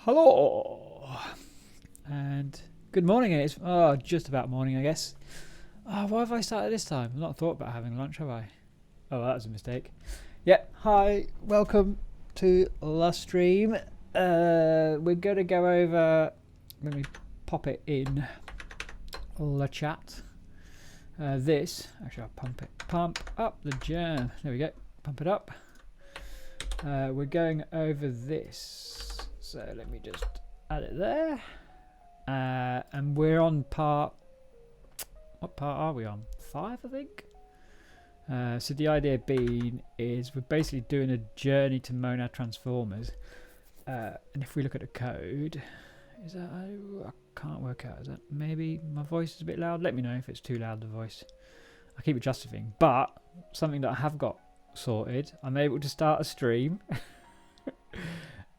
Hello and good morning. It's just about morning, I guess. Why have I started this time? I've not thought about having lunch, have I? Oh, that was a mistake. Yep. Hi, welcome to the stream. We're going to go over. Let me pop it in the chat. Actually, I'll pump up the jam. There we go. Pump it up. We're going over this. So let me just add it there. And we're on part. What part are we on? 5, I think. So the idea being is we're basically doing a journey to monad transformers. And if we look at the code, is that I can't work out. Is that maybe my voice is a bit loud? Let me know if it's too loud, the voice. I keep adjusting. But something that I have got sorted, I'm able to start a stream.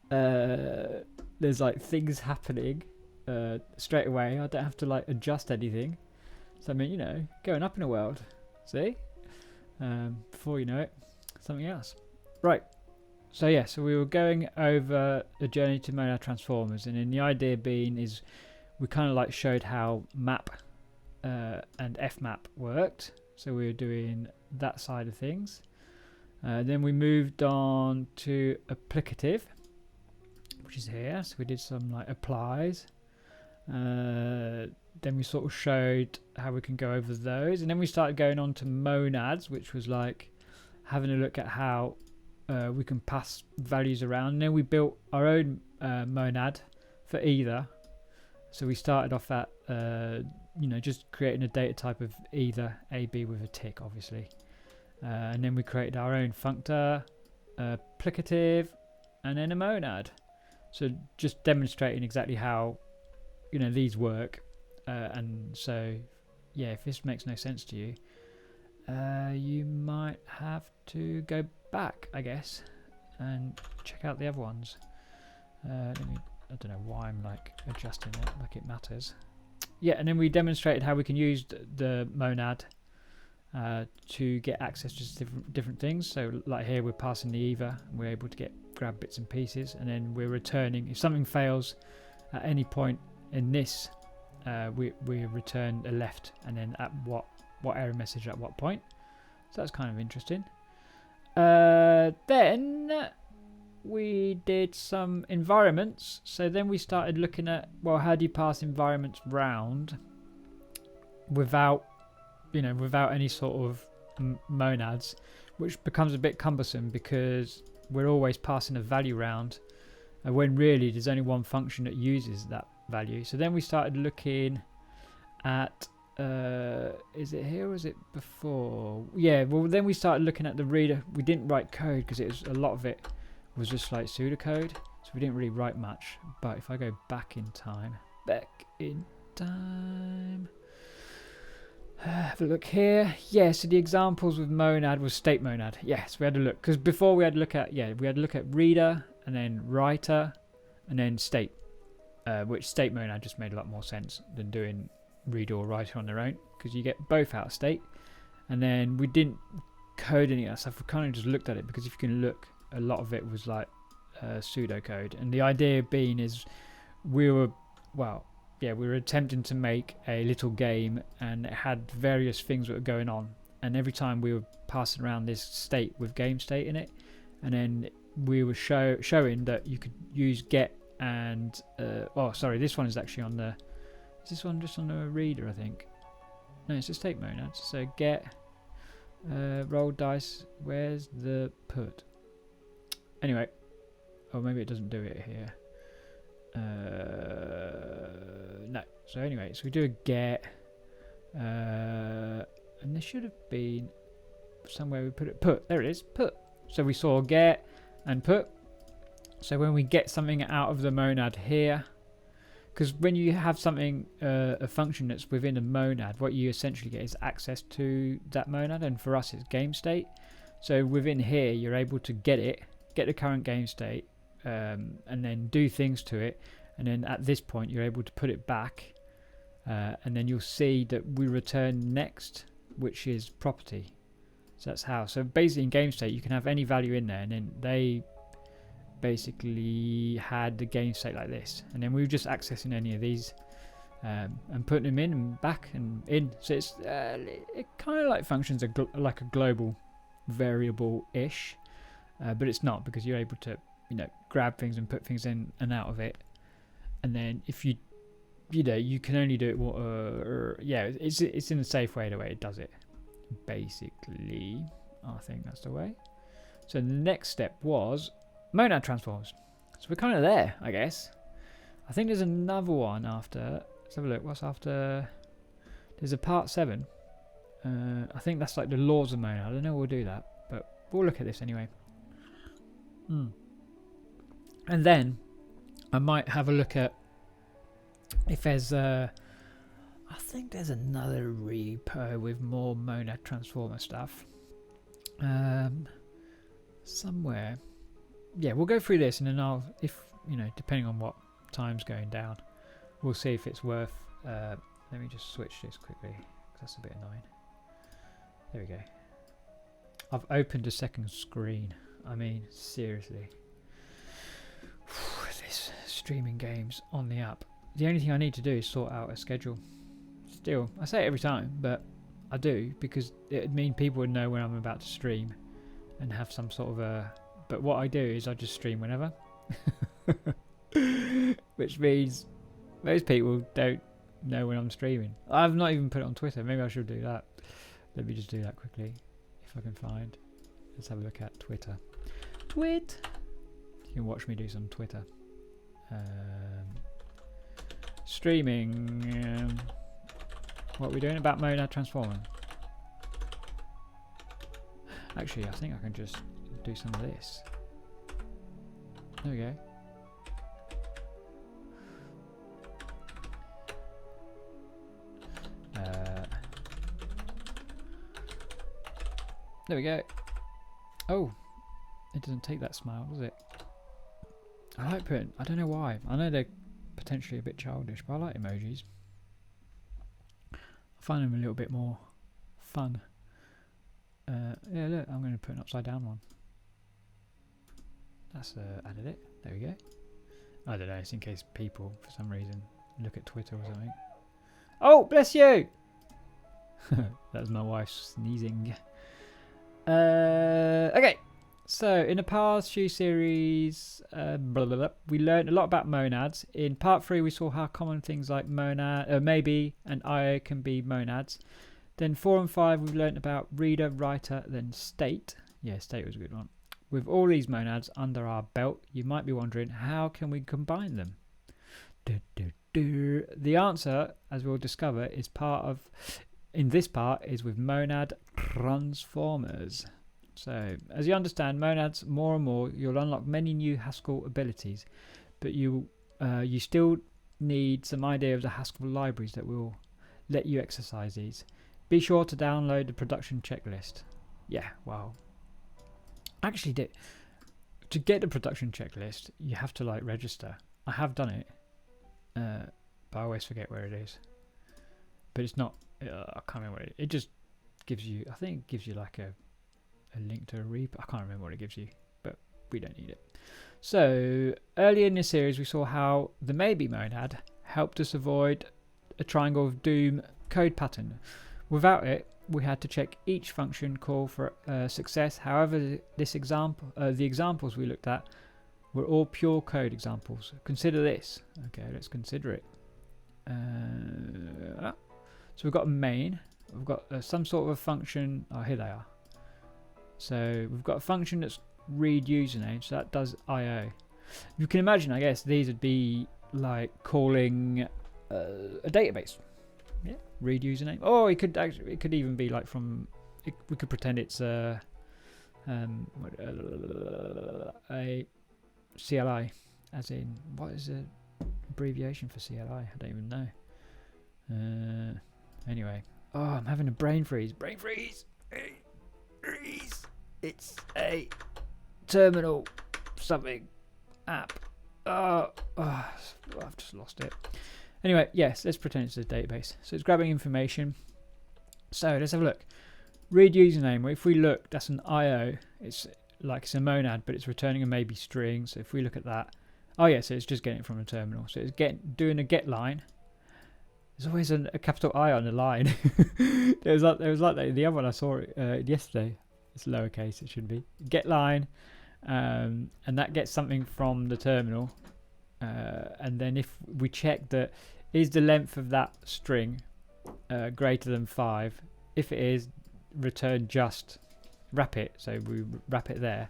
There's like things happening straight away. I don't have to like adjust anything. So I mean, you know, going up in the world. See? Before you know it, something else. Right. So yeah, so we were going over the journey to monad transformers, and then the idea being is we kind of like showed how map and fmap worked. So we were doing that side of things. Then we moved on to applicative, which is here. So we did some like applies. Then we sort of showed how we can go over those, and then we started going on to monads, which was like having a look at how we can pass values around. And then we built our own monad for either. So we started off at you know, just creating a data type of either AB with a tick, obviously. And then we created our own functor, applicative, and then a monad. So just demonstrating exactly how, you know, these work. and so yeah, if this makes no sense to you, you might have to go back, I guess, and check out the other ones. I don't know why I'm like adjusting it like it matters. Yeah, and then we demonstrated how we can use the monad to get access to different things. So like here we're passing the either, and we're able to grab bits and pieces, and then we're returning. If something fails at any point in this, we return a left, and then at what error message at what point. So that's kind of interesting. Then we did some environments. So then we started looking at, well, how do you pass environments round without any sort of monads, which becomes a bit cumbersome because we're always passing a value round, when really there's only one function that uses that value. So then we started looking at, is it here or is it before? Yeah, well then we started looking at the reader. We didn't write code because a lot of it was just like pseudocode, so we didn't really write much. But if I go back in time, have a look here. Yeah, so the examples with monad was state monad. Yes, we had to look, because before we had to look at reader and then writer and then state, which state monad just made a lot more sense than doing reader or writer on their own, because you get both out of state. And then we didn't code any of that stuff. We kind of just looked at it, because if you can look, a lot of it was like pseudocode, and the idea being is we were attempting to make a little game, and it had various things that were going on, and every time we were passing around this state with game state in it, and then we were showing that you could use get and this one is actually on the, is this one just on the reader? I think no, it's a state monad. So get roll dice, where's the put? Anyway, maybe it doesn't do it here. No. So anyway, so we do a get, and there should have been somewhere we put it. Put. There it is. Put. So we saw get and put. So when we get something out of the monad here, because when you have something, a function that's within a monad, what you essentially get is access to that monad, and for us it's game state. So within here, you're able to get the current game state, and then do things to it, and then at this point you're able to put it back, and then you'll see that we return next, which is property. So that's how. So basically in game state you can have any value in there, and then they basically had the game state like this, and then we were just accessing any of these, and putting them in and back and in. So it's it kind of like functions like a global variable-ish, but it's not, because you're able to grab things and put things in and out of it, and then if you can only do it it's in a safe way the way it does it, basically. I think that's the way. So the next step was monad transforms. So we're kind of there, I guess. I think there's another one after. Let's have a look. What's after? There's a part 7. I think that's like the laws of monad. I don't know. We'll do that, but we'll look at this anyway. And then I might have a look at if there's I think there's another repo with more monad transformer stuff somewhere. Yeah, we'll go through this, and then I'll, if depending on what time's going down, we'll see if it's worth. Let me just switch this quickly, because that's a bit annoying. There we go. I've opened a second screen. I mean, seriously. This streaming games on the app. The only thing I need to do is sort out a schedule. Still, I say it every time, but I do, because it would mean people would know when I'm about to stream and have some sort of a... But what I do is I just stream whenever. Which means most people don't know when I'm streaming. I've not even put it on Twitter. Maybe I should do that. Let me just do that quickly, if I can find. Let's have a look at Twitter. You can watch me do some Twitter. Streaming. What are we doing about monad transforming? Actually, I think I can just do some of this. There we go. There we go. Oh, it doesn't take that smile, does it? I like putting, I don't know why. I know they're potentially a bit childish, but I like emojis. I find them a little bit more fun. Yeah, look, I'm going to put an upside down one. That's added it. There we go. I don't know, it's in case people, for some reason, look at Twitter or something. Oh, bless you! That's my wife sneezing. Okay, so in the past few series, we learned a lot about monads. In part 3, we saw how common things like monad, maybe, and IO can be monads. Then 4 and 5, we've learned about reader, writer, then state. Yeah, state was a good one. With all these monads under our belt, you might be wondering, how can we combine them? The answer, as we'll discover, is in this part, is with monad transformers. So, as you understand monads more and more, you'll unlock many new Haskell abilities, but you still need some idea of the Haskell libraries that will let you exercise these. Be sure to download the production checklist. Yeah, wow. Actually, to get the production checklist, you have to like register. I have done it, but I always forget where it is. But it's not. I can't remember what it just gives you. I think it gives you like a link to a repo. I can't remember what it gives you, but we don't need it. So earlier in this series, we saw how the maybe monad helped us avoid a triangle of doom code pattern. Without it, we had to check each function call for success. However, this example, the examples we looked at were all pure code examples. Consider this. Okay, let's consider it. So we've got a main. We've got some sort of a function. Oh, here they are. So we've got a function that's read username. So that does IO. You can imagine, I guess, these would be like calling a database. Yeah, read username. Oh, it could actually. It could even be like from. We could pretend it's a CLI, as in what is the abbreviation for CLI? I don't even know. Anyway, oh, I'm having a brain freeze. Brain freeze. Freeze. It's a terminal something app. I've just lost it. Anyway, yes, let's pretend it's a database. So it's grabbing information. So let's have a look. Read username. Well, if we look, that's an IO. It's like it's a monad, but it's returning a maybe string. So if we look at that, oh yeah, so it's just getting it from a terminal. So it's doing a get line. There's always a capital I on the line. there was like that. The other one I saw yesterday. It's lowercase. It should be get line, and that gets something from the terminal. And then if we check that is the length of that string greater than 5, if it is, return just wrap it. So we wrap it there.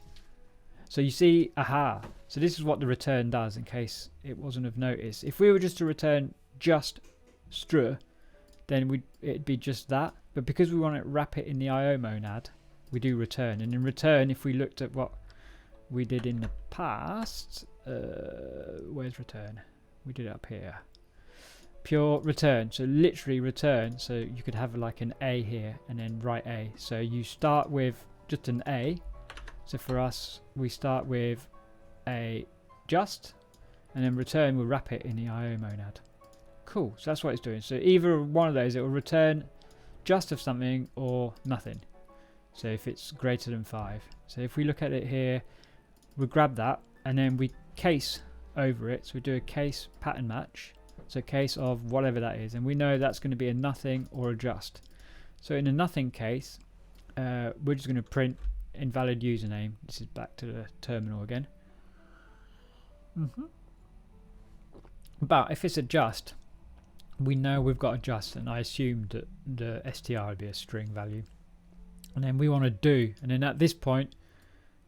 So you see, aha. So this is what the return does, in case it wasn't of notice. If we were just to return just str, then it'd be just that. But because we want to wrap it in the IO monad, we do return. And in return, if we looked at what we did in the past, where's return? We did it up here. Pure return. So literally return. So you could have like an A here and then write A. So you start with just an A. So for us, we start with a just, and then return will wrap it in the IO monad. Cool. So that's what it's doing. So either one of those, it will return just of something or nothing. So if it's greater than 5. So if we look at it here, we grab that and then we case over it. So we do a case pattern match. So case of whatever that is. And we know that's going to be a nothing or a just. So in a nothing case, we're just going to print invalid username. This is back to the terminal again. But if it's a just, we know we've got a just, and I assumed that the str would be a string value. And then we want to do, and then at this point,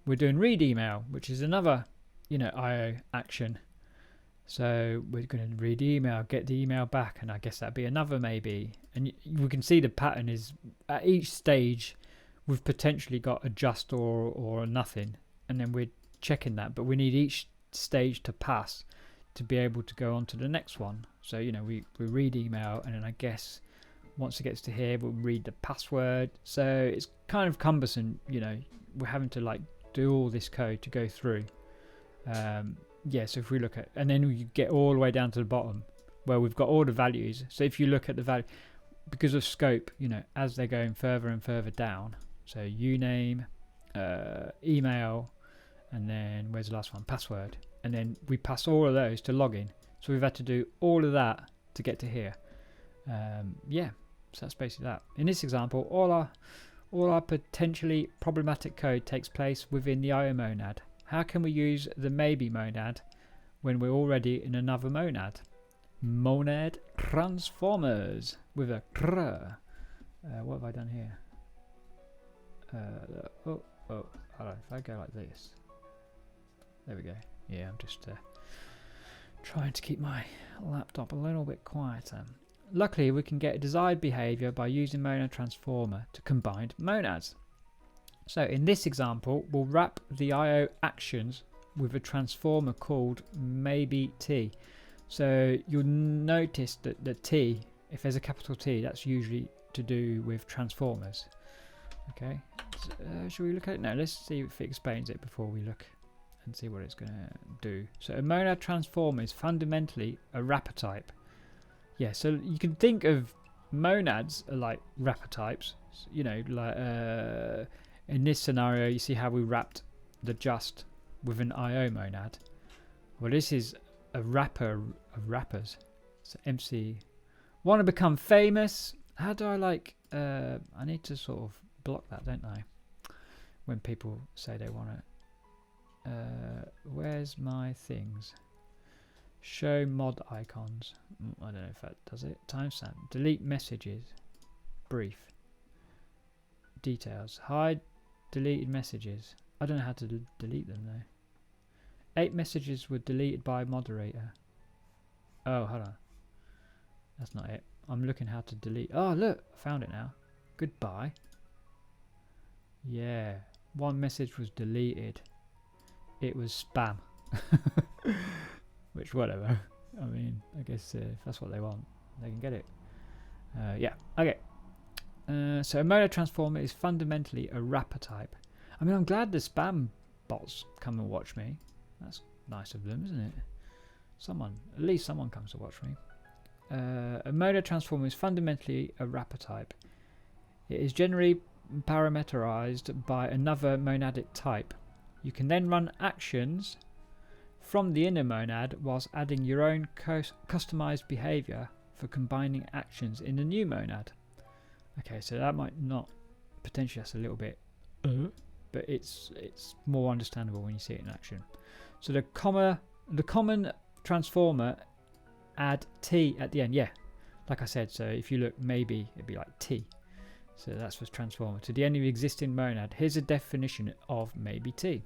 we're doing read email, which is another, IO action. So we're going to read email, get the email back, and I guess that'd be another maybe. And we can see the pattern is at each stage, we've potentially got a just or a nothing, and then we're checking that. But we need each stage to pass to be able to go on to the next one. So we read email, and then I guess Once it gets to here, we'll read the password. So it's kind of cumbersome, you know, we're having to like do all this code to go through. Yeah, so if we look at, and then we get all the way down to the bottom where we've got all the values. So if you look at the value, because of scope, you know, as they're going further and further down, so uname, email, and then where's the last one? Password. And then we pass all of those to login. So we've had to do all of that to get to here. Yeah, so that's basically that. In this example, all our potentially problematic code takes place within the IO monad. How can we use the maybe monad when we're already in another monad? Monad transformers with a cr. What have I done here? Hold on, if I go like this. There we go. Yeah, I'm just trying to keep my laptop a little bit quieter. Luckily, we can get a desired behavior by using monad transformer to combined monads. So in this example, we'll wrap the IO actions with a transformer called maybe T. So you'll notice that the T, if there's a capital T, that's usually to do with transformers. Okay, so, should we look at it now? Let's see if it explains it before we look and see what it's going to do. So a monad transformer is fundamentally a wrapper type. Yeah, so you can think of monads are like wrapper types. You know, like in this scenario, you see how we wrapped the just with an IO monad. Well, this is a wrapper of wrappers. So MC. Want to become famous? How do I like... I need to sort of block that, don't I? When people say they want to... where's my things? Show mod icons. I don't know if that does it. Timestamp. Delete messages. Brief. Details. Hide deleted messages. I don't know how to delete them though. 8 messages were deleted by moderator. Oh, hold on. That's not it. I'm looking how to delete. Oh, look. I found it now. Goodbye. Yeah. 1 message was deleted. It was spam. Which, whatever. I mean, I guess if that's what they want, they can get it. Yeah. Okay. So a monad transformer is fundamentally a wrapper type. I mean, I'm glad the spam bots come and watch me. That's nice of them, isn't it? At least someone comes to watch me. A monad transformer is fundamentally a wrapper type. It is generally parameterized by another monadic type. You can then run actions from the inner monad whilst adding your own customized behavior for combining actions in the new monad. Okay, so that might not, potentially that's a little bit, but it's more understandable when you see it in action. So the common transformer add T at the end. Yeah, like I said, so if you look, maybe it'd be like T. So that's for transformer. To the end of the existing monad, here's a definition of maybe T.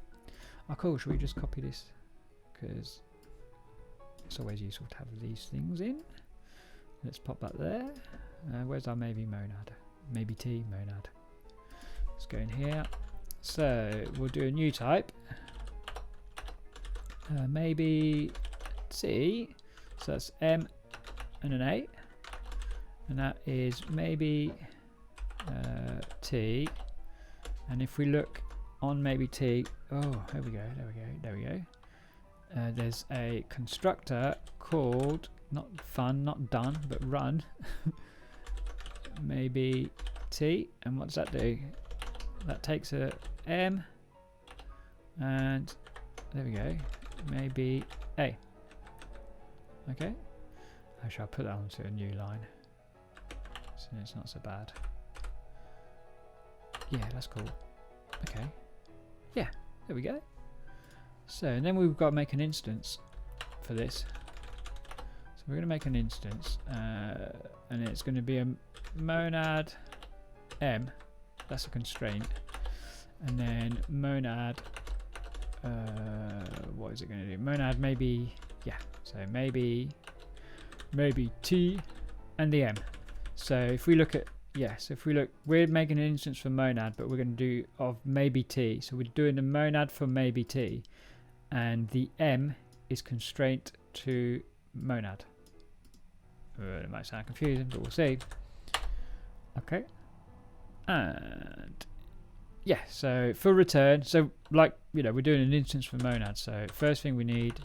Oh cool, should we just copy this? Because it's always useful to have these things in. Let's pop that there. Where's our maybe monad? Maybe T monad. Let's go in here. So we'll do a new type. Maybe T. So that's M and an A. And that is maybe T. And if we look on maybe T, oh, there we go. There's a constructor called, not fun, not done, but run. Maybe T, and what does that do? That takes a M, and there we go. Maybe A. Okay. Actually, I'll put that onto a new line, so it's not so bad. Yeah, that's cool. Okay. Yeah, there we go. So, and then we've got to make an instance for this. So we're going to make an instance, and it's going to be a monad M. That's a constraint. And then monad, what is it going to do? Monad maybe, yeah. So maybe T and the M. So if we look at, yes, if we look, we're making an instance for monad, but we're going to do of maybe T. So we're doing the monad for maybe T. And the M is constraint to monad. It might sound confusing, but we'll see. Okay. And yeah, so for return, so like, you know, we're doing an instance for monad. So first thing we need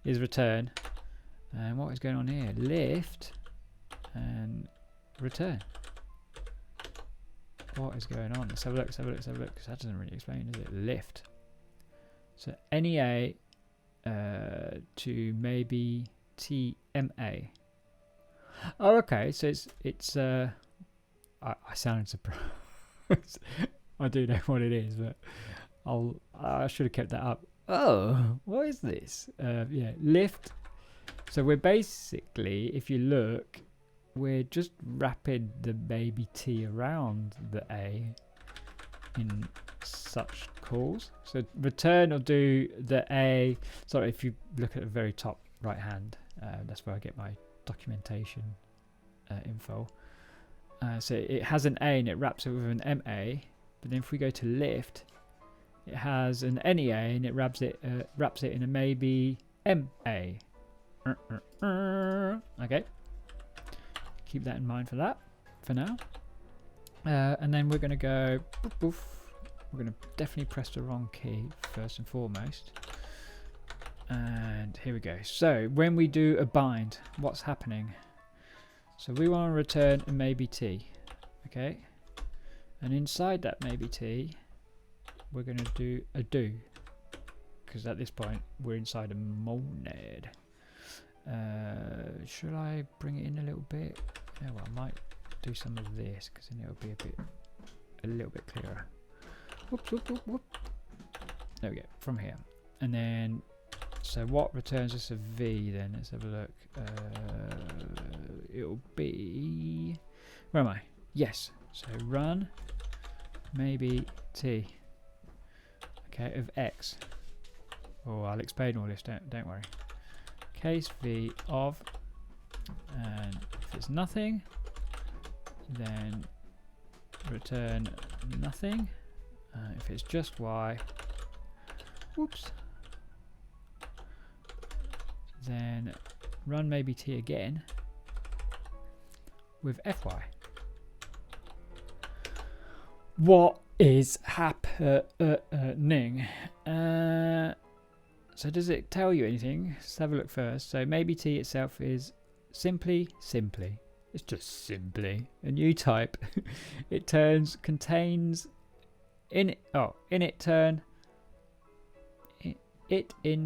is return. And what is going on here? Lift and return. What is going on? Let's have a look, let's have a look, let's have a look, because that doesn't really explain, does it? Lift. So NEA to maybe TMA. Oh, okay. So it's I sounded surprised. I do know what it is, but I should have kept that up. Oh, what is this? Yeah, lift. So we're basically, if you look, we're just wrapping the maybe T around the A in such calls. So return will do the A. Sorry, if you look at the very top right hand, that's where I get my documentation info. So it has an A and it wraps it with an MA. But then if we go to lift, it has an NEA and it wraps it in a maybe MA. Okay. Keep that in mind for that, for now. And then we're going to go, boof, boof. We're going to definitely press the wrong key first and foremost. And here we go. So when we do a bind, what's happening? So we want to return a maybe T, okay? And inside that maybe T, we're going to do a do, because at this point we're inside a monad. Should I bring it in a little bit? You know what, I might do some of this, because then it'll be a little bit clearer. Whoops, whoop, whoop, whoop. There we go, from here. And then, so what returns us a V then? Let's have a look. It'll be, where am I? Yes, so run, maybe T. Okay, of X. Oh, I'll explain all this, don't worry. Case V of, and if it's nothing, then return nothing. If it's just Y, whoops, then run maybe T again with FY. What is happening? So does it tell you anything? Let's have a look first. So maybe T itself is simply. It's just simply a new type. It turns, contains, in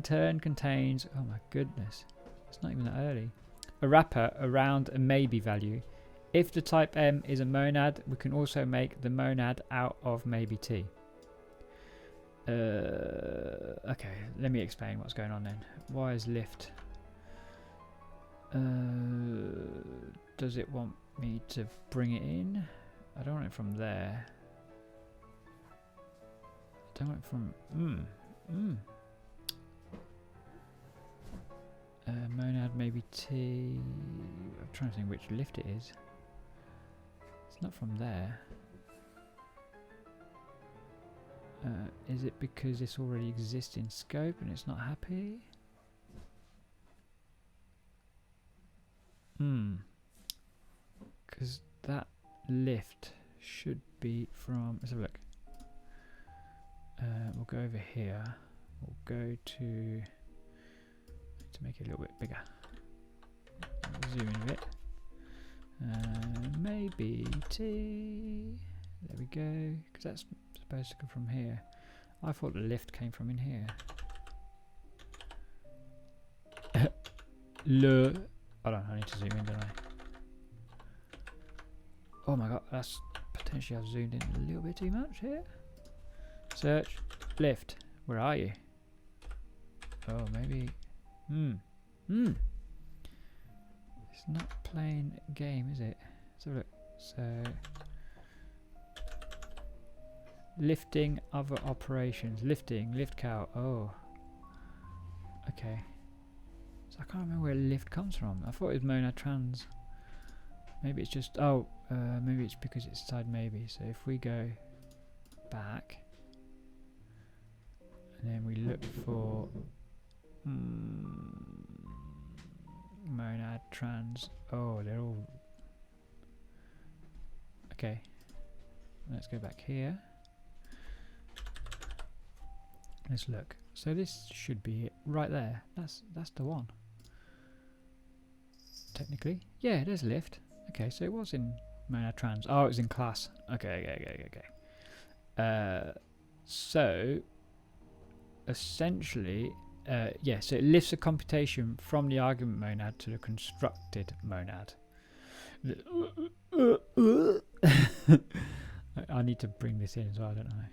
turn contains, oh my goodness, it's not even that early, a wrapper around a maybe value. If the type M is a monad, we can also make the monad out of maybe T. Okay, let me explain what's going on then. Why is lift? Does it want me to bring it in? I don't want it from there. I don't want it from monad maybe T. I'm trying to think which lift it is. It's not from there. Is it because this already exists in scope and it's not happy? Because that lift should be from, let's have a look. We'll go over here. We'll go to make it a little bit bigger. Zoom in a bit. Maybe T. There we go. Because that's supposed to come from here. I thought the lift came from in here. Hold on, I need to zoom in, don't I? Oh my god, that's potentially I've zoomed in a little bit too much here. Search, lift. Where are you? Oh, maybe. It's not playing a game, is it? Let's have a look. So, lifting other operations. Lifting, lift cow. Oh. Okay. So I can't remember where lift comes from. I thought it was monad trans. Maybe it's just, maybe it's because it's side maybe. So if we go back, and then we look for monad trans. Oh, they're all Okay. Let's go back here. Let's look. So this should be it right there. That's the one. Technically. Yeah, there's lift. Okay, so it was in monad trans. Oh, it was in class. Okay. So essentially, yeah, so it lifts a computation from the argument monad to the constructed monad. I need to bring this in as well, don't I?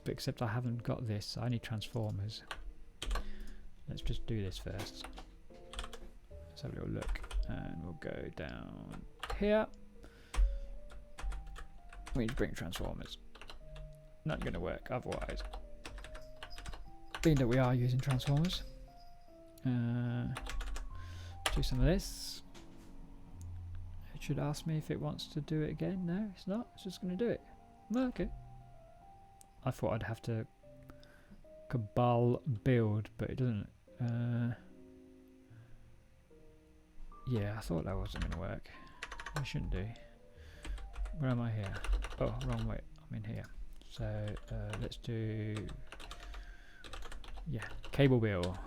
But except I haven't got this, so I need transformers. Let's just do this first. Let's have a little look, and we'll go down here. We need to bring transformers. Not going to work otherwise. Being that we are using transformers. Do some of this. It should ask me if it wants to do it again. No, it's not. It's just going to do it. No, okay. I thought I'd have to cabal build, but it doesn't. Yeah, I thought that wasn't going to work. It shouldn't do. Where am I here? Oh, wrong way. I'm in here. So let's do, yeah, cable bill.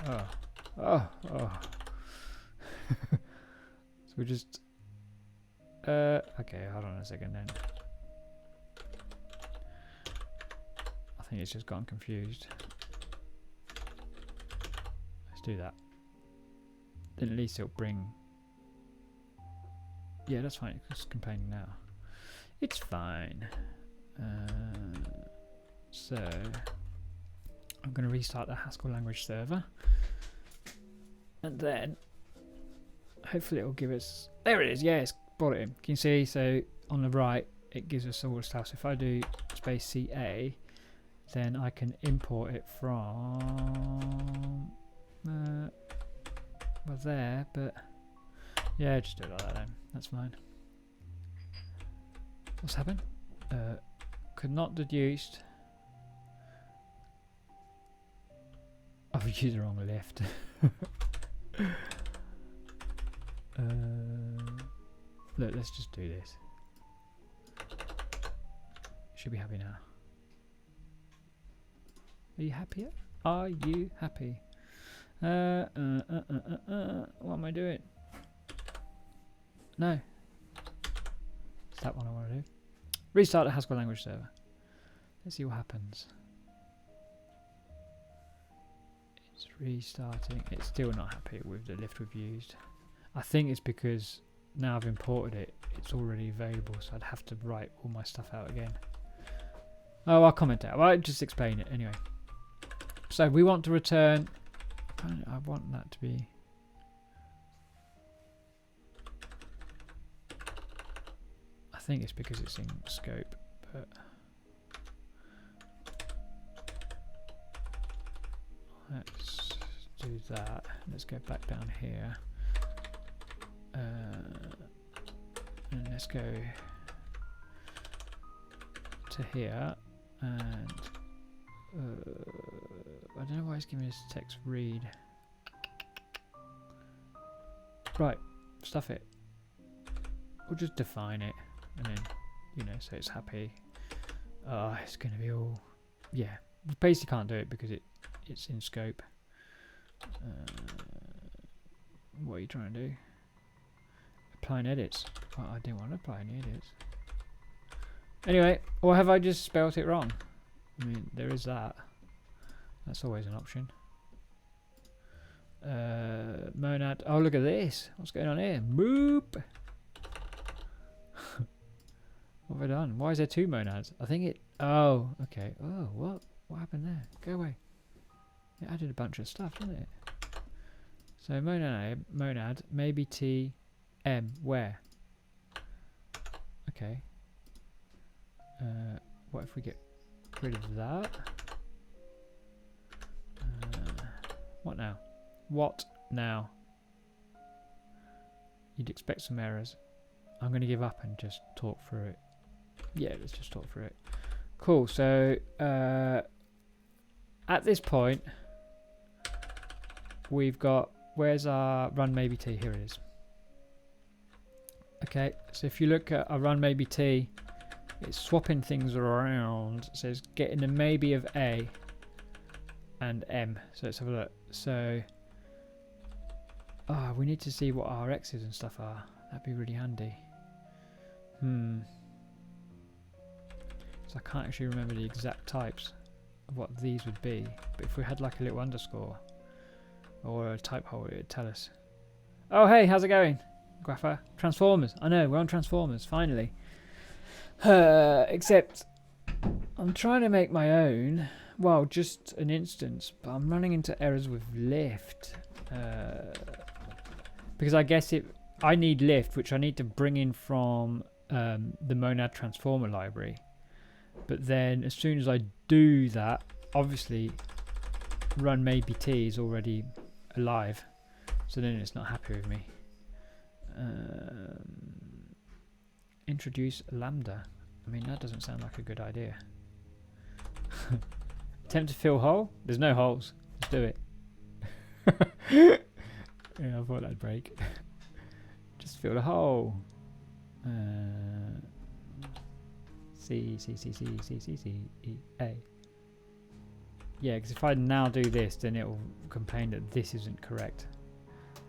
oh. So we just, okay, hold on a second then. I think it's just gone confused. Let's do that. Then at least it'll bring, yeah, that's fine. It's complaining now. It's fine. So I'm going to restart the Haskell language server, and then hopefully it will give us. There it is. Yeah, it's brought it in. Can you see? So on the right, it gives us all the stuff. So if I do space CA, then I can import it from well there. But yeah, just do it like that then. That's fine. What's happened? Could not deduced. I've used the wrong lift. Look, let's just do this. Should be happy now. Are you happier? Are you happy? What am I doing? No. It's that one I want to do. Restart the Haskell language server. Let's see what happens. It's restarting. It's still not happy with the lift we've used. I think it's because now I've imported it, it's already available, so I'd have to write all my stuff out again. Oh, I'll comment out. Well, I'll just explain it anyway. So we want to return. I want that to be. I think it's because it's in scope, but let's do that. Let's go back down here, and let's go to here, and I don't know why it's giving me this text read. Right, stuff it. We'll just define it. And then, you know, so it's happy. It's going to be all, yeah. We basically can't do it because it's in scope. What are you trying to do? Applying edits. Well, I didn't want to apply any edits. Anyway, or have I just spelt it wrong? I mean, there is that. That's always an option. Monad. Oh, look at this. What's going on here? Boop. What have I done? Why is there two monads? I think it. Oh, okay. Oh, what? What happened there? Go away. It added a bunch of stuff, didn't it? So monad, maybe T, M. Where? Okay. What if we get rid of that? What now? What now? You'd expect some errors. I'm going to give up and just talk through it. Yeah, let's just talk through it. Cool. So at this point, we've got, where's our run maybe T? Here it is. Okay, so if you look at a run maybe t, it's swapping things around. So it's getting a maybe of a and m. So let's have a look. So we need to see what our x's and stuff are. That'd be really handy. So I can't actually remember the exact types of what these would be, but if we had like a little underscore or a type hole, it would tell us. Oh hey, how's it going, Grapher? Transformers. I know, we're on Transformers, finally. Except I'm trying to make my own, well, just an instance, but I'm running into errors with lift. Because I guess I need lift, which I need to bring in from the monad transformer library. But then as soon as I do that, obviously run maybe t is already alive, so then it's not happy with me. Introduce lambda. I mean, that doesn't sound like a good idea. Attempt to fill hole. There's no holes. Let's do it. Yeah, I thought that'd break. Just fill the hole. C E A. Yeah, because if I now do this, then it will complain that this isn't correct.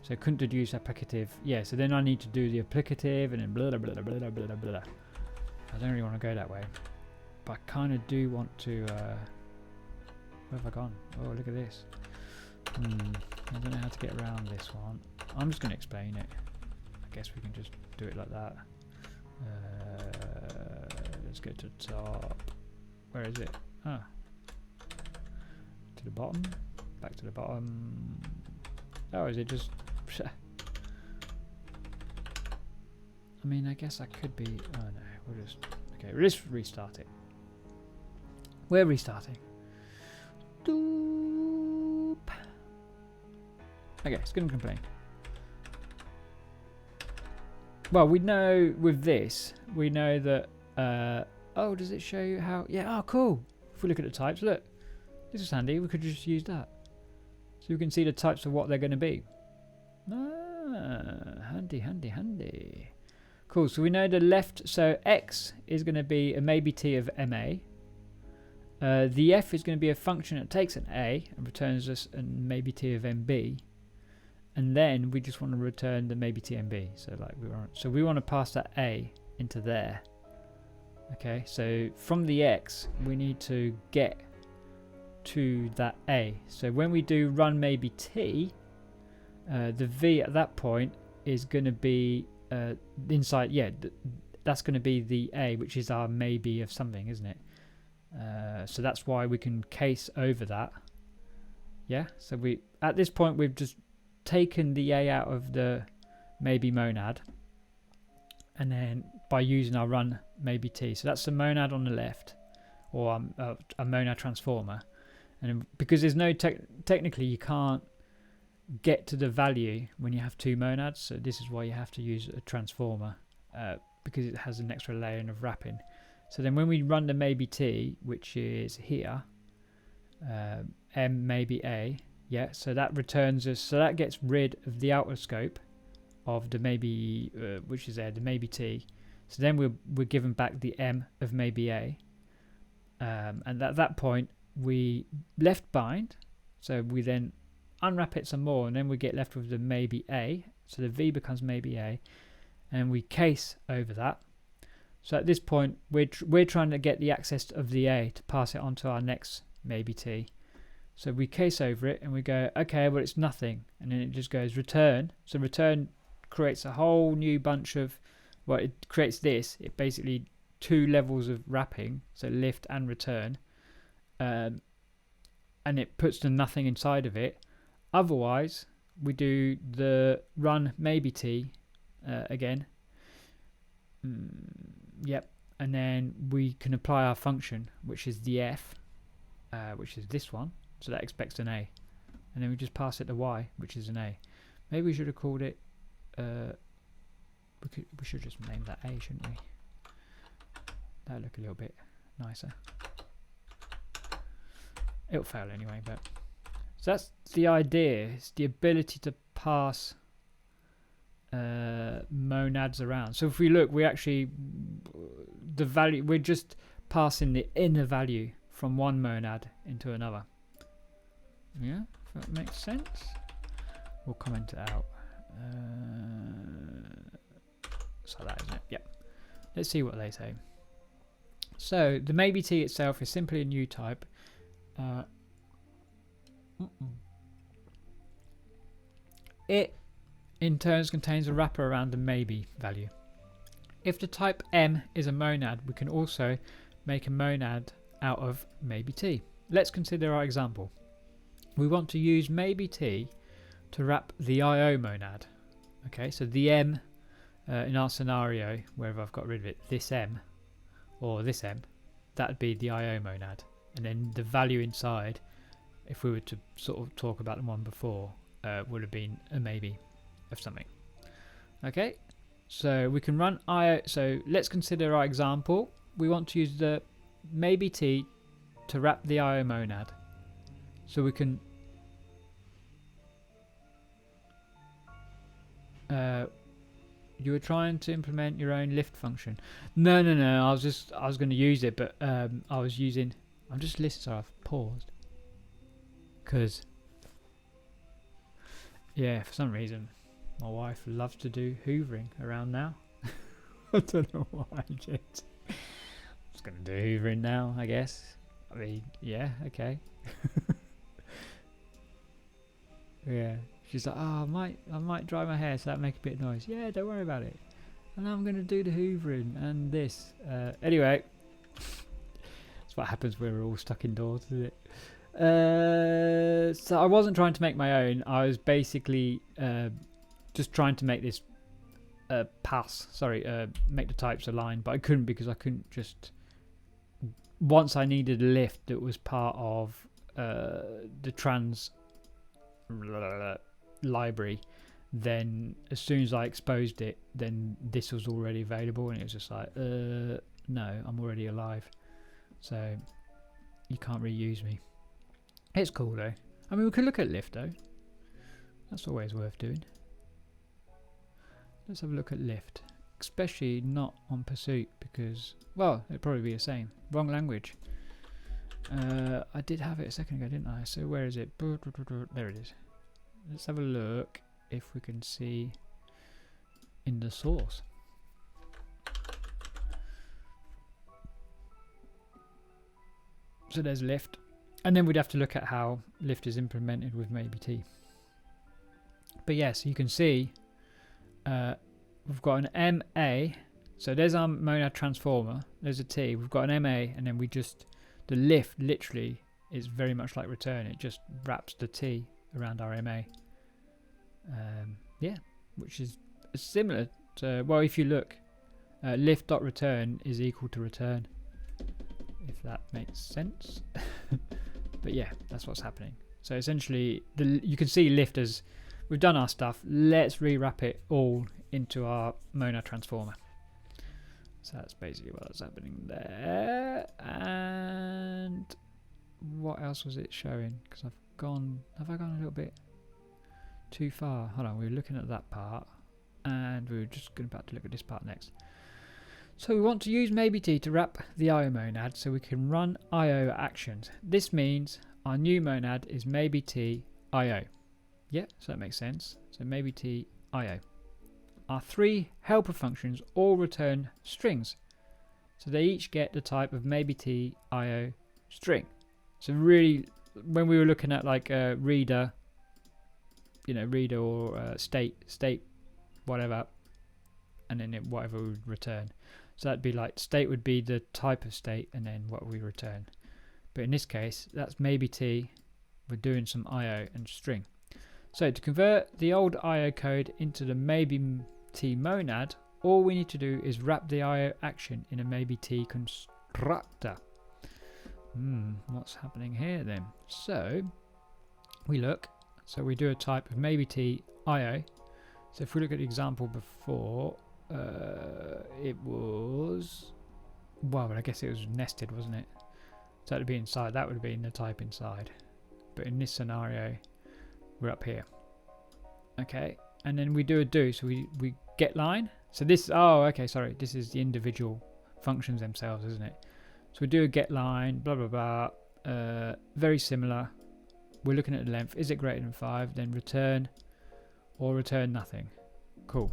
So couldn't deduce applicative. Yeah, so then I need to do the applicative and then blah blah blah blah blah blah blah. I don't really want to go that way, but I kind of do want to. Where have I gone? Oh, look at this. I don't know how to get around this one. I'm just going to explain it. I guess we can just do it like that. Let's go to the top. Where is it? Ah. To the bottom. Back to the bottom. Oh, is it just... I mean, I guess I could be... Oh no, we'll just... Okay, let's restart it. We're restarting. Doop. Okay, it's going to complain. Well, we know with this, we know that... oh, does it show you how... Yeah, oh, cool. If we look at the types, look. This is handy. We could just use that. So we can see the types of what they're going to be. Ah, handy, handy, handy. Cool, so we know the left... So x is going to be a maybe t of ma. The f is going to be a function that takes an a and returns us a maybe t of mb. And then we just want to return the maybe t mb. So we want to pass that a into there. Okay, so from the x, we need to get to that a. So when we do run maybe t, the v at that point is going to be inside. Yeah, that's going to be the a, which is our maybe of something, isn't it? So that's why we can case over that. Yeah. So we at this point we've just taken the a out of the maybe monad, and then by using our run maybe t. So that's the monad on the left, or a monad transformer. And because there's no technically you can't get to the value when you have two monads, so this is why you have to use a transformer, because it has an extra layer of wrapping. So then when we run the maybe t, which is here, m maybe a, yeah, so that returns us, so that gets rid of the outer scope of the maybe, which is there, the maybe t. So then we're given back the m of maybe a, and at that point we left bind, so we then unwrap it some more, and then we get left with the maybe a, so the v becomes maybe a, and we case over that. So at this point we're trying to get the access of the a to pass it on to our next maybe t. So we case over it and we go, okay, well it's nothing, and then it just goes return. So return creates a whole new bunch of, well, it creates this, it basically two levels of wrapping, so lift and return. And it puts the nothing inside of it. Otherwise, we do the run maybe t again. Yep, and then we can apply our function, which is the f, which is this one. So that expects an a, and then we just pass it the y, which is an a. Maybe we should have called it. We should just name that a, shouldn't we? That'll look a little bit nicer. It'll fail anyway, but so that's the idea. It's the ability to pass monads around. So if we look, we actually, the value, we're just passing the inner value from one monad into another. Yeah, if that makes sense. We'll comment it out. So that isn't it. Yep. Let's see what they say. So the maybe t itself is simply a new type. It in turn contains a wrapper around the maybe value. If the type M is a monad, we can also make a monad out of maybe t. Let's consider our example. We want to use maybe t to wrap the IO monad. Okay, so the M in our scenario, wherever I've got rid of it, this M or this M, that would be the IO monad. And then the value inside, if we were to sort of talk about the one before, would have been a maybe of something. Okay, so we can run IO. So let's consider our example. We want to use the maybe t to wrap the IO monad. So we can you were trying to implement your own lift function. No. I was going to use it, but I'm just listening. So I've paused because yeah, for some reason my wife loves to do hoovering around now. I don't know why. I'm just going to do hoovering now, I guess. I mean, yeah, okay. Yeah. She's like, oh, I might dry my hair, so that make a bit of noise. Yeah, don't worry about it. And I'm going to do the hoovering and this. Anyway, that's what happens when we're all stuck indoors, isn't it? So I wasn't trying to make my own. I was basically just trying to make this make the types align, but I couldn't because I couldn't just. Once I needed a lift that was part of the trans library, then as soon as I exposed it, then this was already available, and it was just like, no, I'm already alive, so you can't reuse me. It's cool though. I mean, we could look at lift though. That's always worth doing. Let's have a look at lift, especially not on pursuit because, well, it'd probably be the same. Wrong language. I did have it a second ago, didn't I? So where is it? There it is. Let's have a look if we can see in the source. So there's lift, and then we'd have to look at how lift is implemented with maybe t. But yes, you can see we've got an MA. So there's our monad transformer. There's a T. We've got an MA, and then the lift literally is very much like return. It just wraps the T around our MA. Yeah, which is similar to, well, if you look, lift.return is equal to return, if that makes sense. But yeah, that's what's happening. So essentially, you can see lift as we've done our stuff. Let's rewrap it all into our monad transformer. So that's basically what's happening there. And what else was it showing? Because have I gone a little bit too far? Hold on, we were looking at that part, and we were just going about to look at this part next. So we want to use maybe t to wrap the IO monad so we can run IO actions. This means our new monad is maybe t IO. Yeah, so that makes sense. So maybe t IO. Our three helper functions all return strings. So they each get the type of maybe t IO string. So really, when we were looking at like reader, reader or state, whatever, and then whatever we would return. So that'd be like state would be the type of state, and then what we return. But in this case, that's maybe t. We're doing some IO and string. So to convert the old IO code into the maybe t monad, all we need to do is wrap the IO action in a maybe t constructor. What's happening here then? So we look. So we do a type of maybe t IO. So if we look at the example before, it was, well, but I guess it was nested, wasn't it? So that would be inside. That would have been the type inside. But in this scenario, we're up here. Okay, and then we do a do. So we get line. So this, oh, okay, sorry. This is the individual functions themselves, isn't it? So we do a get line, blah, blah, blah. Very similar. We're looking at the length. Is it greater than 5? Then return or return nothing. Cool.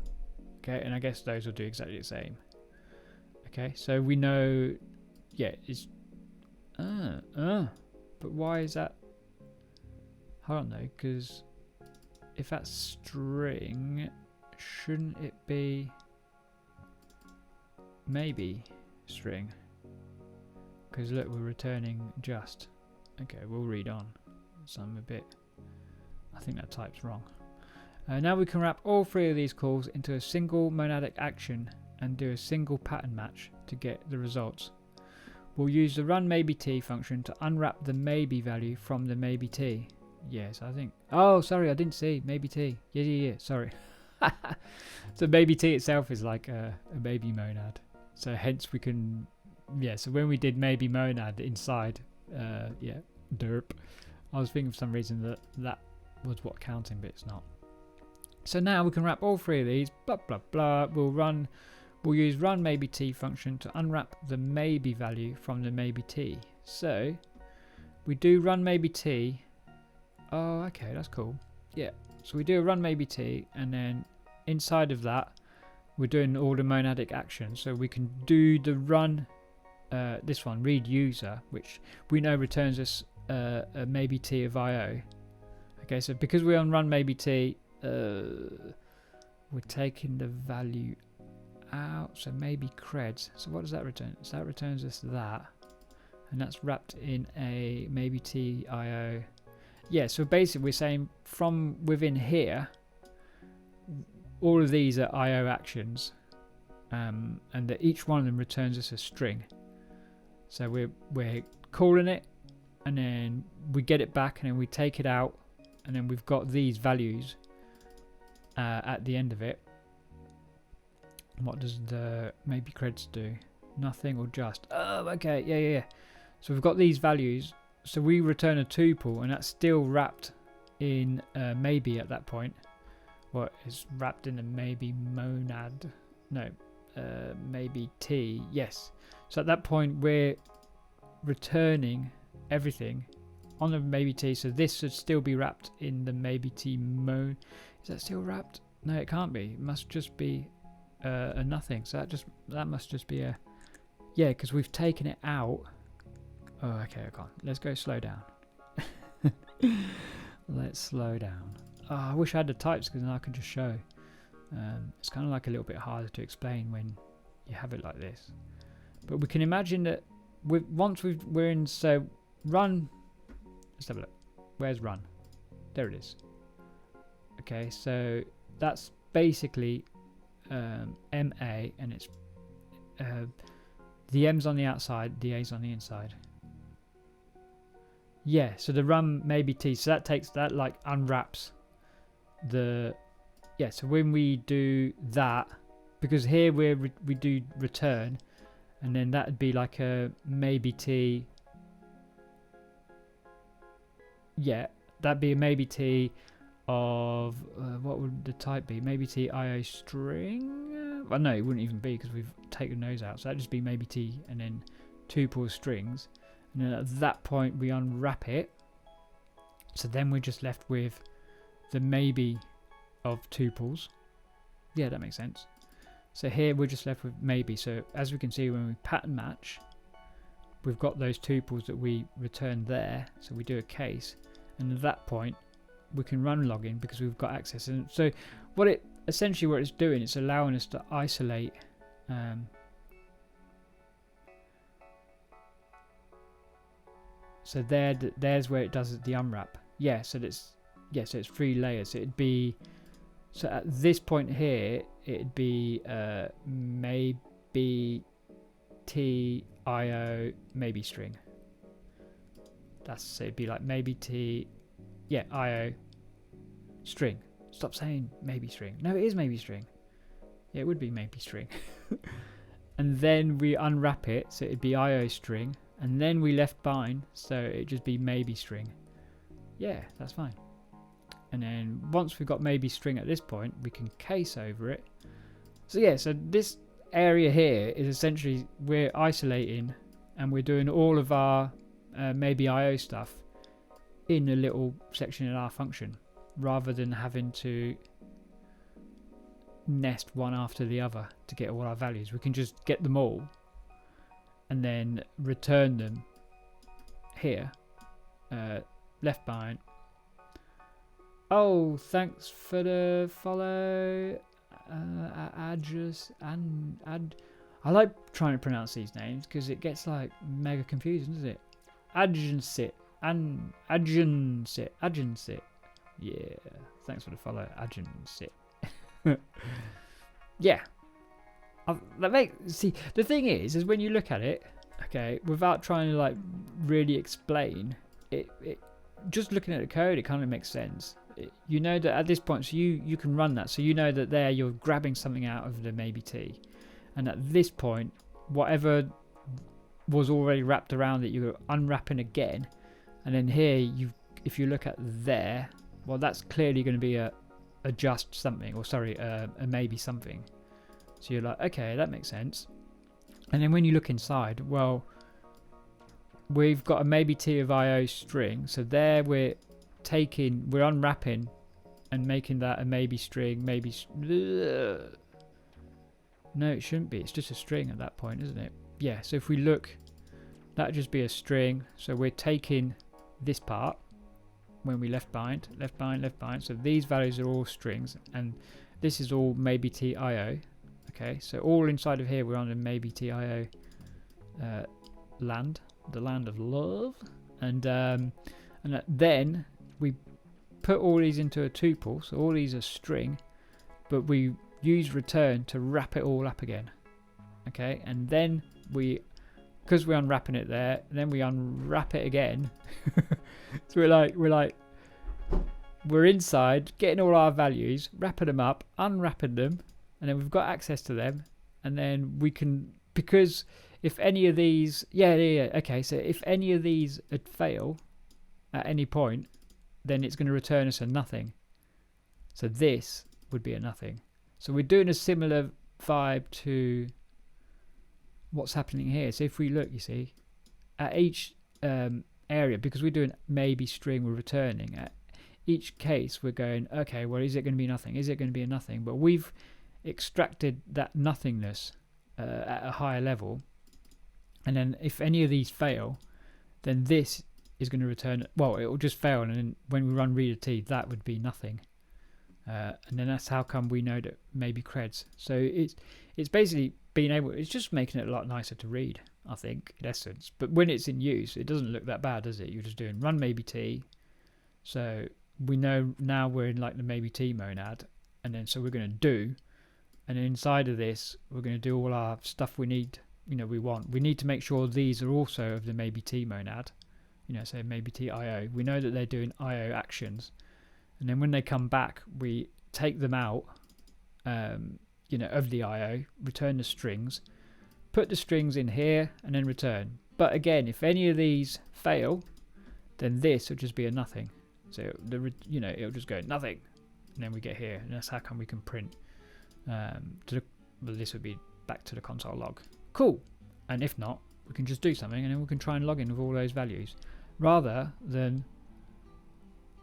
Okay, and I guess those will do exactly the same. Okay, so we know, yeah, it's, but why is that? Hold on though, because if that's string, shouldn't it be maybe string? Because look, we're returning just. Okay, we'll read on. So I'm a bit, I think that type's wrong. Now we can wrap all 3 of these calls into a single monadic action and do a single pattern match to get the results. We'll use the run maybe t function to unwrap the maybe value from the maybe t. Yes, I think. Oh, sorry, I didn't see maybe t. Yeah. Sorry. So maybe t itself is like a maybe monad. So hence we can. Yeah. So when we did maybe monad inside, yeah, derp. I was thinking for some reason that was what counting, but it's not. So now we can wrap all 3 of these. Blah blah blah. We'll use run maybe t function to unwrap the maybe value from the maybe t. So we do run maybe t. Oh, okay, that's cool. Yeah. So we do a run maybe t, and then inside of that, we're doing all the monadic actions. So we can do the run, this one, read user, which we know returns us a maybe t of IO. Okay, so because we're on run maybe t, we're taking the value out, so maybe creds. So what does that return? So that returns us that, and that's wrapped in a maybe t IO. Yeah, so basically we're saying from within here, all of these are IO actions, and that each one of them returns us a string. So we're calling it, and then we get it back, and then we take it out, and then we've got these values at the end of it. What does the maybe creds do? Nothing or just? Oh, okay, yeah. So we've got these values. So we return a tuple, and that's still wrapped in maybe at that point. Well, it's wrapped in a maybe monad. No, maybe t. Yes. So at that point, we're returning everything on the maybe t. So this should still be wrapped in the maybe t mon. Is that still wrapped? No, it can't be. It must just be a nothing. So that must just be a, yeah, because we've taken it out. Oh, okay, I can't. Let's go slow down. Let's slow down. Oh, I wish I had the types, because then I could just show. It's kind of like a little bit harder to explain when you have it like this. But we can imagine that once we're in, so run. Let's have a look. Where's run? There it is. Okay, so that's basically MA, and it's the M's on the outside, the A's on the inside. Yeah, so the run maybe T, so that takes that, like unwraps the, yeah, so when we do that, because here we do return, and then that would be like a maybe T, yeah, that'd be a maybe T of, what would the type be? Maybe T IO string? Well, no, it wouldn't even be, because we've taken those out, so that'd just be maybe T, and then tuple strings. And then at that point we unwrap it, so then we're just left with the maybe of tuples. Yeah, that makes sense. So here we're just left with maybe. So as we can see, when we pattern match, we've got those tuples that we return there. So we do a case, and at that point we can run login because we've got access. And so what it essentially, what it's doing, it's allowing us to isolate so there's where it does the unwrap. Yeah, so it's, yeah, so it's 3 layers. So it'd be, so at this point here, it'd be maybe T IO maybe string. That's, so it'd be like maybe T, yeah, IO string. Stop saying maybe string. No, it is maybe string. Yeah, it would be maybe string. And then we unwrap it, so it'd be IO string. And then we left bind, so it'd just be maybe string. Yeah, that's fine. And then once we've got maybe string at this point, we can case over it. So yeah, so this area here is essentially we're isolating and we're doing all of our maybe IO stuff in a little section in our function, rather than having to nest one after the other to get all our values. We can just get them all and then return them here. Left bind. Oh, thanks for the follow. I like trying to pronounce these names because it gets like mega confusing, doesn't it? Adjunsit. Adjunsit. Yeah. Thanks for the follow. Adjunsit. Yeah. See, the thing is when you look at it, okay, without trying to like really explain it, just looking at the code, it kind of makes sense. You know that at this point, so you can run that, so you know that there you're grabbing something out of the maybe t, and at this point, whatever was already wrapped around it, you're unwrapping again, and then here if you look at there, well, that's clearly going to be a just something, or sorry, a maybe something. So you're like, okay, that makes sense. And then when you look inside, well, we've got a maybe t of IO string, so there we're unwrapping and making that a maybe string. No, it shouldn't be, it's just a string at that point, isn't it? Yeah, so if we look, that would just be a string. So we're taking this part when we left bind, so these values are all strings, and this is all maybe t IO. Okay, so all inside of here we're on a maybe t IO land, the land of love, and then we put all these into a tuple, so all these are string, but we use return to wrap it all up again. Okay, and then because we're unwrapping it there, then we unwrap it again. So we're inside getting all our values, wrapping them up, unwrapping them, and then we've got access to them, and then we can, because if any of these, okay, so if any of these fail at any point, then it's going to return us a nothing. So this would be a nothing. So we're doing a similar vibe to what's happening here. So if we look, you see, at each area, because we're doing maybe string, we're returning at each case, we're going, okay, well, is it going to be nothing? Is it going to be a nothing? But we've extracted that nothingness at a higher level, and then if any of these fail, then this is going to return, well, it will just fail, and then when we run reader t, that would be nothing. And then that's how come we know that maybe creds. So it's basically being able, it's just making it a lot nicer to read, I think, in essence. But when it's in use, it doesn't look that bad, does it? You're just doing run maybe t. So we know now we're in like the maybe t monad, and then so we're going to do, and then inside of this we're going to do all our stuff we need, we need to make sure these are also of the maybe t monad, so maybe t IO. We know that they're doing IO actions, and then when they come back we take them out of the IO, return the strings, put the strings in here, and then return. But again, if any of these fail, then this will just be a nothing. So it'll just go nothing, and then we get here, and that's how come we can print this would be back to the console log. Cool. And if not, we can just do something, and then we can try and log in with all those values, rather than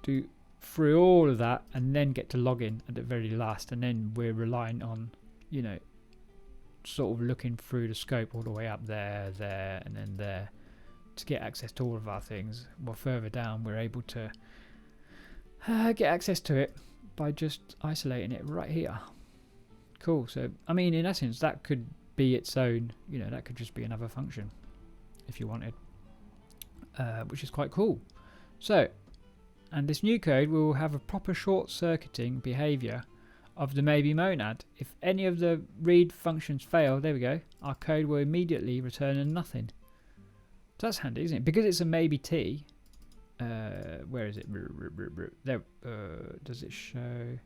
do through all of that and then get to login at the very last, and then we're relying on sort of looking through the scope all the way up there, and then there to get access to all of our things. Well, further down we're able to get access to it by just isolating it right here. Cool. So I mean, in essence, that could be its own, that could just be another function if you wanted, which is quite cool. So, and this new code will have a proper short-circuiting behavior of the maybe monad. If any of the read functions fail, there we go, our code will immediately return a nothing. So that's handy, isn't it? Because it's a maybe t. Where is it? There. Does it show?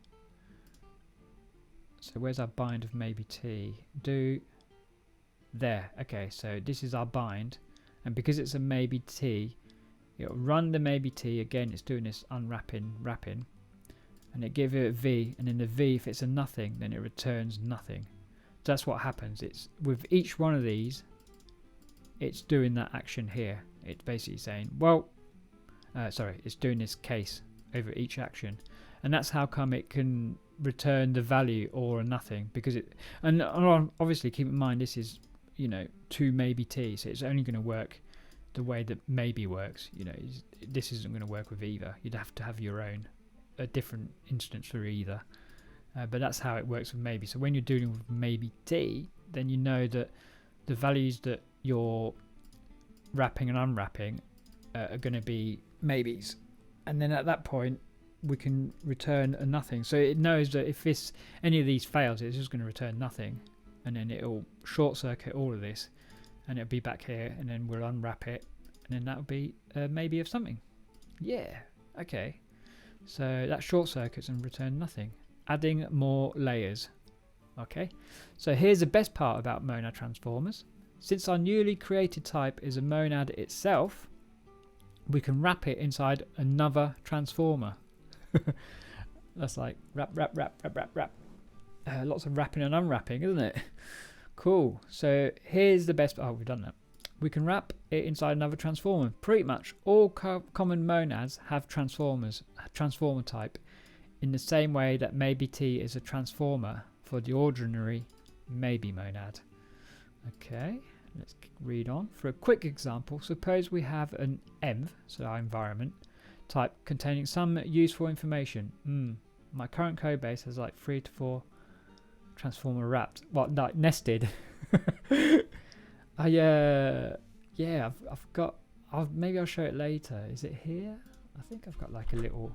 So where's our bind of maybe t? There. Okay, so this is our bind, and because it's a maybe t, it'll run the maybe t again. It's doing this unwrapping, wrapping, and it gives it a V, and in the V, if it's a nothing, then it returns nothing. So that's what happens. It's with each one of these, it's doing that action here. It's basically saying, well, it's doing this case over each action, and that's how come it can return the value or a nothing, because it, and obviously keep in mind this is, you know, to maybe t, so it's only going to work the way that maybe works. You know, this isn't going to work with either. You'd have to have your own, a different instance for either, but that's how it works with maybe. So when you're dealing with maybe t, then you know that the values that you're wrapping and unwrapping are going to be maybes, and then at that point we can return a nothing. So it knows that if any of these fails, it's just going to return nothing, and then it'll short circuit all of this, and it'll be back here, and then we'll unwrap it, and then that'll be maybe of something. Yeah, okay. So that short circuits and return nothing, adding more layers. Okay, so here's the best part about monad transformers. Since our newly created type is a monad itself, we can wrap it inside another transformer. That's like wrap. Lots of wrapping and unwrapping, isn't it? Cool. So here's the best. Oh, we've done that. We can wrap it inside another transformer. Pretty much all common monads have transformer type, in the same way that maybe t is a transformer for the ordinary maybe monad. Okay, let's read on. For a quick example, suppose we have an env, so our environment, type containing some useful information. My current code base has like 3 to 4 transformer wrapped. What, like nested? Yeah, I've got. Maybe I'll show it later. Is it here? I think I've got like a little,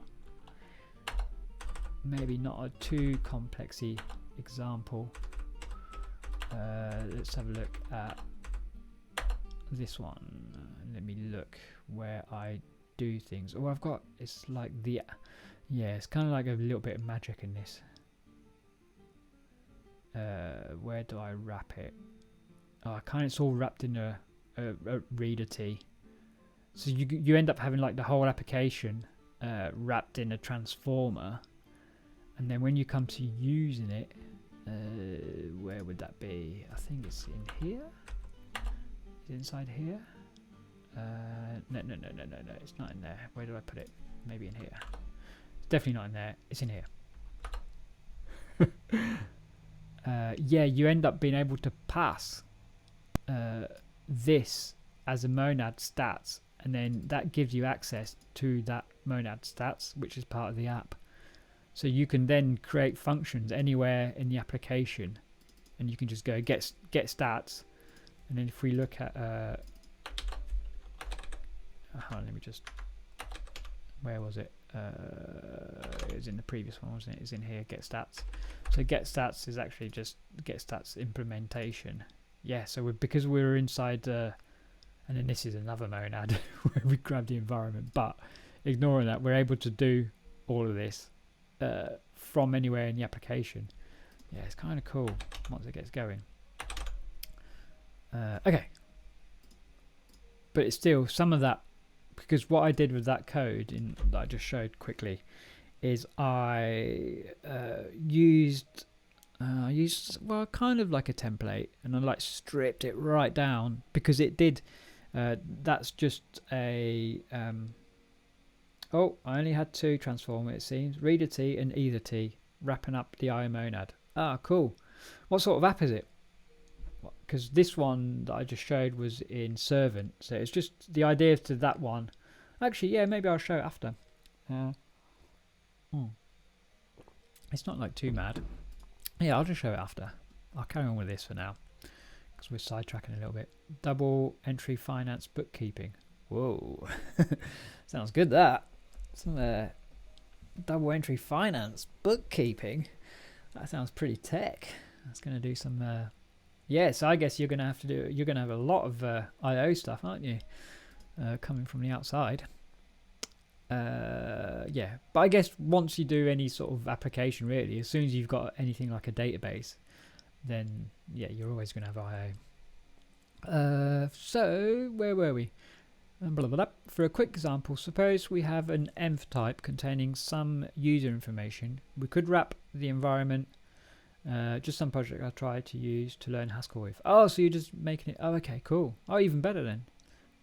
maybe not a too complexy example. Let's have a look at this one. Let me look where I do things. Oh, I've got, it's like it's kind of like a little bit of magic in this. Where do I wrap it? Oh, it's all wrapped in a reader T. So you end up having like the whole application wrapped in a transformer, and then when you come to using it, where would that be? I think it's in here. Is it inside here? No, it's not in there. Where do I put it? Maybe in here. It's definitely not in there. It's in here. Yeah, you end up being able to pass this as a monad stats, and then that gives you access to that monad stats, which is part of the app. So you can then create functions anywhere in the application, and you can just go get stats, and then if we look at let me just, where was it? It was in the previous one, wasn't it? It's in here, get stats. So get stats is actually just get stats implementation. Yeah, so because we're inside, and then this is another monad where we grab the environment, but ignoring that, we're able to do all of this from anywhere in the application. Yeah, it's kind of cool once it gets going. Okay, but it's still some of that, because what I did with that code that I just showed quickly is I used well, kind of like a template, and I like stripped it right down, because it did that's just a oh, I only had 2 transformer, it seems, reader T and either T, wrapping up the IO monad. Ah, cool. What sort of app is it? Because this one that I just showed was in servant, so it's just the idea to that one. Actually, yeah, maybe I'll show it after. It's not like too mad. Yeah, I'll just show it after. I'll carry on with this for now, because we're sidetracking a little bit. Double entry finance bookkeeping. Whoa, sounds good, that. Some double entry finance bookkeeping. That sounds pretty tech. That's going to do some. Yeah, so I guess you're going to have to do. You're going to have a lot of IO stuff, aren't you? Coming from the outside. Yeah, but I guess once you do any sort of application, really, as soon as you've got anything like a database, then yeah, you're always going to have IO. So where were we? And blah, blah, blah. For a quick example, suppose we have an env type containing some user information. We could wrap the environment, just some project I tried to use to learn Haskell with. Oh, so you're just making it, oh, okay, cool. Oh, even better then.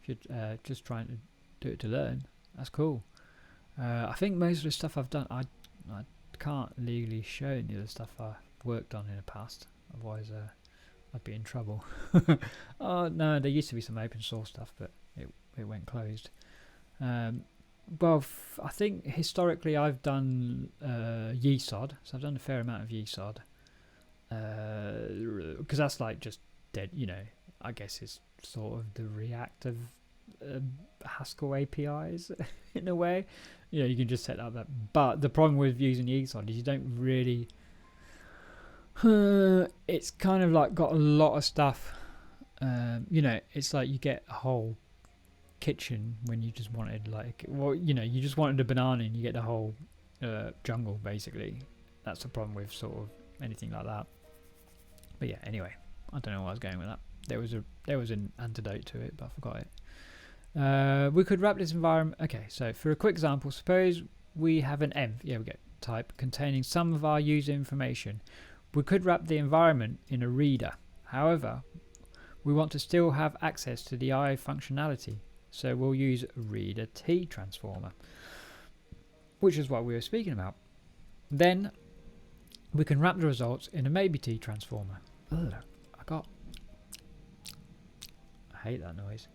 If you're just trying to do it to learn, that's cool. I think most of the stuff I've done, I can't legally show any of the stuff I've worked on in the past. Otherwise, I'd be in trouble. Oh, no, there used to be some open source stuff, but it went closed. Well, I think historically I've done YESOD, so I've done a fair amount of YESOD, because that's like just dead, you know, I guess it's sort of the React of Haskell APIs in a way. You know, you can just set up that, but the problem with using YESOD is you don't really, it's kind of like got a lot of stuff, you know, it's like you get a whole kitchen when you just wanted, like, well, you know, you just wanted a banana and you get the whole jungle basically. That's the problem with sort of anything like that. But yeah, anyway, I don't know where I was going with that. There was an antidote to it, but I forgot it. We could wrap this environment. Okay, so for a quick example, suppose we have an env, yeah, we get type containing some of our user information. We could wrap the environment in a reader. However, we want to still have access to the IO functionality. So we'll use reader T transformer, which is what we were speaking about. Then we can wrap the results in a maybe T transformer. Ugh, I hate that noise.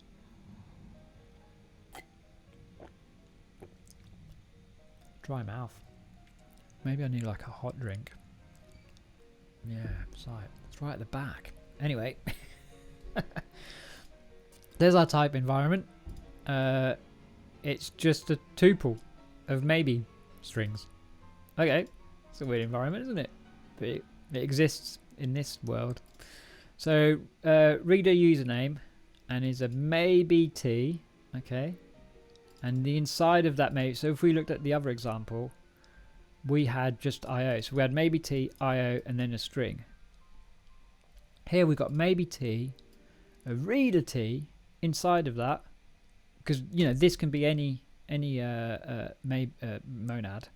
Dry mouth. Maybe I need like a hot drink. Yeah, it's right at the back. Anyway, there's our type environment. It's just a tuple of maybe strings. Okay, it's a weird environment, isn't it? But it exists in this world. So reader username and is a maybe T. Okay, and the inside of that maybe. So if we looked at the other example, we had just IO. So we had maybe T, IO, and then a string. Here we got maybe T, a reader T inside of that, because you know this can be any monad.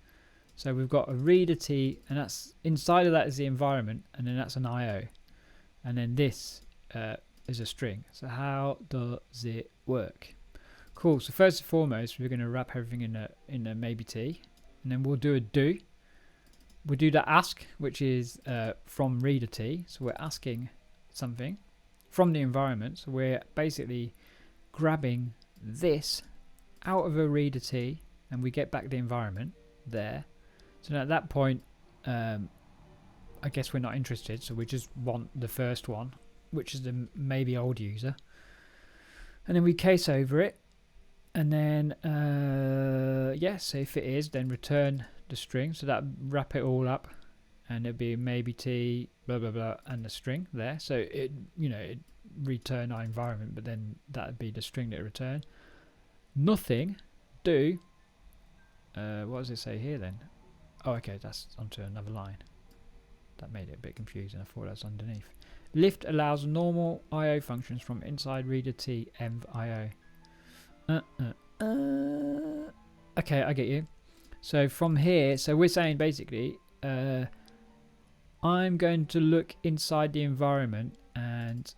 So we've got a reader T, and that's inside of that is the environment, and then that's an IO, and then this is a string. So how does it work? Cool. So first and foremost, we're going to wrap everything in a maybe T, and then we'll do a do. We'll do the ask, which is from reader T. So we're asking something from the environment. So we're basically grabbing this out of a reader T, and we get back the environment there. So now at that point, I guess we're not interested. So we just want the first one, which is the maybe old user, and then we case over it. And then, yes, if it is, then return the string. So that wrap it all up, and it'll be maybe T, blah blah blah, and the string there. So it, you know, it return our environment, but then that'd be the string that it return. Nothing. Do. What does it say here then? Oh, okay, that's onto another line. That made it a bit confusing. I thought that was underneath. Lift allows normal IO functions from inside reader T env IO. Okay, I get you. So from here, so we're saying basically, I'm going to look inside the environment and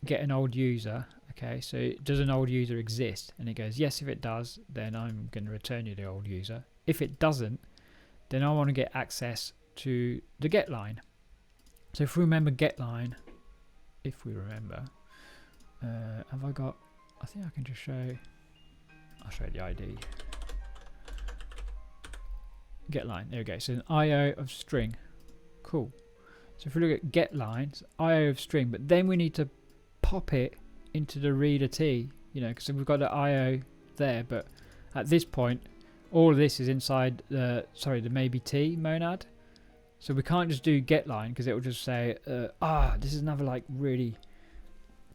get an old user. Okay, so does an old user exist? And it goes, yes, if it does, then I'm going to return you the old user. If it doesn't, then I want to get access to the get line. So if we remember get line, have I got, I think I can just show, I'll show you the ID. Get line, there we go. So an IO of string. Cool. So if we look at get lines, IO of string, but then we need to pop it into the reader T, you know, because we've got the IO there, but at this point, all of this is inside the, the maybe T monad. So we can't just do get line because it will just say, this is another like really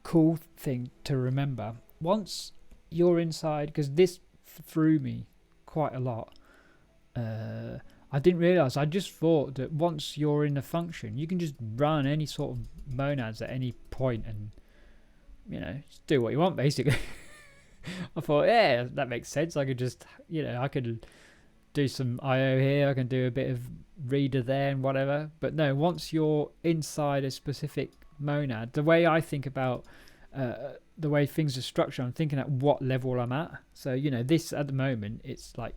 cool thing to remember. Once you're inside, because this threw me quite a lot. I didn't realize, I just thought that once you're in a function, you can just run any sort of monads at any point and, you know, just do what you want basically. I thought, yeah, that makes sense. I could just, I could do some IO here. I can do a bit of reader there and whatever. But no, once you're inside a specific monad, the way I think about the way things are structured, I'm thinking at what level I'm at. So, this at the moment, it's like,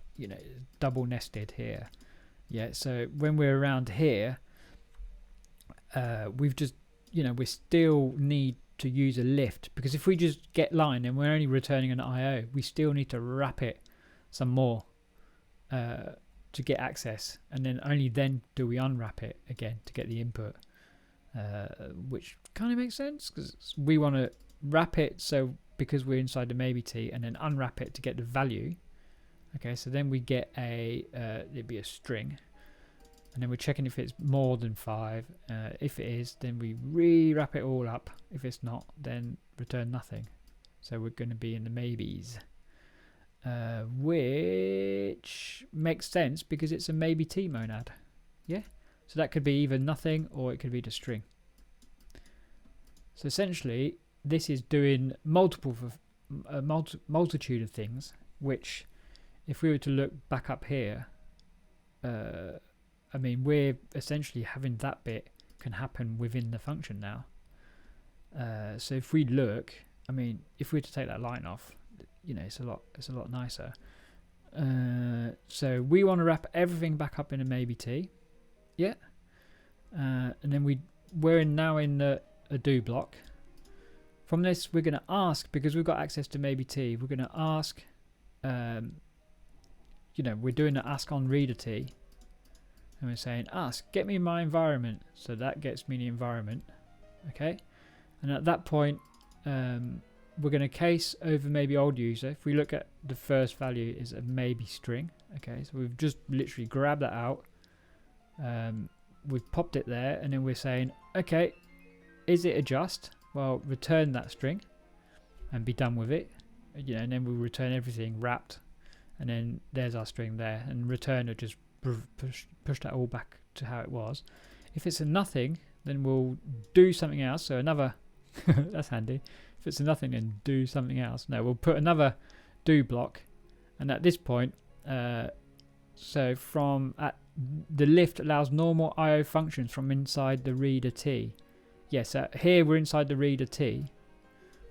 double nested here. Yeah, so when we're around here, we've just, we still need to use a lift, because if we just get line and we're only returning an IO, we still need to wrap it some more to get access, and then only then do we unwrap it again to get the input, which kind of makes sense, because we want to wrap it so because we're inside the maybe t, and then unwrap it to get the value. Okay, so then we get it'd be a string, and then we're checking if it's more than 5. If it is, then we re-wrap it all up. If it's not, then return nothing. So we're going to be in the maybes, which makes sense because it's a maybe t monad. Yeah, so that could be either nothing or it could be the string. So essentially, this is doing multitude of things, which, if we were to look back up here, I mean, we're essentially having that bit can happen within the function now. So if we look, I mean, if we were to take that line off, it's a lot nicer. So we want to wrap everything back up in a maybe t, yeah, and then we're now in a do block. From this, we're going to ask, because we've got access to maybe t, we're going to ask, we're doing the ask on reader t. And we're saying ask, get me my environment. So that gets me the environment. Okay. And at that point, we're going to case over maybe old user. If we look at the first value is a maybe string. Okay. So we've just literally grabbed that out. We've popped it there, and then we're saying, okay, is it a just? Well, return that string and be done with it. And then we'll return everything wrapped. And then there's our string there, and return will just push that all back to how it was. If it's a nothing, then we'll do something else. So another, that's handy. If it's a nothing, then do something else. No, we'll put another do block, and at this point, so from the lift allows normal IO functions from inside the reader t. Yes, here we're inside the reader t.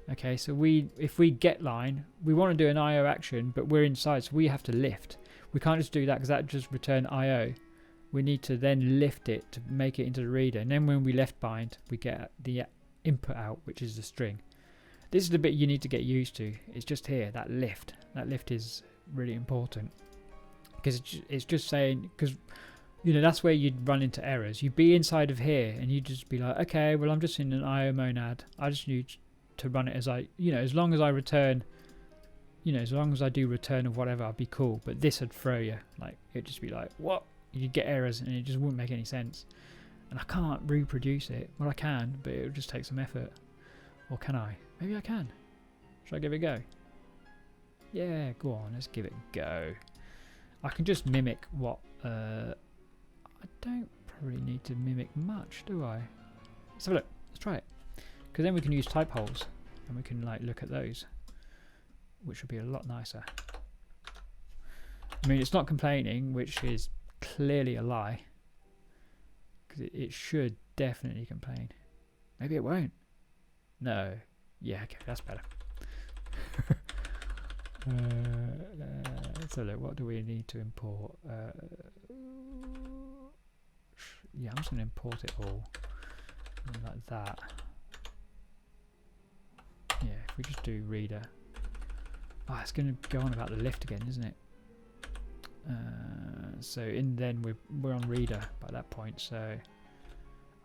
Okay, so if we get line, we want to do an IO action, but we're inside, so we have to lift. We can't just do that because that just return IO. We need to then lift it to make it into the reader, and then when we left bind, we get the input out, which is the string. This is the bit you need to get used to. It's just here, that lift. That lift is really important, because it's just saying, because that's where you'd run into errors. You'd be inside of here, and you'd just be like, okay, well, I'm just in an IO monad. I just need to run it as as long as I return, as long as I do return of whatever, I'd be cool. But this would throw you, like, it'd just be like, what? You'd get errors, and it just wouldn't make any sense. And I can't reproduce it. Well, I can, but it would just take some effort. Or can I? Maybe I can. Should I give it a go? Yeah, go on, let's give it a go. I can just mimic what, I don't probably need to mimic much, do I? Let's have a look. Let's try it. Because then we can use type holes, and we can look at those, which would be a lot nicer. I mean, it's not complaining, which is clearly a lie, because it should definitely complain. Maybe it won't. No. Yeah, okay, that's better. Let's have a look. What do we need to import? Yeah, I'm just going to import it all like that. Yeah, if we just do reader. Oh, it's going to go on about the lift again, isn't it? So then we're on reader by that point. So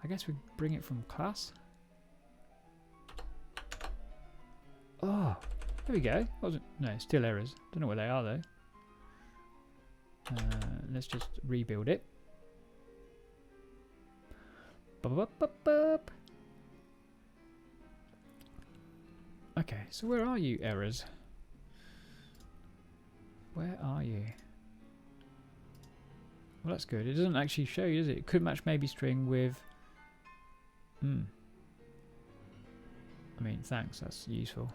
I guess we bring it from class. Oh, there we go. No, still errors. Don't know where they are though. Let's just rebuild it. Okay, so where are you, errors? Where are you? Well, that's good. It doesn't actually show you, does it? It could match maybe string with... I mean, thanks. That's useful.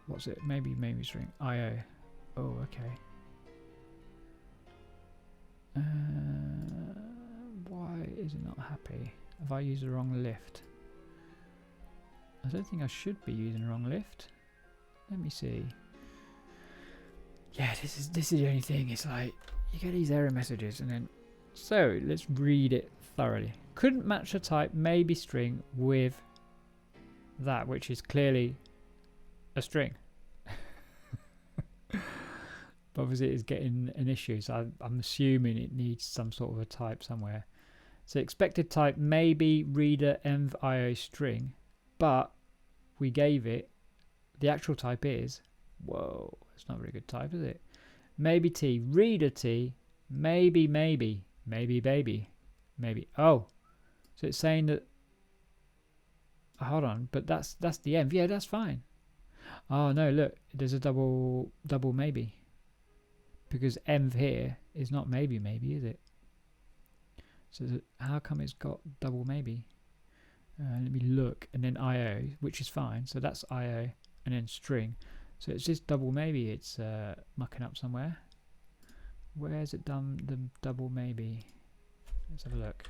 What's it? Maybe string IO. Oh, okay. Why is it not happy? Have I used the wrong lift? I don't think I should be using the wrong lift. Let me see. Yeah, this is the only thing. It's like you get these error messages, and then so let's read it thoroughly. Couldn't match the type maybe string with that, which is clearly a string. But obviously it's getting an issue, so I'm assuming it needs some sort of a type somewhere. So expected type maybe reader env.io string, but we gave it the actual type is, whoa, it's not a very good type, is it? Maybe t, reader t, maybe baby. Oh, so it's saying that, hold on, but that's the env. Yeah, that's fine. Oh no, look, there's a double maybe, because env here is not maybe, is it? So how come it's got double maybe? Let me look, and then IO, which is fine. So that's IO, and then string. So it's just double maybe. It's mucking up somewhere. Where's it done the double maybe? Let's have a look.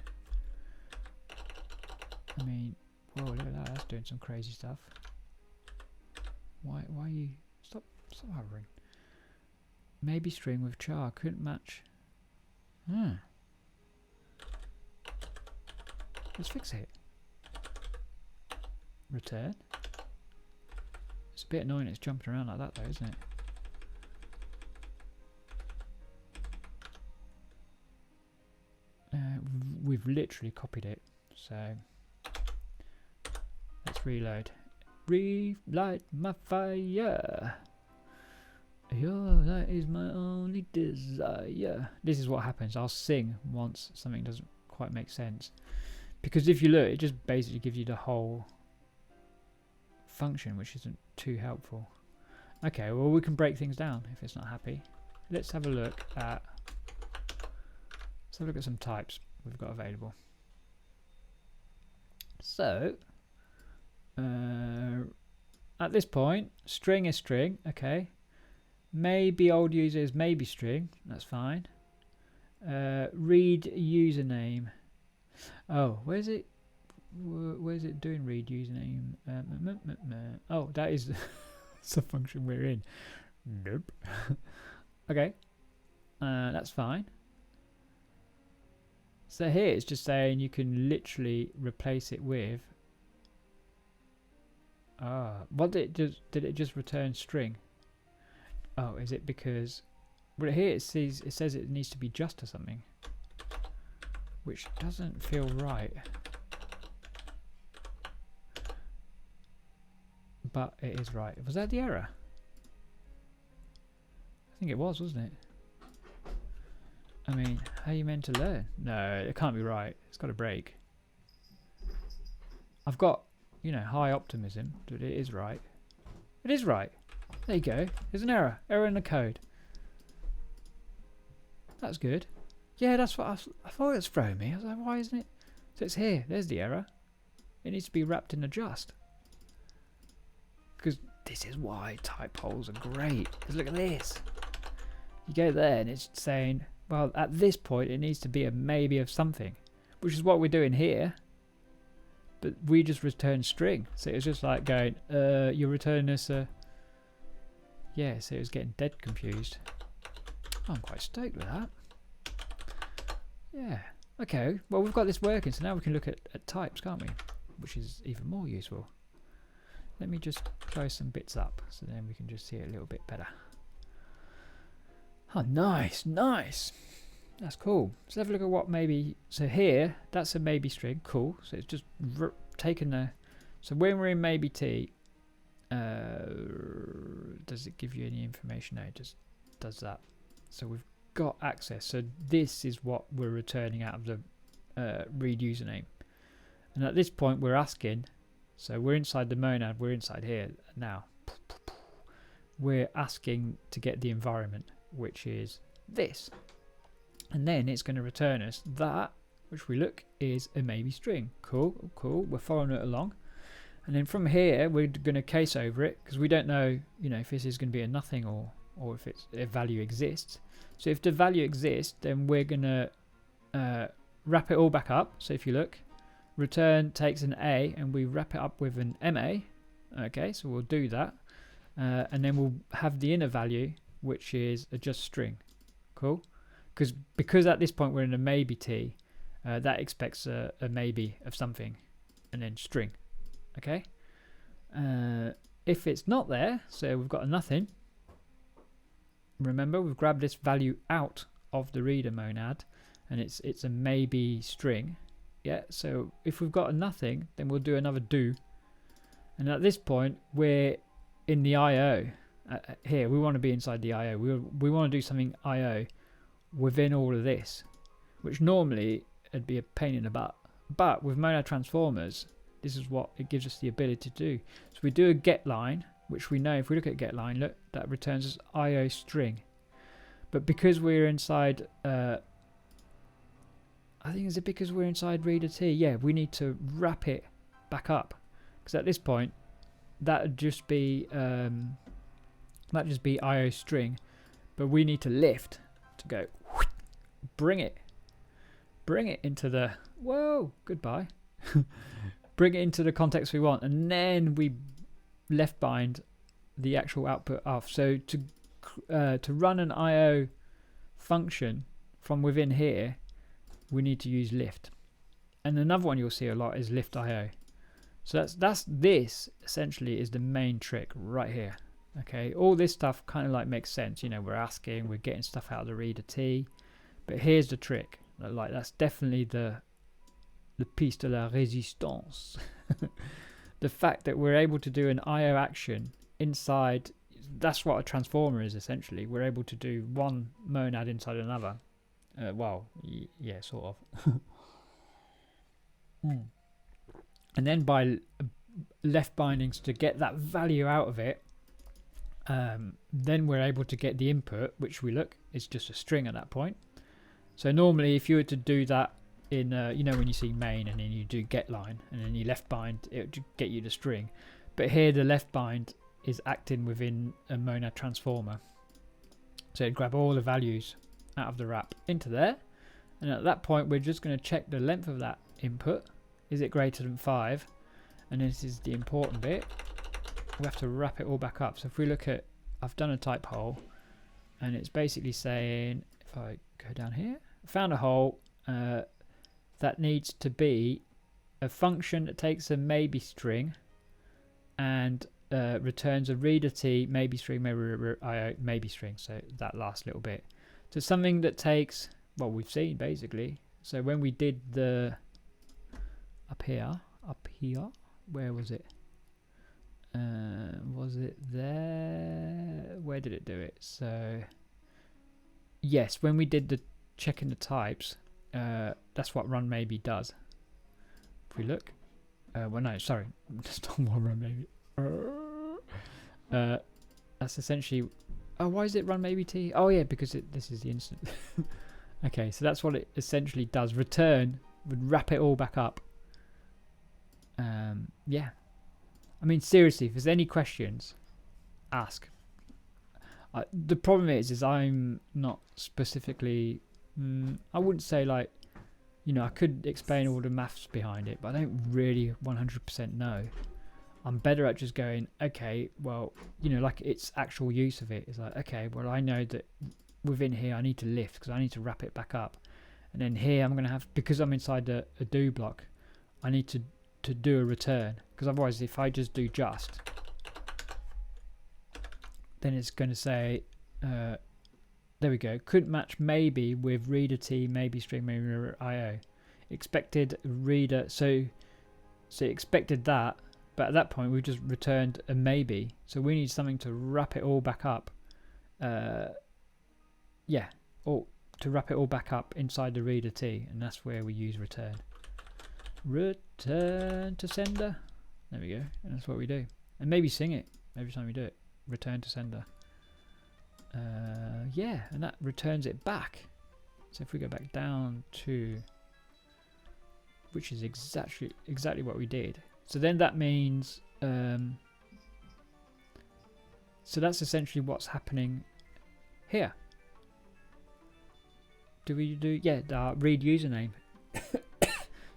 I mean, whoa, look at that. That's doing some crazy stuff. Why you stop hovering? Maybe string with char couldn't match. Let's fix it. Return. It's a bit annoying it's jumping around like that though, isn't it? We've literally copied it, so let's reload. Relight my fire. That is my only desire. This is what happens. I'll sing once something doesn't quite make sense. Because if you look, it just basically gives you the whole function, which isn't too helpful. Okay, well we can break things down if it's not happy. Let's have a look at some types we've got available. So at this point, string is string, okay. Maybe old user is maybe string, that's fine. Read username. Oh, where's it doing read username? Oh, that is the function we're in. Nope. Okay, that's fine. So here it's just saying you can literally replace it with. What did it just return string? Oh, is it because? Well, here it says it needs to be just or something, which doesn't feel right. But it is right. Was that the error? I think it was, wasn't it? I mean, how are you meant to learn? No, it can't be right. It's got to break. I've got, high optimism that it is right. It is right. There you go. There's an error. Error in the code. That's good. Yeah, that's what I thought it was throwing me. I was like, why isn't it? So it's here. There's the error. It needs to be wrapped in a just. Because this is why type holes are great. Because look at this. You go there and it's saying, well, at this point it needs to be a maybe of something, which is what we're doing here. But we just return string. So it was just like going, you're returning us a... Yeah, so it was getting dead confused. Oh, I'm quite stoked with that. Yeah. Okay, well we've got this working, so now we can look at types, can't we? Which is even more useful. Let me just close some bits up, so then we can just see it a little bit better. Oh, nice, nice. That's cool. So have a look at what maybe... So here, that's a maybe string. Cool. So it's just taken the... So when we're in maybe t, does it give you any information? No, it just does that. So we've got access. So this is what we're returning out of the read username. And at this point, we're asking... So we're inside the monad. We're inside here now. We're asking to get the environment, which is this. And then it's going to return us that, which we look is a maybe string. Cool, cool. We're following it along. And then from here, we're going to case over it because we don't know, you know, if this is going to be a nothing or if it's a value exists. So if the value exists, then we're going to wrap it all back up. So if you look, return takes an A and we wrap it up with an MA. Okay, so we'll do that. And then we'll have the inner value, which is a just string. Cool? Because at this point we're in a maybe T, that expects a maybe of something and then string. Okay? If it's not there, so we've got a nothing. Remember, we've grabbed this value out of the reader monad and it's a maybe string. Yeah, so if we've got a nothing, then we'll do another do. And at this point, we're in the IO. Here, we want to be inside the IO. We want to do something IO within all of this, which normally it'd be a pain in the butt. But with monad transformers, this is what it gives us the ability to do. So we do a get line, which we know if we look at get line, look, that returns us IO string. But because we're inside, I think, is it because we're inside reader T? Yeah, we need to wrap it back up. Because at this point, that'd just be IO string, but we need to lift to go bring it into the goodbye. Bring it into the context we want, and then we left bind the actual output off. So to run an IO function from within here, we need to use lift. And another one you'll see a lot is lift IO. So this essentially is the main trick right here. Okay, all this stuff kind of like makes sense. You know, we're getting stuff out of the reader T, but here's the trick. Like that's definitely the piece de la résistance. The fact that we're able to do an IO action inside, that's what a transformer is essentially. We're able to do one monad inside another. Yeah, sort of. And then by left bindings to get that value out of it, then we're able to get the input, which we look is just a string at that point. So normally if you were to do that in, you know, when you see main and then you do get line and then you left bind, it would get you the string. But here the left bind is acting within a monad transformer. So it'd grab all the values out of the wrap into there. And at that point, we're just going to check the length of that input. Is it greater than 5? And this is the important bit. We have to wrap it all back up. So if we look at, I've done a type hole, and it's basically saying, if I go down here, I found a hole that needs to be a function that takes a maybe string and returns a reader T, maybe string, maybe string. So that last little bit. So something that takes, well, we've seen basically. So when we did the up here, where was it? Was it there? Where did it do it? So yes, when we did the checking the types, that's what run maybe does. If we look, well, no, sorry, that's not what run maybe. That's essentially. Oh, why is it run maybe T? Oh yeah, because this is the instant. Okay, so that's what it essentially does. Return would wrap it all back up. Yeah. I mean, seriously, if there's any questions, ask. The problem is I'm not specifically. I wouldn't say like, you know, I could explain all the maths behind it, but I don't really 100% know. I'm better at just going, okay, well, you know, like its actual use of it is like, okay, well, I know that within here I need to lift because I need to wrap it back up. And then here I'm going to have, because I'm inside a do block, I need to do a return. Because otherwise, if I just do just, then it's going to say, there we go, couldn't match maybe with reader T, maybe string, maybe IO. Expected reader, so it expected that. But at that point, we've just returned a maybe. So we need something to wrap it all back up. Yeah, or to wrap it all back up inside the reader T. And that's where we use return. Return to sender. There we go. And that's what we do. And maybe sing it every time we do it. Return to sender. Yeah, and that returns it back. So if we go back down to, which is exactly what we did. So then that means, so that's essentially what's happening here. Do we do, yeah, the read username.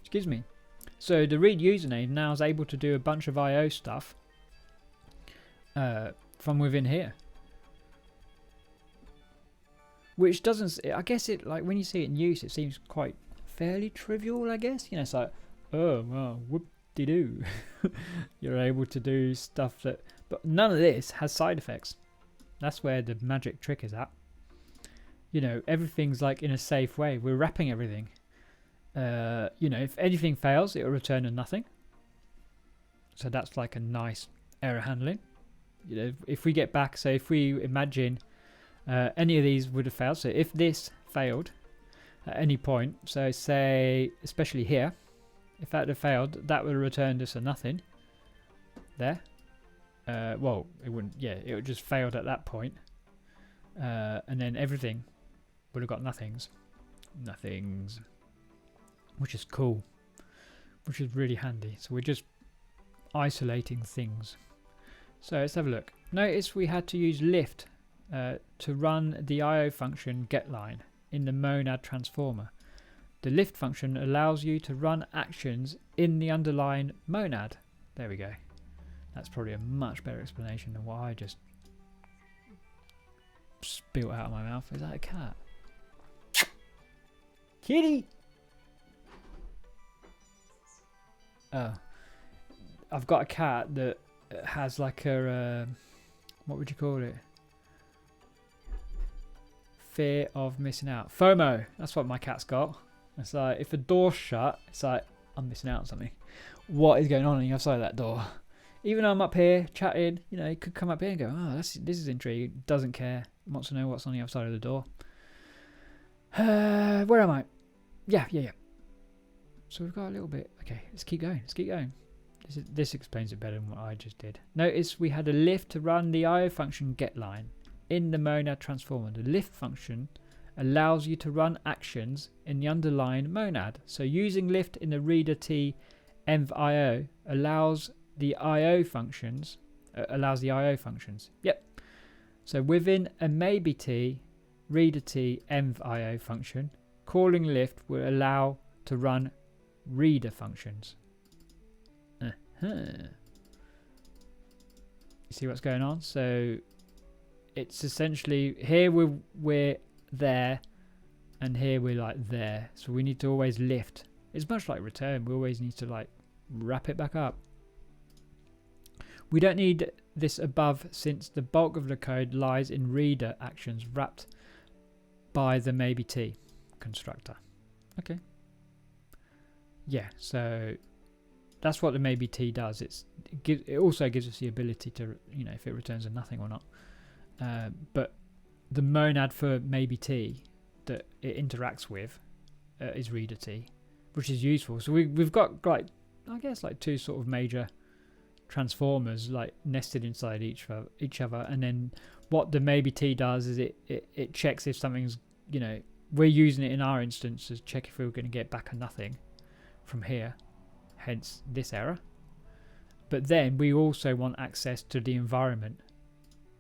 Excuse me. So the read username now is able to do a bunch of IO stuff from within here. Which doesn't, I guess it, like when you see it in use, it seems quite fairly trivial, I guess. You know, it's like, oh, well, whoop-de-doo. You're able to do stuff that, but none of this has side effects. That's where the magic trick is at. You know, everything's like in a safe way. We're wrapping everything. You know, if anything fails, it will return a nothing. So that's like a nice error handling. You know, if we get back, so if we imagine any of these would have failed. So if this failed at any point, so say, especially here, if that had failed, that would have returned us a nothing there. Well, it wouldn't, yeah, it would just failed at that point. And then everything would have got nothings, which is cool, which is really handy. So we're just isolating things. So let's have a look. Notice we had to use lift to run the IO function getLine in the monad transformer. The lift function allows you to run actions in the underlying monad. There we go. That's probably a much better explanation than what I just spilt out of my mouth. Is that a cat? Kitty! Oh. I've got a cat that has like a, what would you call it? Fear of missing out. FOMO. That's what my cat's got. It's like, if a door's shut, it's like, I'm missing out on something. What is going on the other side of that door? Even though I'm up here chatting, you know, he could come up here and go, oh, this is intriguing. Doesn't care. Wants to know what's on the other side of the door. Where am I? Yeah. So we've got a little bit. Okay, let's keep going. This explains it better than what I just did. Notice we had a lift to run the IO function getLine in the monad transformer. The lift function allows you to run actions in the underlying monad. So using lift in the reader t env allows the IO functions. Yep. So within a maybe t reader t env function, calling lift will allow to run reader functions. You see what's going on? So it's essentially here we're there, and here we're like there. So we need to always lift. It's much like return. We always need to like wrap it back up. We don't need this above since the bulk of the code lies in reader actions wrapped by the maybe t constructor. Okay. Yeah, so that's what the maybe t does. It also gives us the ability to, you know, if it returns a nothing or not. But the monad for maybe t that it interacts with is reader t, which is useful. So we've got like, I guess, like two sort of major transformers like nested inside each other, and then what the maybe t does is it checks if something's, you know, we're using it in our instance to check if we were going to get back a nothing from here, hence this error. But then we also want access to the environment,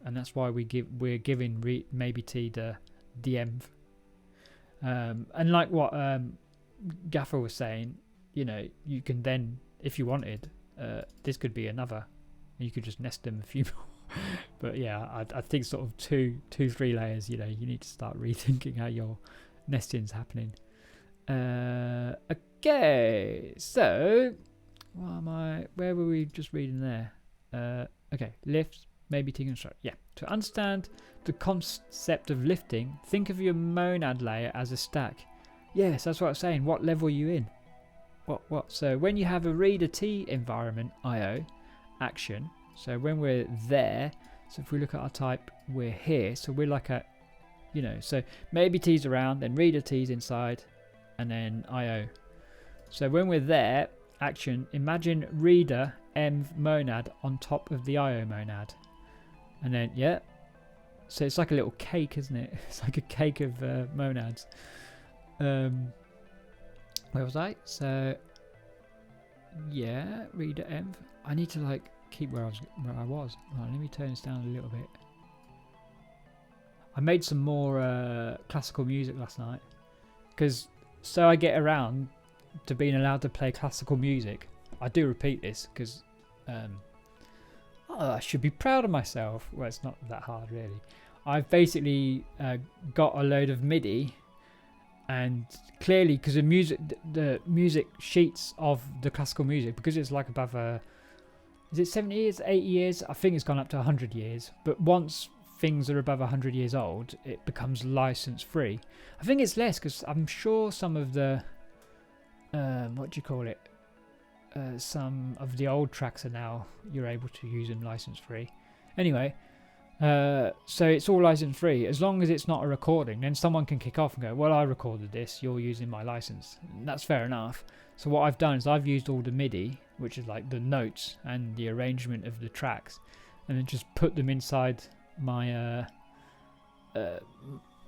and that's why we're giving maybe t the env. And like what Gaffer was saying, you know, you can then, if you wanted, this could be another. You could just nest them a few more. But yeah, I think sort of two, 3 layers. You know, you need to start rethinking how your nesting's happening. Okay, so where were we just reading there? Okay, lift, maybe t construct. Yeah, to understand the concept of lifting, think of your monad layer as a stack. Yes, that's what I was saying. What level are you in? What? So when you have a reader t environment IO action, so when we're there, so if we look at our type, we're here. So we're like a, you know, so maybe t's around, then reader t's inside, and then IO. So when we're there, action, imagine reader env monad on top of the IO monad. And then, yeah. So it's like a little cake, isn't it? It's like a cake of monads. Where was I? So Yeah, reader env. I need to like keep where I was. Right, let me turn this down a little bit. I made some more classical music last night because so I get around to being allowed to play classical music. I do repeat this because I should be proud of myself. Well, it's not that hard really. I've basically got a load of MIDI, and clearly because the music sheets of the classical music, because it's like above is it 70 years, 80 years? I think it's gone up to 100 years. But once things are above 100 years old, it becomes license free. I think it's less because I'm sure some of the what do you call it? Some of the old tracks are now you're able to use them license free. Anyway, so it's all license free as long as it's not a recording. Then someone can kick off and go, "Well, I recorded this. You're using my license." And that's fair enough. So what I've done is I've used all the MIDI, which is like the notes and the arrangement of the tracks, and then just put them inside my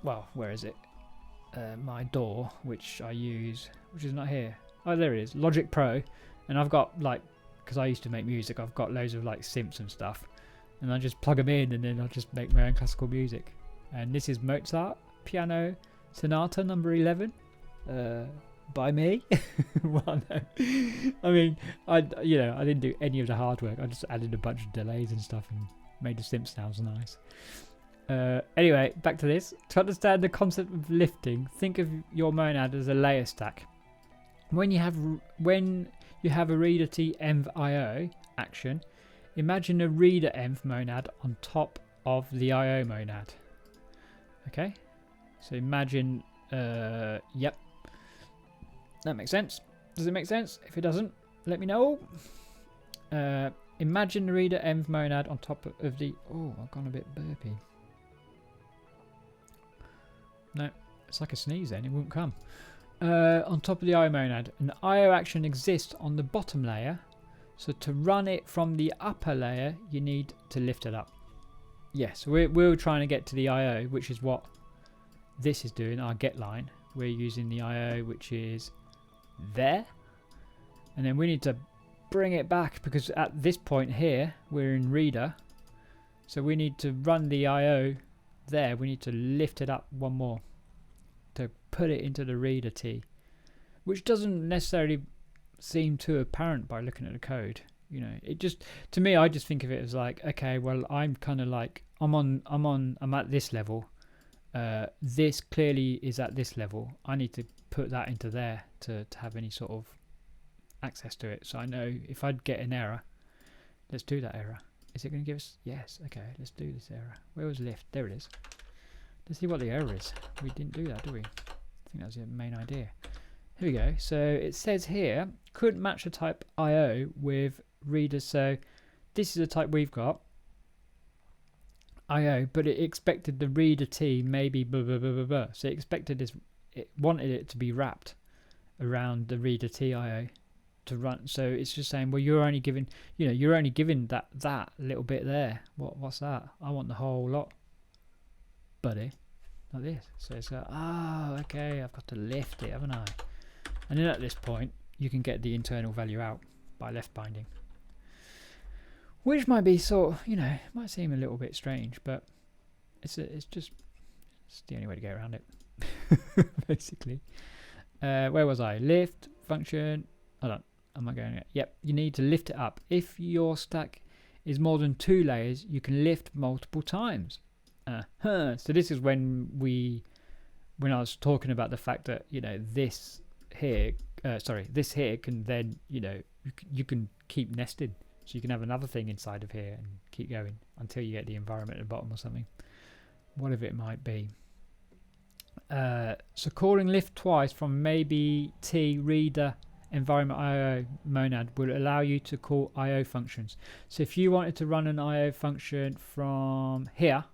well, where is it? My DAW, which I use, which is not here. Oh, there it is, Logic Pro. And I've got like, because I used to make music, I've got loads of like synths and stuff, and I just plug them in, and then I'll just make my own classical music. And this is Mozart Piano Sonata number 11, by me. Well, no. I mean, I didn't do any of the hard work. I just added a bunch of delays and stuff and made the synth sounds nice. Anyway, back to this. To understand the concept of lifting, think of your monad as a layer stack. When you have a reader T env IO action, imagine a reader env monad on top of the IO monad. Okay, so imagine, yep, that makes sense. Does it make sense? If it doesn't, let me know. Imagine the reader env monad on top of the, oh, I've gone a bit burpy. No, it's like a sneeze then, it won't come. On top of the IO monad, an IO action exists on the bottom layer, so to run it from the upper layer you need to lift it up. Yes, we're trying to get to the IO, which is what this is doing, our get line. We're using the IO which is there, and then we need to bring it back because at this point here we're in reader, so we need to run the IO there. We need to lift it up one more to put it into the reader T, which doesn't necessarily seem too apparent by looking at the code. You know, it just, to me, I just think of it as like, okay, well, I'm kind of like, I'm at this level. This clearly is at this level. I need to put that into there to have any sort of access to it. So I know if I'd get an error, let's do that error. Is it going to give us? Yes. Okay, let's do this error. Where was lift? There it is. Let's see what the error is. We didn't do that, did we? I think that's the main idea. Here we go. So it says here, couldn't match the type IO with reader. So this is the type we've got, IO, but it expected the reader T maybe blah, blah, blah, blah, blah. So it expected this, it wanted it to be wrapped around the reader T IO to run. So it's just saying, well, you're only giving, you're only giving that little bit there. What's that? I want the whole lot, buddy. Like this. So it's like, okay, I've got to lift it, haven't I? And then at this point, you can get the internal value out by left binding, which might be sort of, might seem a little bit strange, but it's the only way to get around it, basically. Where was I? Lift function. Hold on. Am I going? Yep. You need to lift it up. If your stack is more than 2 layers, you can lift multiple times. So this is when I was talking about the fact that this here can then you can keep nested, so you can have another thing inside of here and keep going until you get the environment at the bottom or something, whatever it might be. So calling lift twice from maybe T reader environment IO monad will allow you to call IO functions. So if you wanted to run an IO function from here,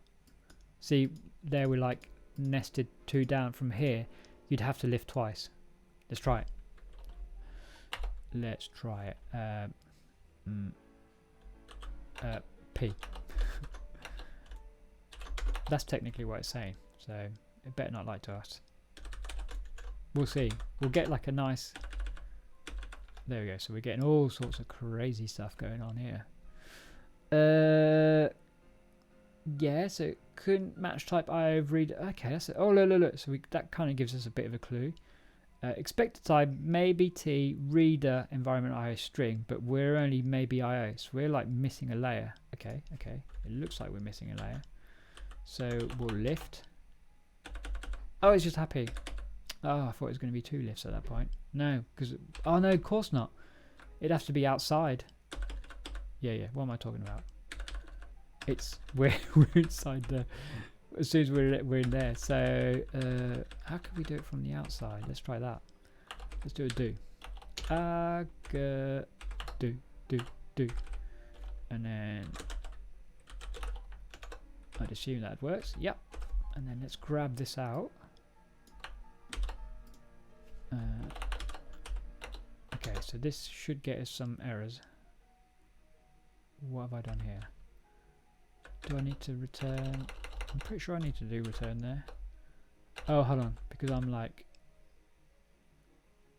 see there we're like nested 2 down from here, you'd have to lift twice. Let's try it. Let's try it. P. That's technically what it's saying, so it better not lie to us. We'll see. We'll get like a nice There we go. So we're getting all sorts of crazy stuff going on here. Yeah, so it couldn't match type IO read. Okay, that's it. Oh, look. So that kind of gives us a bit of a clue. Expected type maybe T reader environment IO string, but we're only maybe IO, so we're like missing a layer. Okay. It looks like we're missing a layer. So we'll lift. Oh, it's just happy. Oh, I thought it was going to be 2 lifts at that point. No, because oh no, of course not. It'd have to be outside. Yeah. What am I talking about? It's we're inside the. As soon as we're in there. So how can we do it from the outside? Let's try that. Let's do a do. Do. And then I'd assume that works. Yep. And then let's grab this out. Okay, so this should get us some errors. What have I done here? Do I need to return? I'm pretty sure I need to do return there. Oh, hold on, because I'm like...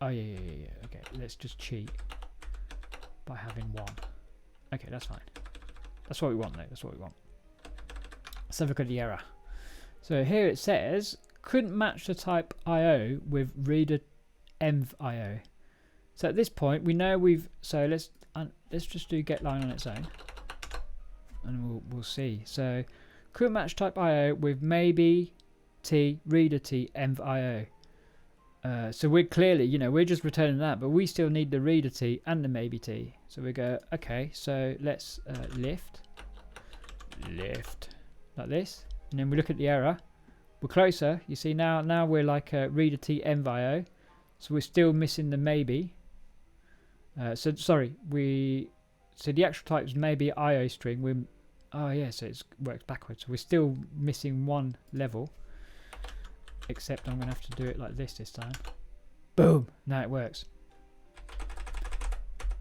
Oh, yeah. Okay, let's just cheat by having 1. Okay, that's fine. That's what we want, though. That's what we want. Let's have a look at the error. So here it says, couldn't match the type IO with reader env IO. So at this point, we know we've... So let's just do get line on its own. And we'll see. So... couldn't match type IO with maybe T reader T env IO. So we're clearly, we're just returning that, but we still need the reader T and the maybe T. So we go, okay, so let's lift like this, and then we look at the error. We're closer. You see now we're like reader T env IO, so we're still missing the maybe. So the actual type is maybe IO string. Oh yeah, so it works backwards. So we're still missing 1 level. Except I'm going to have to do it like this time. Boom! Now it works.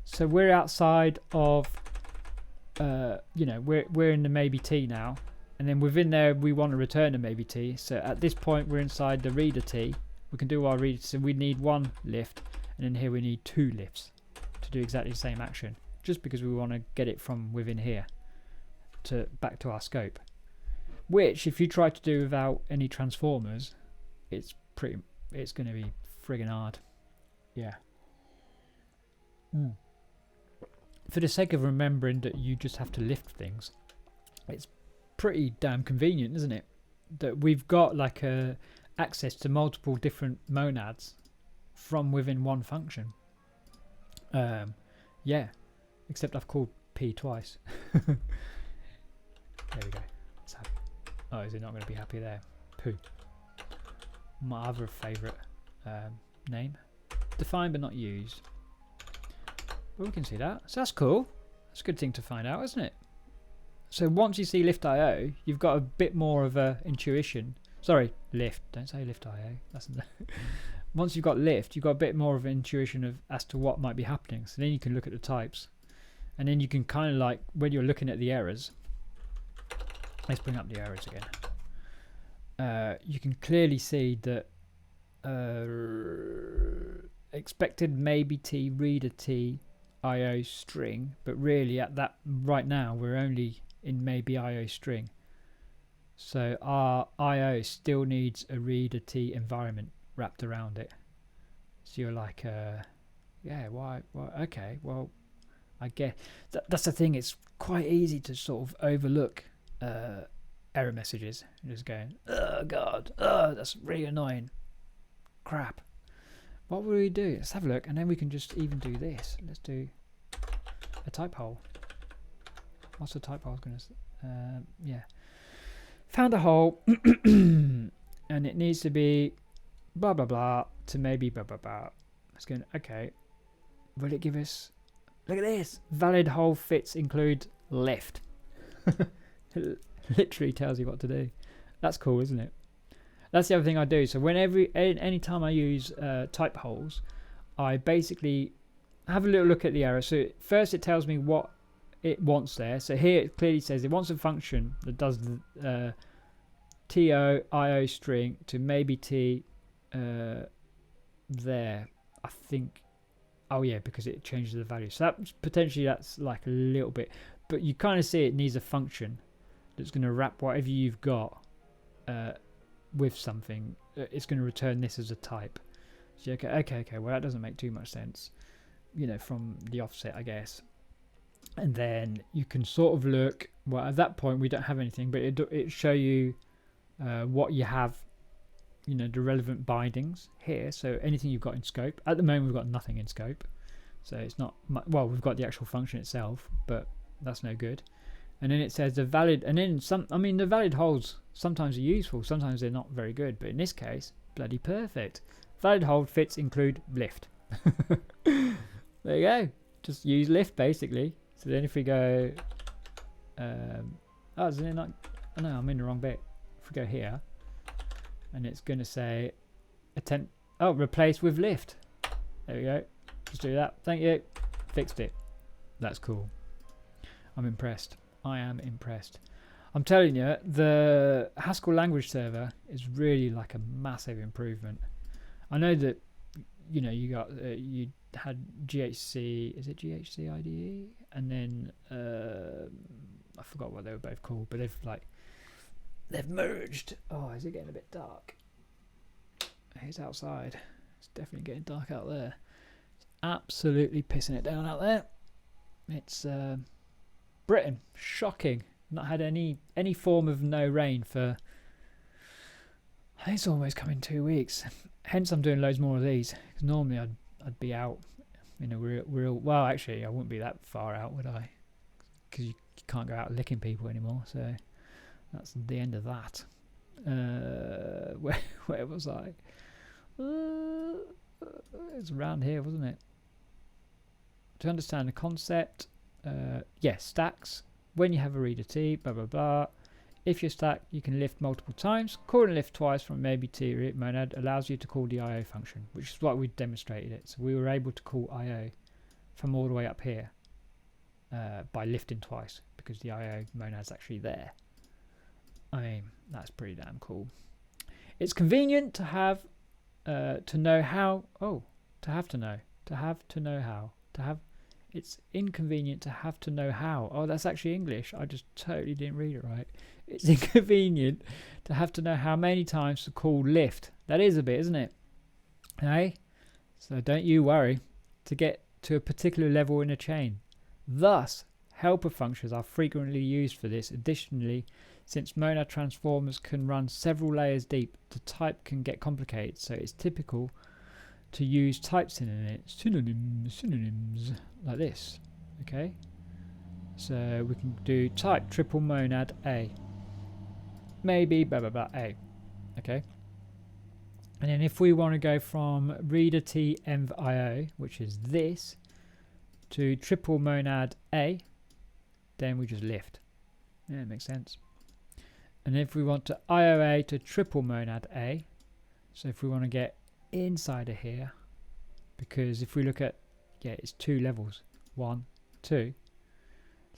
So we're outside of, we're in the maybe T now. And then within there we want to return a maybe T. So at this point we're inside the reader T. We can do our reader, so we need 1 lift. And then here we need 2 lifts to do exactly the same action. Just because we want to get it from within here. Back to our scope, which if you try to do without any transformers, it's going to be friggin' hard. Yeah. For the sake of remembering that you just have to lift things, it's pretty damn convenient, isn't it? That we've got like access to multiple different monads from within one function. Yeah, except I've called P twice. There we go. It's happy. Oh, is it not going to be happy there? Poo. My other favourite name. Defined but not used. But we can see that. So that's cool. That's a good thing to find out, isn't it? So once you see lift.io, you've got a bit more of a intuition. Sorry, lift. Don't say lift.io. That's once you've got lift, you've got a bit more of an intuition as to what might be happening. So then you can look at the types. And then you can kind of like, when you're looking at the errors, let's bring up the errors again. You can clearly see that expected maybe T reader T IO string, but really at that right now we're only in maybe IO string. So our IO still needs a reader T environment wrapped around it. So you're like, yeah, why? Okay, well, I guess that's the thing. It's quite easy to sort of overlook error messages. You're just going, oh god, that's really annoying. Crap. What will we do? Let's have a look, and then we can just even do this. Let's do a type hole. What's the type hole going to? Yeah. Found a hole, and it needs to be blah blah blah to maybe blah blah blah. Let's go. Okay. Will it give us? Look at this. Valid hole fits include left. It literally tells you what to do. That's cool, isn't it? That's the other thing I do. So any time I use type holes, I basically have a little look at the error. So first it tells me what it wants there. So here it clearly says it wants a function that does the TO IO string to maybe T there. I think Oh yeah, because it changes the value. So that's like a little bit, but you kind of see it needs a function that's going to wrap whatever you've got with something. It's going to return this as a type. So okay. Well, that doesn't make too much sense, from the offset, I guess. And then you can sort of look. Well, at that point we don't have anything, but it show you what you have. The relevant bindings here. So anything you've got in scope. At the moment we've got nothing in scope, so it's not well, we've got the actual function itself, but that's no good. And then it says the valid, and then the valid holds sometimes are useful, sometimes they're not very good, but in this case, bloody perfect. Valid hold fits include lift. There you go, just use lift basically. So then if we go isn't it not, oh no, I'm in the wrong bit. If we go here, and it's going to say replace with lift. There we go. Just do that. Thank you. Fixed it. That's cool. I'm impressed. I am impressed. I'm telling you, the Haskell language server is really like a massive improvement. I know that you got you had GHC, is it GHC IDE, and then I forgot what they were both called, but they've merged. Oh, is it getting a bit dark? It's outside. It's definitely getting dark out there. It's absolutely pissing it down out there. It's Britain. Shocking. Not had any form of no rain for, I think it's almost coming 2 weeks. Hence I'm doing loads more of these. Because normally I'd be out in a real well, actually I wouldn't be that far out, would I? Because you can't go out licking people anymore, so that's the end of that. Where was I? It's around here, wasn't it? To understand the concept, yes, stacks. When you have a reader T, blah blah blah. If you're stacked, you can lift multiple times. Calling lift twice from maybe T monad allows you to call the IO function, which is what we demonstrated it. So we were able to call IO from all the way up here by lifting twice because the IO monad's actually there. I mean, that's pretty damn cool. It's convenient to have to know how. Oh, to have to know how. It's inconvenient to have to know how. Oh, that's actually English. I just totally didn't read it right. It's inconvenient to have to know how many times to call lift. That is a bit, isn't it? Hey? So don't you worry to get to a particular level in a chain. Thus, helper functions are frequently used for this. Additionally, since monad transformers can run several layers deep, the type can get complicated, so it's typical to use type synonyms like this. Okay, so we can do type triple monad A, maybe blah blah blah A. Okay, and then if we want to go from reader T env.io, which is this, to triple monad A, then we just lift. Yeah, it makes sense. And if we want to IOA to triple monad A, so if we want to get inside of here, because if we look at, it's 2 levels, 1, 2,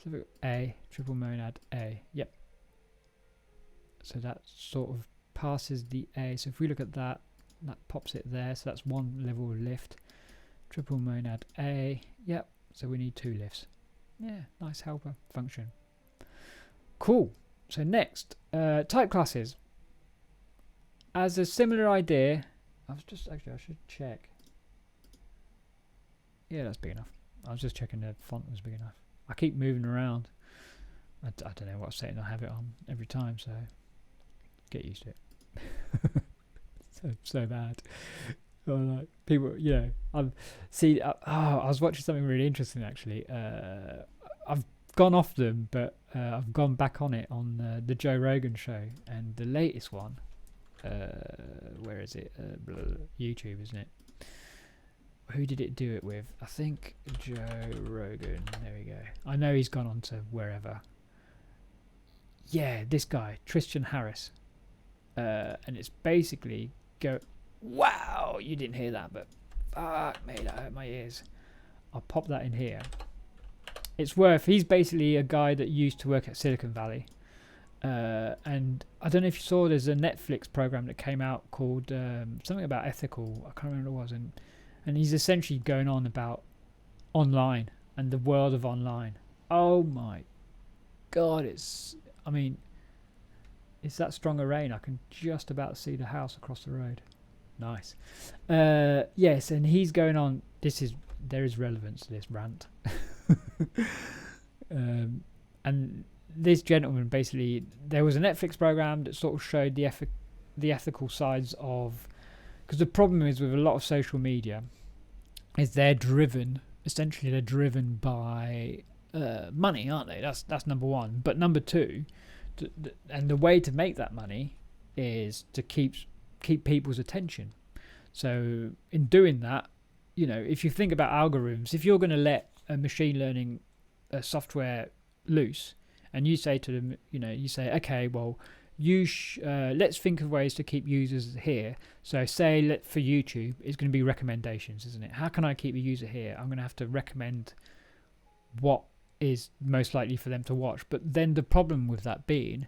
so A, triple monad A, yep. So that sort of passes the A. So if we look at that, that pops it there. So that's 1 level of lift. Triple monad A, yep. So we need 2 lifts. Yeah, nice helper function. Cool. So next, type classes. As a similar idea, I should check. Yeah, that's big enough. I was just checking the font was big enough. I keep moving around. I don't know what setting I have it on every time, so get used to it. so bad. Or like people, I was watching something really interesting actually. I've gone off them, but I've gone back on it on the Joe Rogan show, and the latest one. Where is it? YouTube, isn't it? Who did it do it with? I think Joe Rogan. There we go. I know he's gone on to wherever. Yeah, this guy, Tristan Harris. And it's basically wow, you didn't hear that, but fuck me, that hurt my ears. I'll pop that in here. He's basically a guy that used to work at Silicon Valley. And I don't know if you saw, there's a Netflix program that came out called something about ethical. I can't remember what it was, and and he's essentially going on about online and the world of online. Oh my god, it's that strong a rain I can just about see the house across the road. Nice. Yes, and he's going on. There is relevance to this rant. And this gentleman, basically, there was a Netflix program that sort of showed the ethical sides of, because the problem is with a lot of social media is they're driven by money, aren't they? That's number one. But number two, and the way to make that money is to keep people's attention. So in doing that, if you think about algorithms, if you're going to let a machine learning software loose, and you say to them, okay, well, let's think of ways to keep users here. So say for YouTube, it's going to be recommendations, isn't it? How can I keep a user here? I'm going to have to recommend what is most likely for them to watch. But then the problem with that being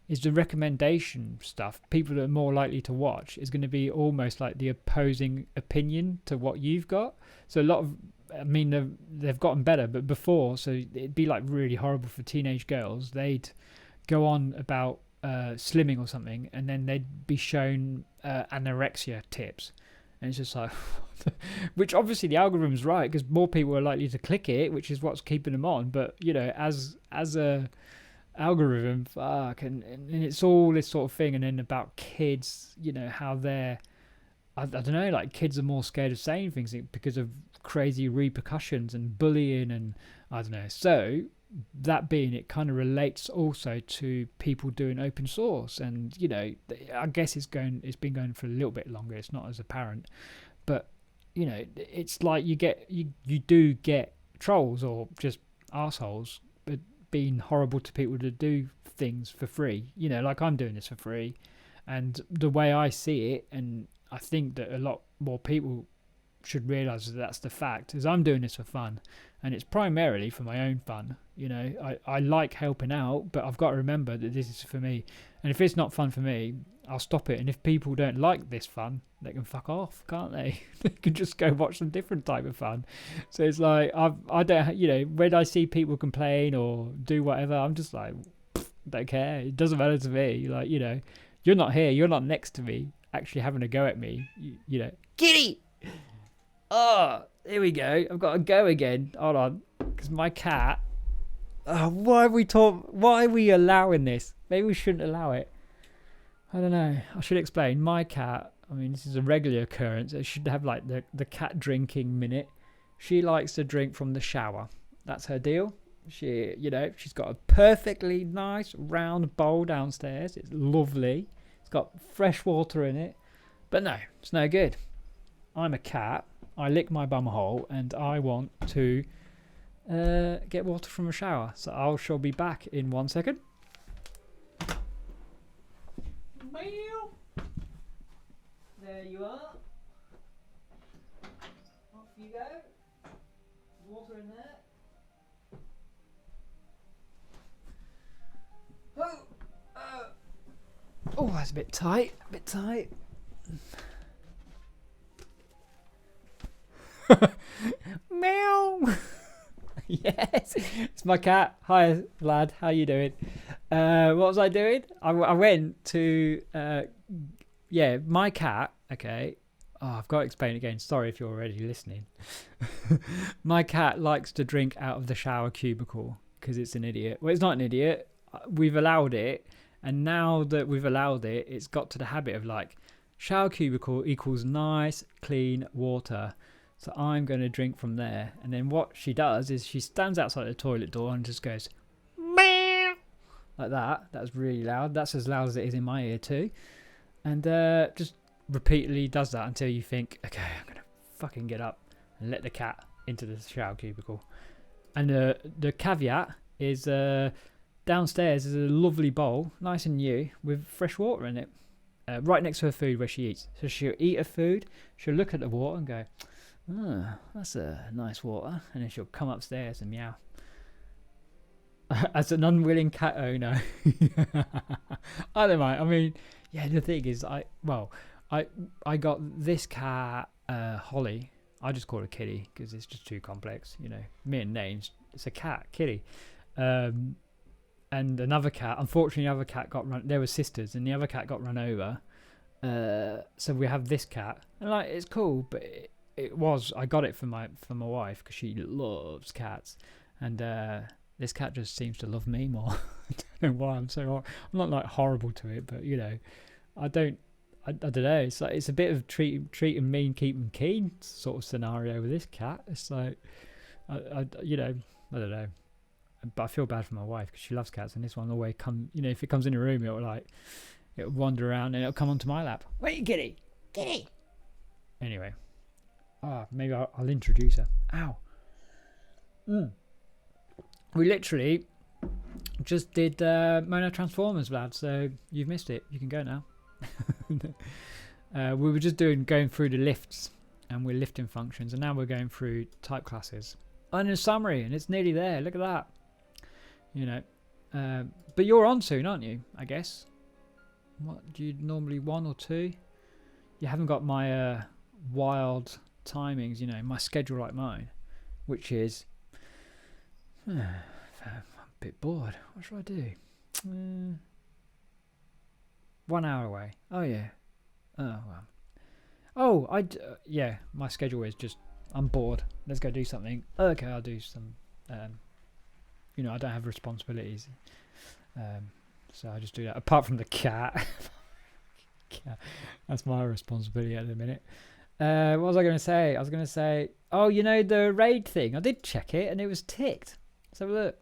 is the recommendation stuff, people that are more likely to watch, is going to be almost like the opposing opinion to what you've got. So a lot of, they've gotten better, but before, so it'd be like really horrible for teenage girls. They'd go on about slimming or something, and then they'd be shown anorexia tips, and it's just like, which obviously the algorithm's right, because more people are likely to click it, which is what's keeping them on. But as a algorithm, and it's all this sort of thing. And then about kids, how they're, I don't know, like kids are more scared of saying things because of crazy repercussions and bullying, and I don't know. So that being, it kind of relates also to people doing open source, and I guess it's been going for a little bit longer. It's not as apparent, but it's like you do get trolls or just assholes being horrible to people to do things for free. Like I'm doing this for free, and the way I see it, and I think that a lot more people should realise that that's the fact, is I'm doing this for fun, and it's primarily for my own fun. I like helping out, but I've got to remember that this is for me, and if it's not fun for me, I'll stop it. And if people don't like this fun, they can fuck off, can't they? They can just go watch some different type of fun. So it's like, I don't, when I see people complain or do whatever, I'm just like, don't care, it doesn't matter to me. Like, you're not here, you're not next to me actually having a go at me, Kitty! Oh, here we go. I've got to go again. Hold on, because my cat. Why are we allowing this? Maybe we shouldn't allow it. I don't know. I should explain. My cat. This is a regular occurrence. It should have like the cat drinking minute. She likes to drink from the shower. That's her deal. She's got a perfectly nice round bowl downstairs. It's lovely. It's got fresh water in it. But no, it's no good. I'm a cat. I lick my bum hole, and I want to get water from a shower. So I shall be back in 1 second. There you are. Off you go. Water in there. Oh, that's a bit tight. Meow. Yes, it's my cat. Hi, lad. How you doing? What was I doing? I went to my cat. Okay. Oh, I've got to explain again. Sorry if you're already listening. My cat likes to drink out of the shower cubicle because it's an idiot. Well, it's not an idiot. We've allowed it, and now that we've allowed it, it's got to the habit of like, shower cubicle equals nice, clean water. So I'm going to drink from there. And then what she does is she stands outside the toilet door and just goes, meow, like that. That's really loud. That's as loud as it is in my ear too. And just repeatedly does that until you think, okay, I'm going to fucking get up and let the cat into the shower cubicle. And the caveat is downstairs is a lovely bowl, nice and new, with fresh water in it, right next to her food where she eats. So she'll eat her food, she'll look at the water and go, oh, that's a nice water, and then she'll come upstairs and meow. As an unwilling cat owner, I don't mind. The thing is, I got this cat, Holly. I just call her Kitty because it's just too complex. You know, me and names. It's a cat, Kitty. And another cat. Unfortunately, the other cat got run. They were sisters, and the other cat got run over. So we have this cat, and like it's cool, but it was. I got it for my wife because she loves cats, and this cat just seems to love me more. I don't know why I'm not like horrible to it, but you know, I don't know. It's like it's a bit of treat them mean, keep them keen sort of scenario with this cat. It's like I don't know, but I feel bad for my wife because she loves cats, and this one always if it comes in the room, it'll wander around and it'll come onto my lap. Wait, Kitty. Anyway, maybe I'll introduce her. Ow. We literally just did Mono Transformers, lad. So you've missed it. You can go now. We were just going through the lifts, and we're lifting functions, and now we're going through type classes. And in summary, and it's nearly there. Look at that. You know, but you're on soon, aren't you? I guess. What do you normally 1 or 2? You haven't got my wild timings, you know, my schedule like mine, which is I'm a bit bored. What should I do? 1 hour away. Oh yeah. Oh well. Oh, yeah. My schedule is just I'm bored. Let's go do something. Okay, I'll do some. You know, I don't have responsibilities. So I just do that. Apart from the cat. That's my responsibility at the minute. What was I going to say? I was going to say, oh, you know, the raid thing. I did check it and it was ticked. So look.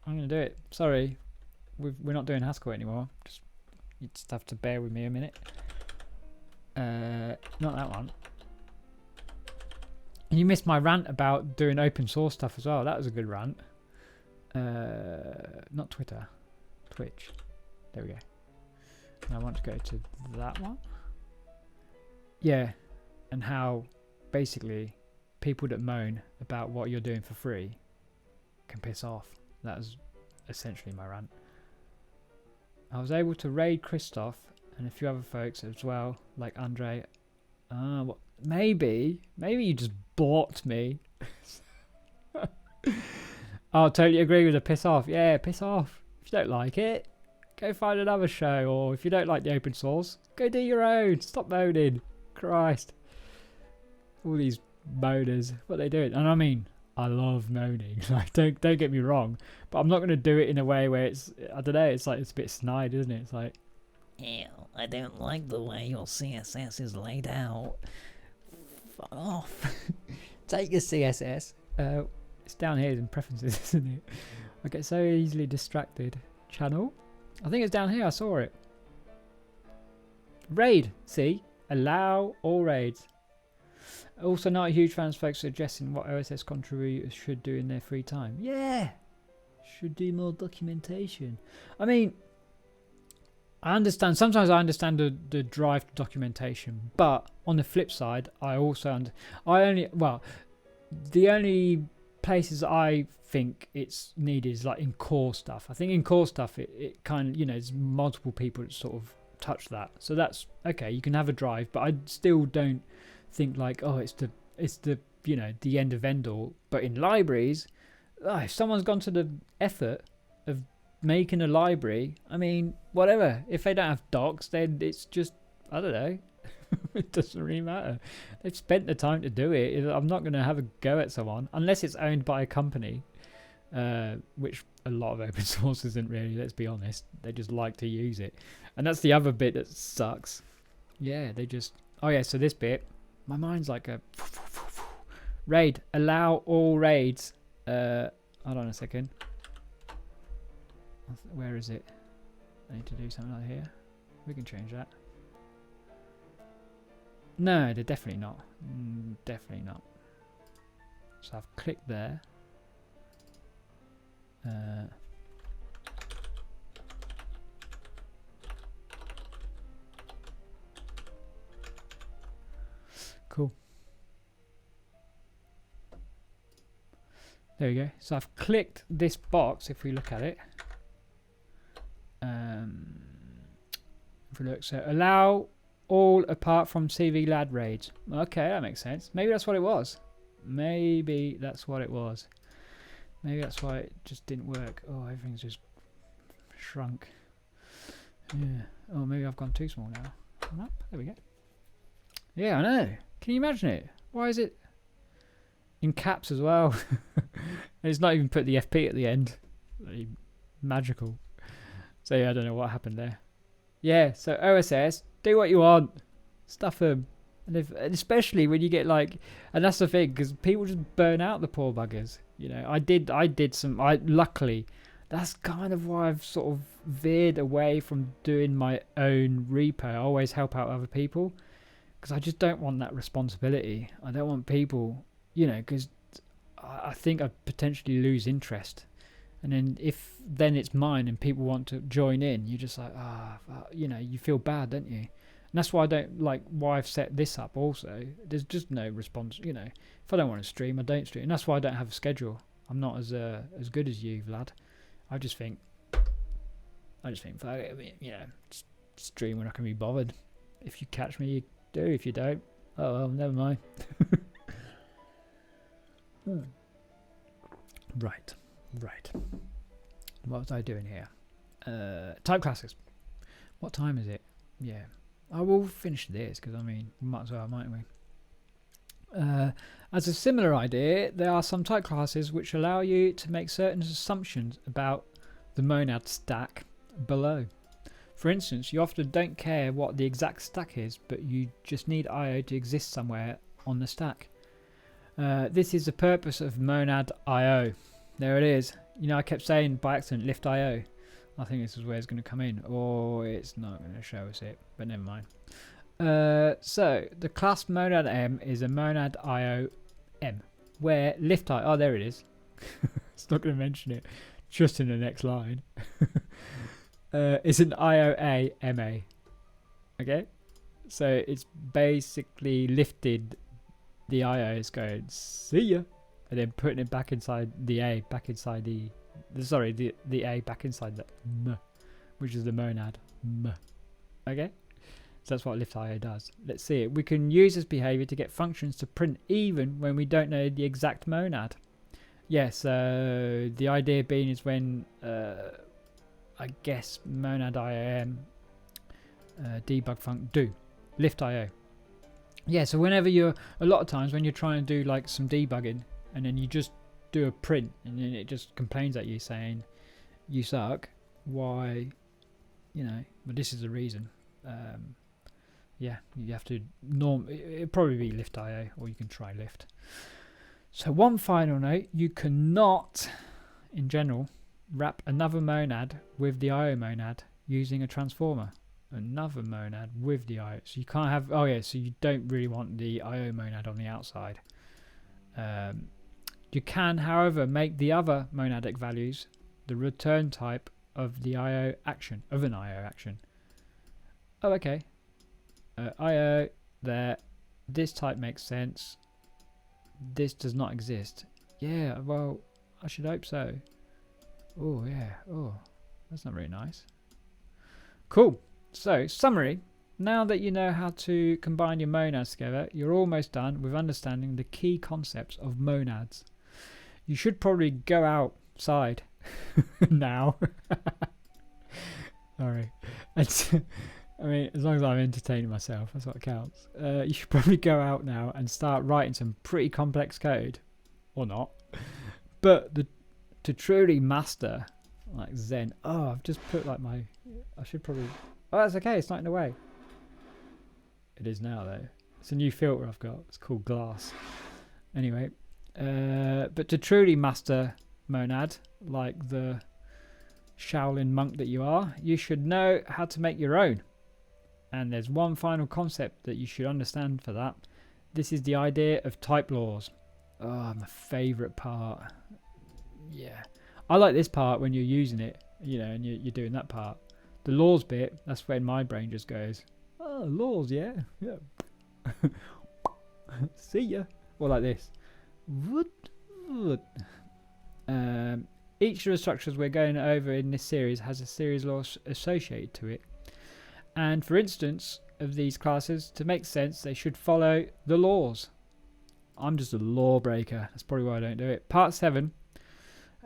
I'm going to do it. Sorry. We're not doing Haskell anymore. You just have to bear with me a minute. Not that one. And you missed my rant about doing open source stuff as well. That was a good rant. Not Twitter. Twitch. There we go. And I want to go to that one. Yeah. And how basically people that moan about what you're doing for free can piss off. That was essentially my rant. I was able to raid Christoph and a few other folks as well, like Andre. Maybe you just blocked me. I totally agree with the piss off. Yeah, piss off. If you don't like it, go find another show. Or if you don't like the open source, go do your own. Stop moaning. Christ. All these moaners. What are they doing? And I mean, I love moaning. Like, don't get me wrong. But I'm not going to do it in a way where it's, I don't know, it's like, it's a bit snide, isn't it? It's like, ew, I don't like the way your CSS is laid out. Fuck off. Take your CSS. It's down here in preferences, isn't it? I get so easily distracted. Channel? I think it's down here. I saw it. Raid. See? Allow all raids. Also not a huge fan of folks suggesting what OSS contributors should do in their free time. Yeah! Should do more documentation. I mean, I understand. Sometimes I understand the drive to documentation. But on the flip side, I also... the only places I think it's needed is like in core stuff. I think in core stuff it kind of, you know, there's multiple people that sort of touch that. So that's okay, you can have a drive, but I still don't think like, oh, it's the you know, the end of end all. But in libraries, if someone's gone to the effort of making a library, I mean, whatever. If they don't have docs, then it's just, I don't know. It doesn't really matter. They've spent the time to do it. I'm not going to have a go at someone unless it's owned by a company, which a lot of open source isn't really, let's be honest. They just like to use it. And that's the other bit that sucks. Yeah, they just... Oh yeah, so this bit, my mind's like a... Raid. Allow all raids. Hold on a second. Where is it? I need to do something like here. We can change that. No, they're definitely not. Definitely not. So I've clicked there. Cool. There we go. So I've clicked this box. If we look at it, if we look, so allow all apart from CV lad raids. Okay, that makes sense. Maybe that's what it was. Maybe that's what it was. Maybe that's why it just didn't work. Oh, everything's just shrunk. Yeah. Oh, maybe I've gone too small now. Oh, there we go. Yeah, I know. Can you imagine it? Why is it in caps as well? And it's not even put the FP at the end. Like, magical. So yeah, I don't know what happened there. Yeah, so OSS, do what you want. Stuff them. And especially when you get like, and that's the thing, because people just burn out the poor buggers. You know, I did some, luckily, that's kind of why I've sort of veered away from doing my own repo. I always help out other people, because I just don't want that responsibility. I don't want people, you know, because I think I'd potentially lose interest. And then if then it's mine and people want to join in, you're just like, you know, you feel bad, don't you? And that's why I don't like why I've set this up also. There's just no response, you know. If I don't want to stream, I don't stream. And that's why I don't have a schedule. I'm not as good as you, Vlad. I just think, fuck it, I mean, you know, stream when I can be bothered. If you catch me, you do. If you don't, oh well, never mind. Right. What was I doing here? Type classes. What time is it? Yeah. I will finish this because, I mean, we might as well, mightn't we? As a similar idea, there are some type classes which allow you to make certain assumptions about the monad stack below. For instance, you often don't care what the exact stack is, but you just need IO to exist somewhere on the stack. This is the purpose of monad IO. There it is. You know, I kept saying by accident lift IO. I think this is where it's going to come in, or it's not going to show us it, but never mind. So the class monad M is a monad IO M, where lift IO, oh there it is. It's not going to mention it, just in the next line. It's an IOA MA. Okay, so it's basically lifted the IO, is going see ya, and then putting it back inside the A, back inside the A back inside the M, which is the monad M. Okay, so that's what lift IO does. Let's see it. We can use this behavior to get functions to print even when we don't know the exact monad. Yes, so the idea being is when I guess monad IOM debug func do lift IO. Yeah, so whenever a lot of times when you're trying to do like some debugging and then you just do a print and then it just complains at you saying you suck, why, you know, but this is the reason. Yeah, you have to it'd probably be lift IO, or you can try lift. So one final note, you cannot in general wrap another monad with the IO monad using a transformer. Another monad with the IO, so you can't have, oh yeah, so you don't really want the IO monad on the outside. You can, however, make the other monadic values the return type of the IO action, of an IO action. Oh, okay. IO there, this type makes sense, this does not exist. Yeah, well, I should hope so. Oh yeah, oh, that's not very nice. Cool. So, summary. Now that you know how to combine your monads together, you're almost done with understanding the key concepts of monads. You should probably go outside now. Sorry. I mean, as long as I'm entertaining myself, that's what counts. You should probably go out now and start writing some pretty complex code. Or not. But to truly master, like Zen. Oh, I've just put like I should probably... Oh, that's okay. It's not in the way. It is now, though. It's a new filter I've got. It's called Glass. Anyway, but to truly master monad, like the Shaolin monk that you are, you should know how to make your own. And there's one final concept that you should understand for that. This is the idea of type laws. Oh, my favourite part. Yeah. I like this part when you're using it, you know, and you're doing that part. The laws bit, that's when my brain just goes, oh, laws, yeah. See ya. Or like this. Each of the structures we're going over in this series has a series law associated to it. And for instance, of these classes, to make sense, they should follow the laws. I'm just a lawbreaker. That's probably why I don't do it. Part 7,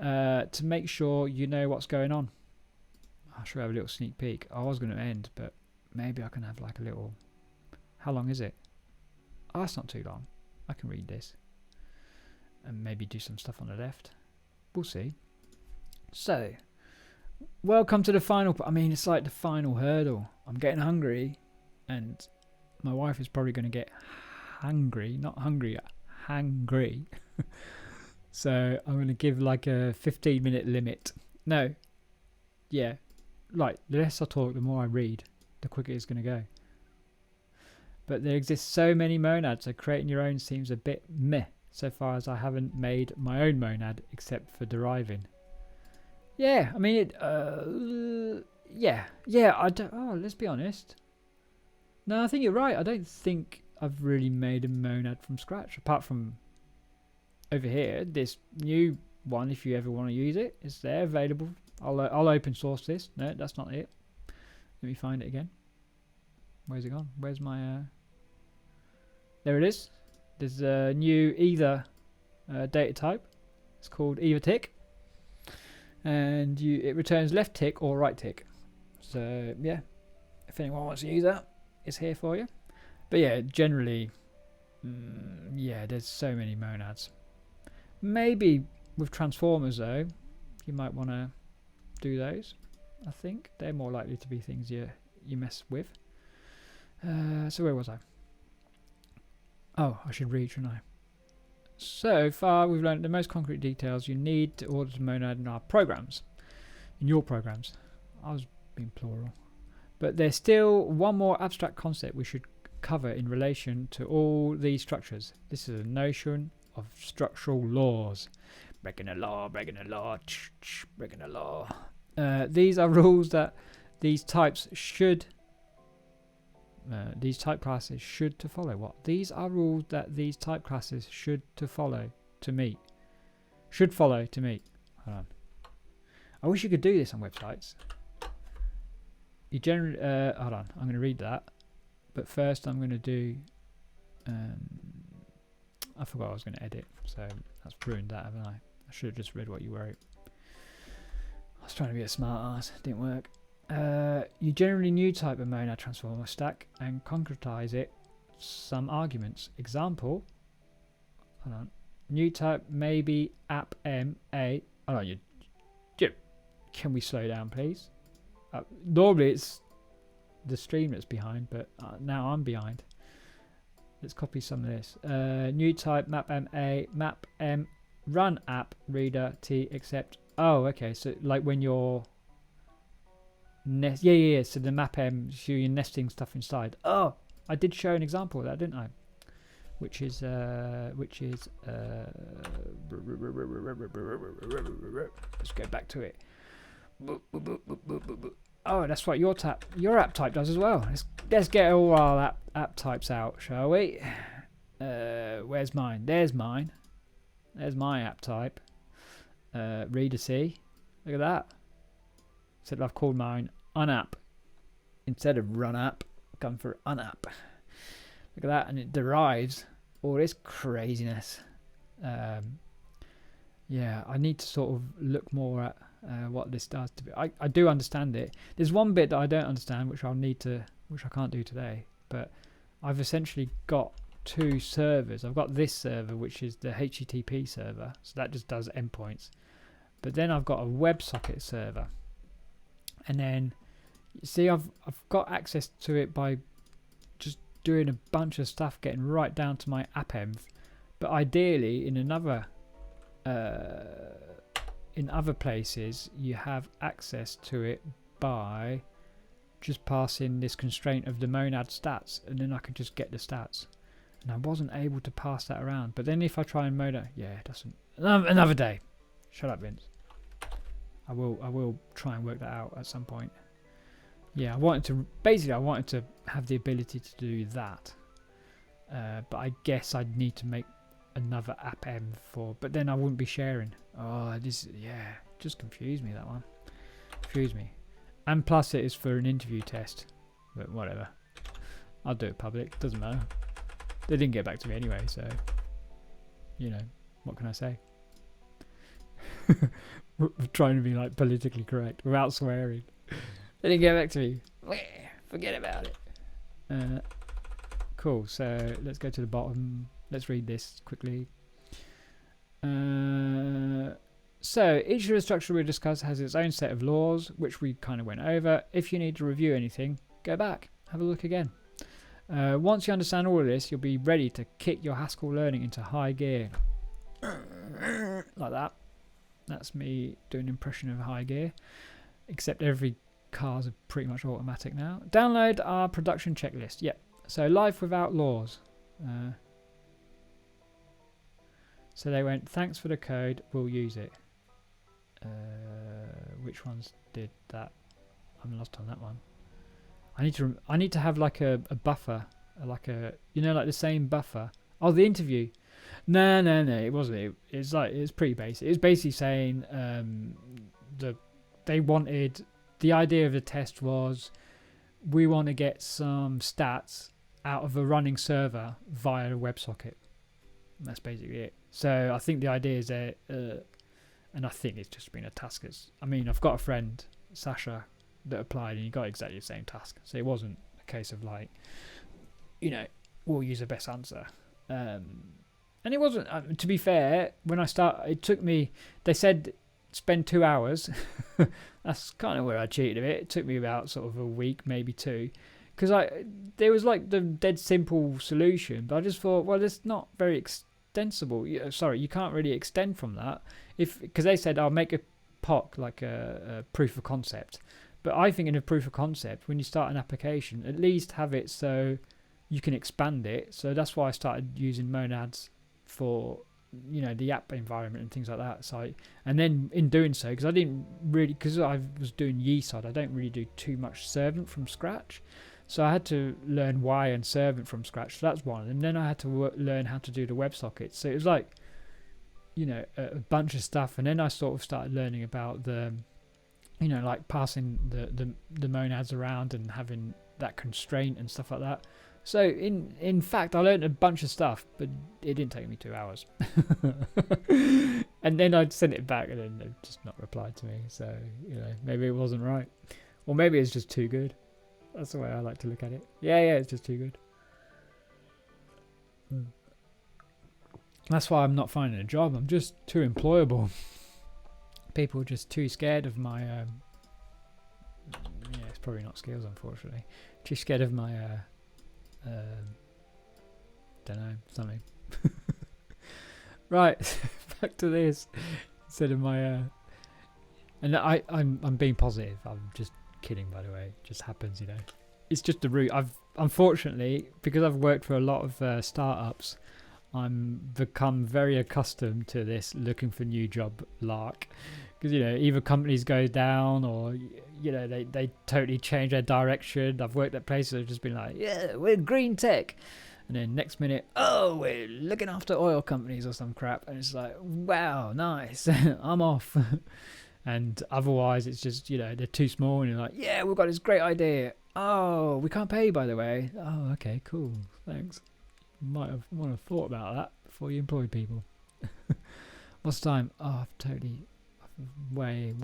to make sure you know what's going on. I should have a little sneak peek. I was going to end, but maybe I can have like a little... How long is it? Oh, that's not too long. I can read this. And maybe do some stuff on the left. We'll see. So, welcome to the final... I mean, it's like the final hurdle. I'm getting hungry. And my wife is probably going to get hungry. Not hungry, hangry. So, I'm going to give like a 15-minute limit. No. Yeah. Like, the less I talk, the more I read, the quicker it's going to go. But there exist so many monads, so creating your own seems a bit meh, so far as I haven't made my own monad except for deriving. Yeah, I mean, I don't, oh, let's be honest. No, I think you're right. I don't think I've really made a monad from scratch, apart from over here, this new one, if you ever want to use it, is there, available. I'll open source this. No, that's not it. Let me find it again. Where's it gone? Where's my... There it is. There's a new either data type. It's called either tick. And it returns left tick or right tick. So, yeah. If anyone wants to use that, it's here for you. But yeah, generally, yeah, there's so many monads. Maybe with transformers, though, you might want to do those. I think they're more likely to be things you mess with. So where was I? Oh, I should read, shouldn't I? So far, we've learned the most concrete details you need to order the monad in our programs. In your programs. I was being plural. But there's still one more abstract concept we should cover in relation to all these structures. This is a notion of structural laws. Breaking the law, breaking the law, breaking the law. These are rules that these types should... these type classes should to follow. What? These are rules that these type classes should to follow to meet. Should follow to meet. Hold on. I wish you could do this on websites. You generally... hold on. I'm going to read that. But first I'm going to do... I forgot I was going to edit. So that's ruined that, haven't I? I should have just read what you wrote. I was trying to be a smart ass. Didn't work. You generally new type a monad transformer stack and concretize it some arguments. Example, hold on, new type maybe app m a. Hold on, can we slow down, please? Normally it's the stream that's behind, but now I'm behind. Let's copy some of this. New type map m a map m run app reader t except. Oh, okay. So like when you're yeah. So the map m, so you're nesting stuff inside. Oh, I did show an example of that, didn't I? Which is let's go back to it. Oh, that's what your app type does as well. Let's get all our app types out, shall we? Where's mine? There's mine. There's my app type. Reader C. Look at that. So I've called mine unapp instead of run app. Gone for unapp. Look at that, and it derives all this craziness. Yeah, I need to sort of look more at what this does to be. I do understand it. There's one bit that I don't understand, which I can't do today. But I've essentially got two servers. I've got this server, which is the HTTP server, so that just does endpoints. But then I've got a WebSocket server, and then you see I've got access to it by just doing a bunch of stuff, getting right down to my appenv. But ideally, in other places, you have access to it by just passing this constraint of the monad stats, and then I can just get the stats. And I wasn't able to pass that around. But then if I try and monad, yeah, it doesn't. Another day. Shut up, Vince. I will try and work that out at some point. Yeah, I wanted to have the ability to do that. But I guess I'd need to make another appm for, but then I wouldn't be sharing. Oh, just confused me, that one. Confused me. And plus it is for an interview test. But whatever. I'll do it public. Doesn't matter. They didn't get back to me anyway, so you know, what can I say? We're trying to be like politically correct without swearing. They didn't get back to me. Forget about it. Cool. So let's go to the bottom. Let's read this quickly. So each of the structure we discussed has its own set of laws, which we kind of went over. If you need to review anything, go back, have a look again. Once you understand all of this, you'll be ready to kick your Haskell learning into high gear. Like that. That's me doing an impression of high gear. Except every cars are pretty much automatic now. Download our production checklist. Yep. So life without laws. So they went, thanks for the code, we'll use it. Which ones did that? I'm lost on that one. I need to have like a buffer, like a, you know, like the same buffer. Oh, the interview. No, it wasn't. It's pretty basic. It was basically saying they wanted, the idea of the test was, we want to get some stats out of a running server via a WebSocket. And that's basically it. So I think the idea is that, and I think it's just been a task. I mean, I've got a friend, Sasha, that applied and he got exactly the same task. So it wasn't a case of like, you know, we'll use the best answer. And it wasn't, to be fair, when I started, it took me, they said spend 2 hours. That's kind of where I cheated a bit. It took me about sort of a week, maybe 2. Because there was like the dead simple solution, but I just thought, well, it's not very extensible. Sorry, you can't really extend from that. Because they said, I'll make a POC, like a proof of concept. But I think in a proof of concept, when you start an application, at least have it so you can expand it. So that's why I started using monads for, you know, the app environment and things like that. So and then in doing so, because I didn't really, because I was doing Yeeside, I don't really do too much servant from scratch. So I had to learn Y and servant from scratch. So that's one. And then I had to learn how to do the WebSockets. So it was like, you know, a bunch of stuff. And then I sort of started learning about the, you know, like passing the monads around and having that constraint and stuff like that. So in fact, I learned a bunch of stuff, but it didn't take me 2 hours. And then I'd sent it back and then they've just not replied to me. So, you know, maybe it wasn't right. Or maybe it's just too good. That's the way I like to look at it. Yeah, it's just too good. That's why I'm not finding a job. I'm just too employable. People are just too scared of my... yeah, it's probably not skills, unfortunately. Too scared of my... don't know, something. Right, back to this. Instead of my... and I'm being positive. I'm just kidding, by the way. It just happens, you know. It's just the route. Unfortunately, because I've worked for a lot of startups, I'm become very accustomed to this looking for new job lark. Because, you know, either companies go down or, you know, they totally change their direction. I've worked at places that have just been like, yeah, we're green tech. And then next minute, oh, we're looking after oil companies or some crap. And it's like, wow, nice. I'm off. And otherwise, it's just, you know, they're too small. And you're like, yeah, we've got this great idea. Oh, we can't pay you, by the way. Oh, okay, cool. Thanks. Might have thought about that before you employ people. What's the time? Oh, I've totally way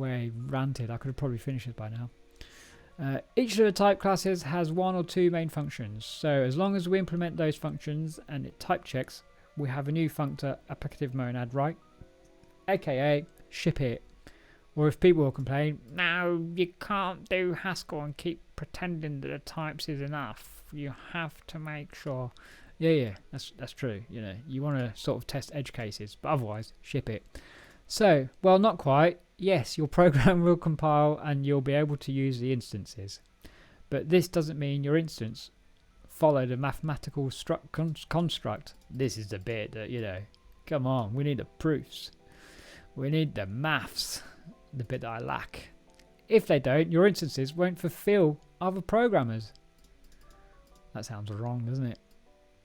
ranted. I could have probably finished it by now. Each of the type classes has 1 or 2 main functions. So as long as we implement those functions and it type checks, we have a new functor applicative monad, right? AKA ship it. Or if people will complain, no, you can't do Haskell and keep pretending that the types is enough. You have to make sure. Yeah, that's true. You know, you want to sort of test edge cases, but otherwise, ship it. So, well, not quite. Yes, your program will compile and you'll be able to use the instances. But this doesn't mean your instance followed a mathematical construct. This is the bit that, you know, come on, we need the proofs. We need the maths, the bit that I lack. If they don't, your instances won't fulfill other programmers. That sounds wrong, doesn't it?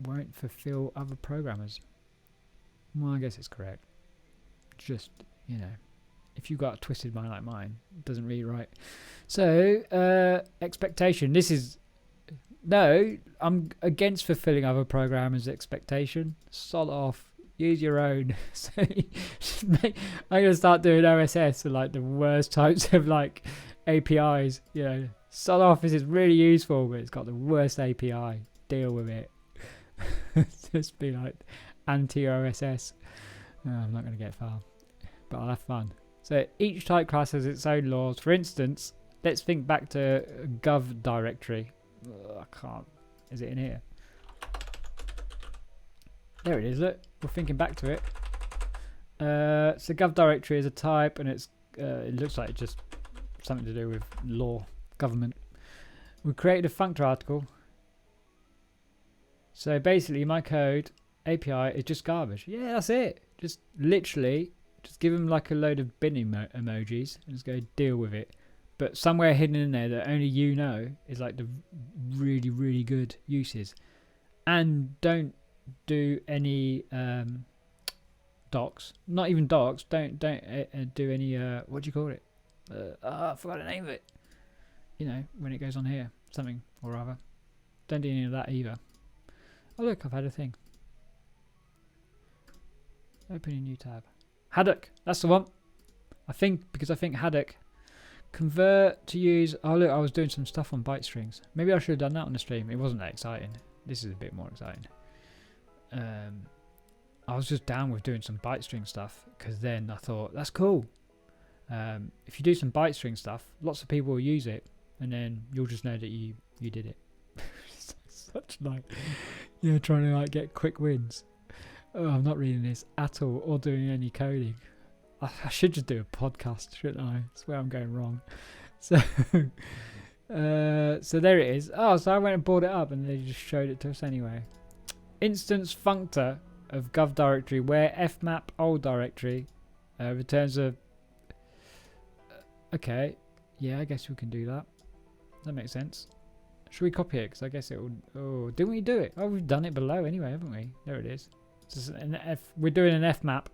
Won't fulfill other programmers. Well, I guess it's correct. Just, you know, if you've got a twisted mind like mine, it doesn't read right. So, expectation. This is No, I'm against fulfilling other programmers' expectation. Sod off. Use your own. So I'm gonna start doing OSS for like the worst types of like APIs. You know, sod off. This is really useful, but it's got the worst API. Deal with it. Just be like anti-OSS. No, I'm not gonna get far, but I'll have fun. So each type class has its own laws. For instance, let's think back to gov directory. Ugh, I can't. Is it in here? There it is. Look, we're thinking back to it. So gov directory is a type, and it looks like it's just something to do with law, government. We created a functor article. So basically, my code API is just garbage. Yeah, that's it. Just literally, just give them like a load of bin emojis and just go deal with it. But somewhere hidden in there that only you know is like the really, really good uses. And don't do any docs. Not even docs. Don't do any what do you call it? I forgot the name of it. You know, when it goes on here, something or other. Don't do any of that either. Oh look, I've had a thing. Open a new tab. Haddock. That's the one. I think Haddock. Convert to use. Oh look, I was doing some stuff on byte strings. Maybe I should have done that on the stream. It wasn't that exciting. This is a bit more exciting. I was just down with doing some byte string stuff because then I thought that's cool. If you do some byte string stuff, lots of people will use it, and then you'll just know that you did it. Such like, yeah, trying to like get quick wins. Oh, I'm not reading this at all or doing any coding. I should just do a podcast, shouldn't I? That's where I'm going wrong. So, so there it is. Oh, so I went and brought it up, and they just showed it to us anyway. Instance functor of gov directory where fmap old directory returns a. Okay, yeah, I guess we can do that. That makes sense. Should we copy it? Because I guess it would. Oh, didn't we do it? Oh, we've done it below anyway, haven't we? There it is. Just we're doing an fmap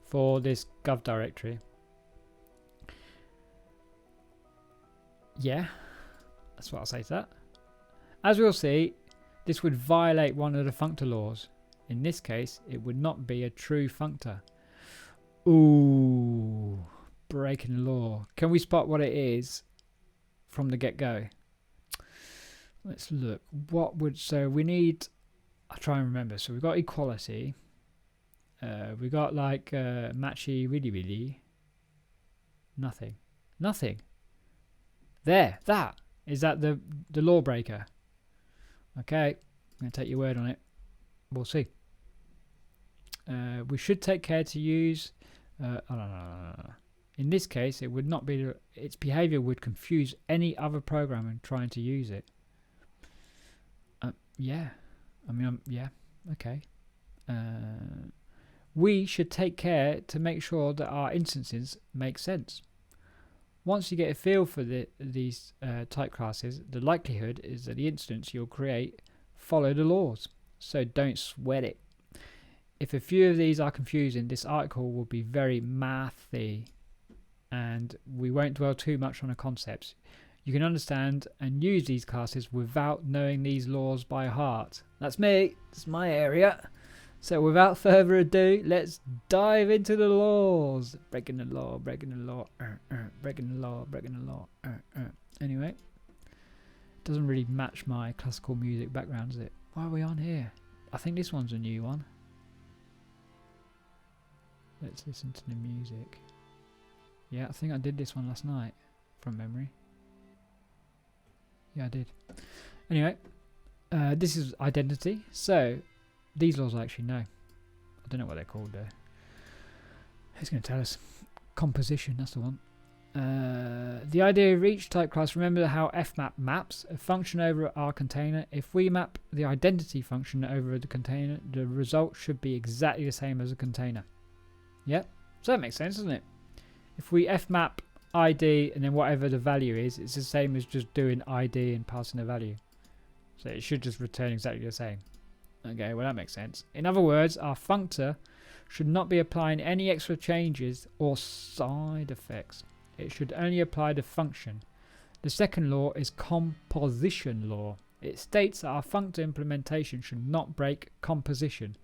for this gov directory. Yeah, that's what I'll say to that. As we'll see, this would violate one of the functor laws. In this case, it would not be a true functor. Ooh, breaking the law. Can we spot what it is from the get-go? Let's look. What would, so we need, I'll try and remember. So we've got equality. We got like matchy really. Nothing. There, that. Is that the lawbreaker? Okay, I'm going to take your word on it. We'll see. We should take care to use, no. In this case, it would not be, its behavior would confuse any other programmer trying to use it. Yeah, I mean, yeah, okay. We should take care to make sure that our instances make sense. Once you get a feel for these type classes, the likelihood is that the instance you'll create follow the laws. So don't sweat it. If a few of these are confusing, this article will be very mathy, and we won't dwell too much on the concepts. You can understand and use these classes without knowing these laws by heart. That's me. It's my area. So without further ado, let's dive into the laws. Breaking the law, breaking the law, breaking the law, breaking the law. Anyway, it doesn't really match my classical music background, does it? Why are we on here? I think this one's a new one. Let's listen to the music. Yeah, I think I did this one last night from memory. Yeah, I did. Anyway, this is identity. So these laws I actually know. I don't know what they're called though. It's going to tell us. Composition, that's the one. The idea of each type class, remember how fmap maps a function over our container. If we map the identity function over the container, the result should be exactly the same as a container. Yep, so that makes sense, doesn't it? If we fmap ID and then whatever the value is, it's the same as just doing ID and passing the value. So it should just return exactly the same. Okay, well that makes sense. In other words, our functor should not be applying any extra changes or side effects. It should only apply the function. The second law is composition law. It states that our functor implementation should not break composition.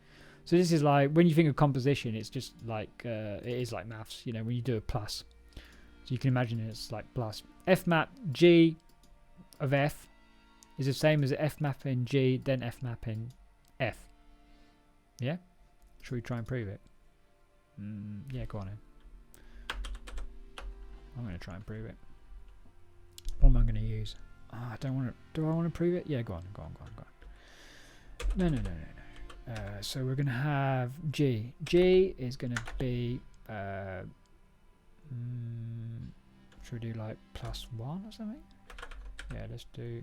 So this is like, when you think of composition, it's just like, it is like maths, you know, when you do a plus. So you can imagine it's like plus. Fmap G of F is the same as Fmap in G, then Fmap in F. Yeah? Should we try and prove it? Yeah, go on then. I'm going to try and prove it. What am I going to use? I don't want to. Do I want to prove it? Yeah, go on. No. So we're going to have G. G is going to be. Should we do like +1 or something? Yeah, let's do.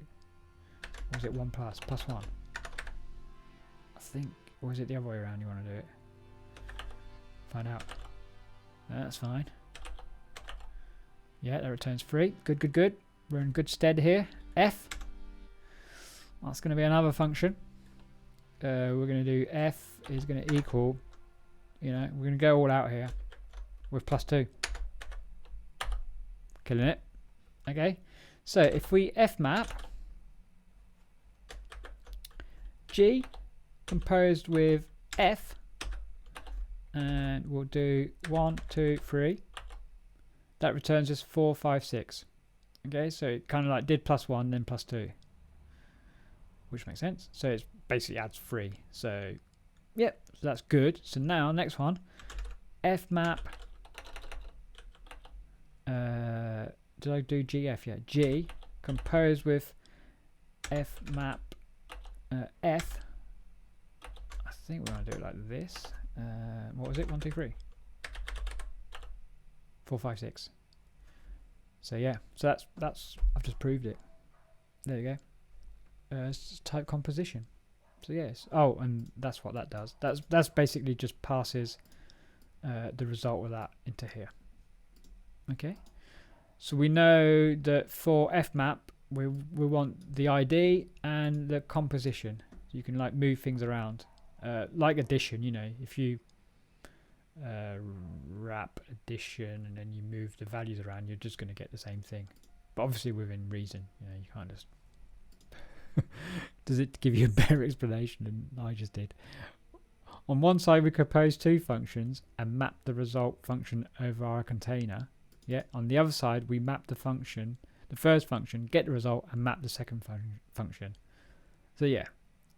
Or is it 1 plus? +1. I think. Or is it the other way around you want to do it? Find out. That's fine. Yeah, that returns 3. Good. We're in good stead here. F. That's going to be another function. We're going to do F is going to equal, you know, we're going to go all out here with +2. Killing it. Okay. So if we Fmap G composed with F, and we'll do 1, 2, 3. That returns us 4, 5, 6. Okay, so it kind of like did +1 then +2, which makes sense. So it basically adds 3. So yep, so that's good. So now next one, Fmap. Did I do GF? Yeah, G composed with Fmap F. I think we're gonna do it like this. What was it? 1, 2, 3. 4, 5, 6. So yeah, so that's I've just proved it. There you go. It's just type composition. So yes. Oh, and that's what that does. That's basically just passes the result of that into here. Okay. So we know that for Fmap we want the ID and the composition. So you can like move things around, like addition. You know, if you wrap addition and then you move the values around, you're just going to get the same thing, but obviously within reason. You know, you can't just does it give you a better explanation than I just did? On one side we compose 2 functions and map the result function over our container. Yeah, on the other side we map the function, the first function, get the result and map the second function. So yeah,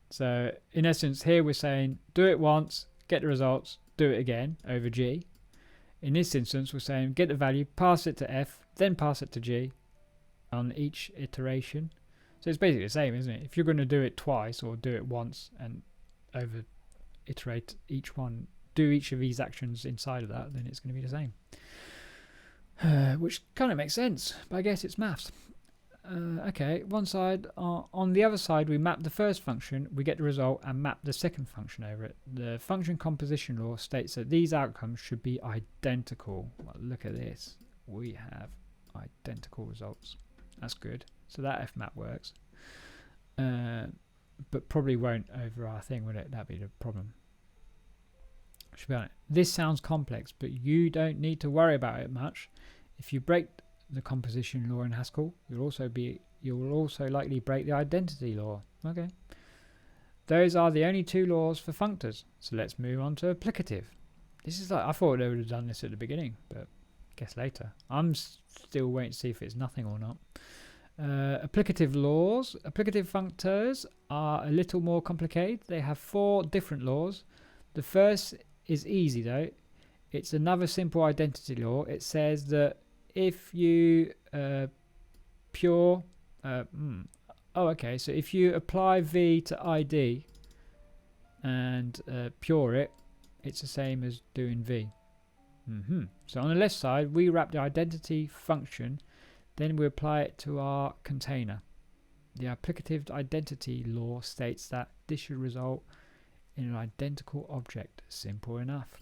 so in essence here we're saying do it once, get the results, do it again over G. In this instance we're saying get the value, pass it to F, then pass it to G on each iteration. So it's basically the same, isn't it? If you're going to do it twice or do it once and over iterate each one, do each of these actions inside of that, then it's going to be the same. Which kind of makes sense, but I guess it's maths. Okay, one side. On the other side, we map the first function, we get the result, and map the second function over it. The function composition law states that these outcomes should be identical. Well, look at this. We have identical results. That's good. So that Fmap works. But probably won't over our thing, would it? That'd be the problem. Should be honest. This sounds complex, but you don't need to worry about it much. If you break the composition law in Haskell, you will also likely break the identity law. Okay. Those are the only 2 laws for functors. So let's move on to applicative. This is like, I thought they would have done this at the beginning, but guess later. I'm still waiting to see if it's nothing or not. Applicative laws. Applicative functors are a little more complicated. They have 4 different laws. The first is easy though. It's another simple identity law. It says that if you so if you apply v to id and pure it, it's the same as doing v. So on the left side we wrap the identity function, then we apply it to our container. The applicative identity law states that this should result in an identical object. Simple enough.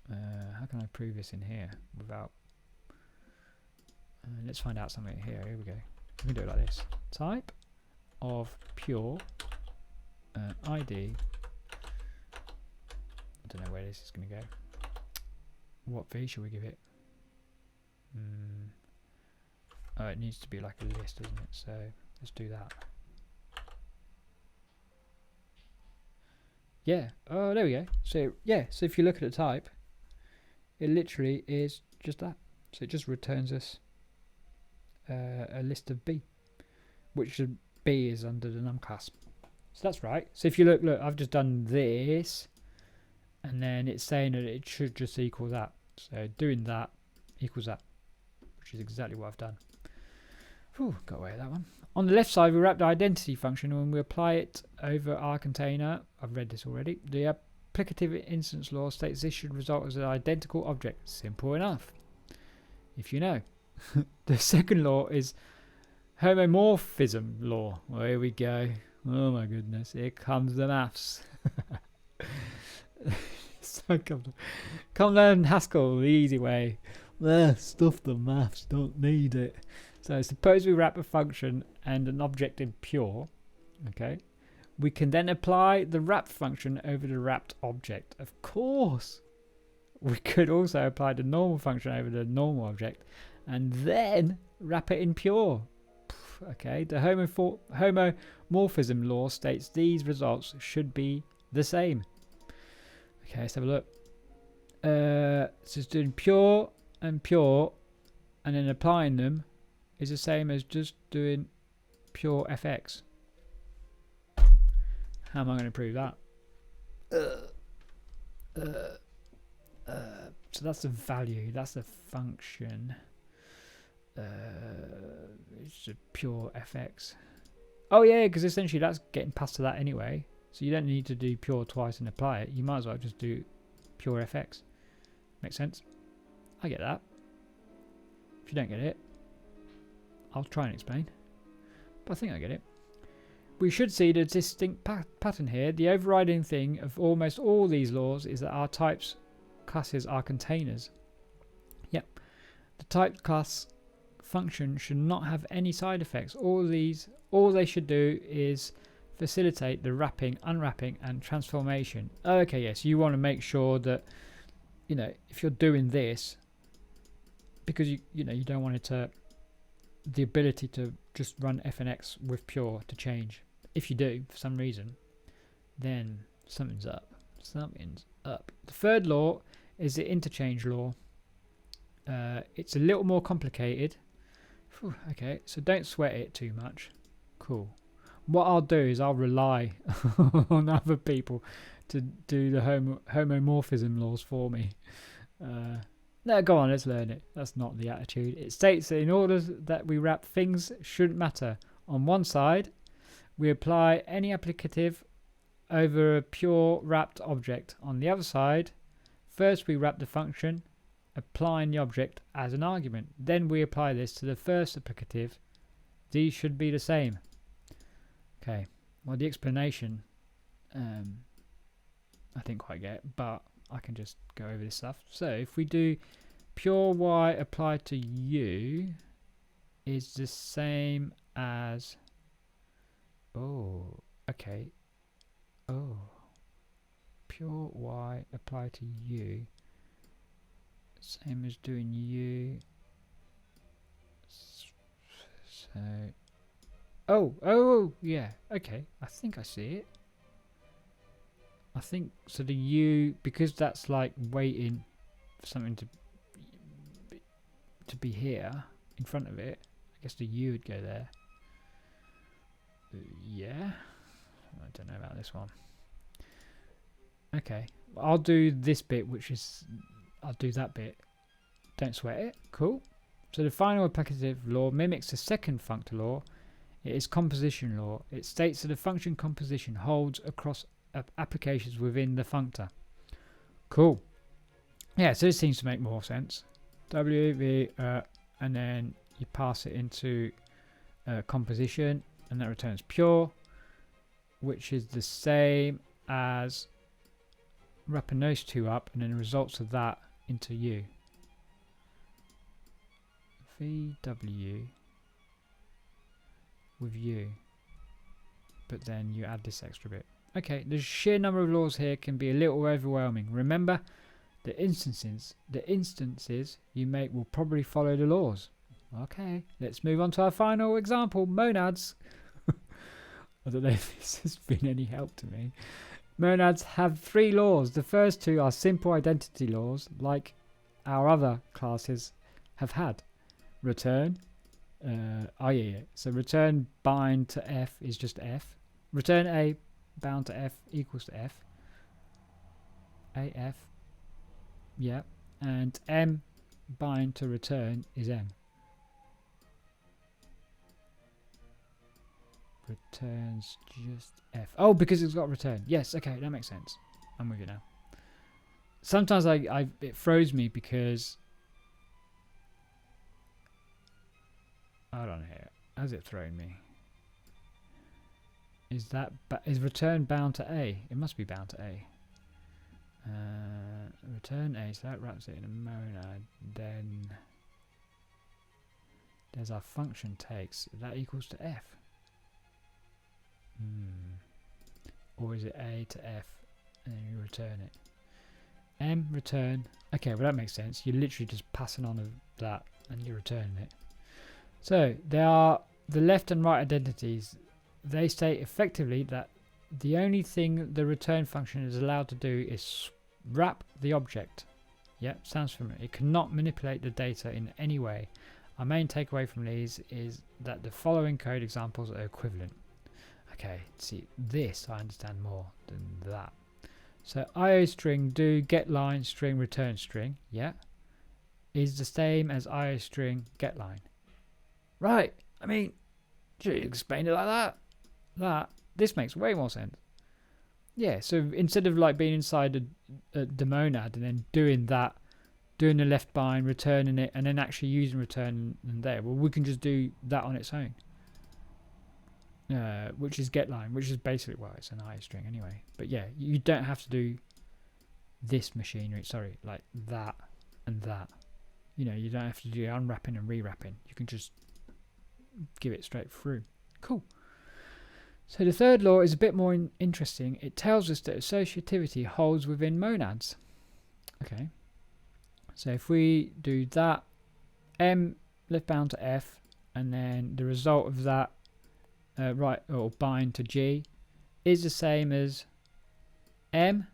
How can I prove this in here without... let's find out something here. Here we go. We can do it like this. Type of pure ID. I don't know where this is going to go. What v should we give it? Oh, it needs to be like a list, doesn't it? So let's do that. Yeah. Oh, there we go. So yeah. So if you look at the type, it literally is just that. So it just returns us a list of B, which B is under the num class. So that's right. So if you look, I've just done this, and then it's saying that it should just equal that. So doing that equals that, which is exactly what I've done. Whew, got away with that one. On the left side, we wrap the identity function, and when we apply it over our container, I've read this already, the applicative instance law states this should result as an identical object. Simple enough, if you know. The second law is homomorphism law. Well, here we go. Oh my goodness, here comes the maths. So come learn Haskell the easy way. Stuff the maths, don't need it. So suppose we wrap a function and an object in pure, okay? We can then apply the wrap function over the wrapped object. Of course. We could also apply the normal function over the normal object and then wrap it in pure. Okay, the homomorphism law states these results should be the same. Okay, let's have a look. So it's doing pure, and then applying them is the same as just doing pure fx. How am I going to prove that? So that's the value, that's the function. It's a pure fx. Oh yeah, because essentially that's getting passed to that anyway. So you don't need to do pure twice and apply it. You might as well just do pure fx. Makes sense? I get that. If you don't get it, I'll try and explain. But I think I get it. We should see the distinct pattern here. The overriding thing of almost all these laws is that our types classes are containers. Yep. The type class function should not have any side effects. All they should do is facilitate the wrapping, unwrapping, and transformation. Okay, yes, you want to make sure that, you know, if you're doing this, because you don't want it to, the ability to just run f and x with pure to change. If you do, for some reason, then something's up. Something's up. The third law is the interchange law. It's a little more complicated. Whew, okay, so don't sweat it too much. Cool. What I'll do is I'll rely on other people to do the homomorphism laws for me. No, go on, let's learn it. That's not the attitude. It states that in order that we wrap, things shouldn't matter. On one side, we apply any applicative over a pure wrapped object. On the other side, first we wrap the function, applying the object as an argument. Then we apply this to the first applicative. These should be the same. Okay, well the explanation I didn't quite get, but I can just go over this stuff. So if we do pure y applied to u is the same as, oh, okay, oh, pure y applied to u, same as doing u, so, oh, yeah, okay, I think I see it. I think, so the u, because that's like waiting for something to be here in front of it, I guess the u would go there. Yeah, I don't know about this one. Okay, I'll do this bit, which is, I'll do that bit. Don't sweat it. Cool. So the final applicative law mimics the second functor law. It is composition law. It states that the function composition holds across applications within the functor. Cool. Yeah, so this seems to make more sense. W, and then you pass it into composition, and that returns pure, which is the same as wrapping those two up, and then the results of that into U. VW with U, but then you add this extra bit. Okay, the sheer number of laws here can be a little overwhelming. Remember, the instances you make will probably follow the laws. Okay, let's move on to our final example, monads. I don't know if this has been any help to me. Monads have three laws. The first two are simple identity laws, like our other classes have had. Return. So return bind to F is just F. Return A bound to F equals to F. AF. Yeah. And M bind to return is M. Returns just F. Oh, because it's got return. Yes, okay, that makes sense. I'm with you now. Sometimes it throws me because hold on here. Has it thrown me? Is that is return bound to A? It must be bound to A. Return A, so that wraps it in a monad. Then there's our function takes. That equals to F. Or is it A to F and then you return it? M return. Okay, well that makes sense. You're literally just passing on of that and you're returning it. So there are the left and right identities. They state effectively that the only thing the return function is allowed to do is wrap the object. Yep, sounds familiar. It cannot manipulate the data in any way. Our main takeaway from these is that the following code examples are equivalent. Okay, see, this I understand more than that. So IO string do get line string return string, yeah, is the same as IO string get line. Right, I mean, should you explain it like that? This makes way more sense. Yeah, so instead of like being inside the monad and then doing that, doing the left bind, returning it, and then actually using return and there, well, we can just do that on its own. Which is getLine, which is basically, well, it's an IO string anyway. But yeah, you don't have to do this machinery, sorry, like that and that. You know, you don't have to do unwrapping and rewrapping. You can just give it straight through. Cool. So the third law is a bit more interesting. It tells us that associativity holds within monads. Okay. So if we do that, M left bound to F, and then the result of that right, or bind to G, is the same as M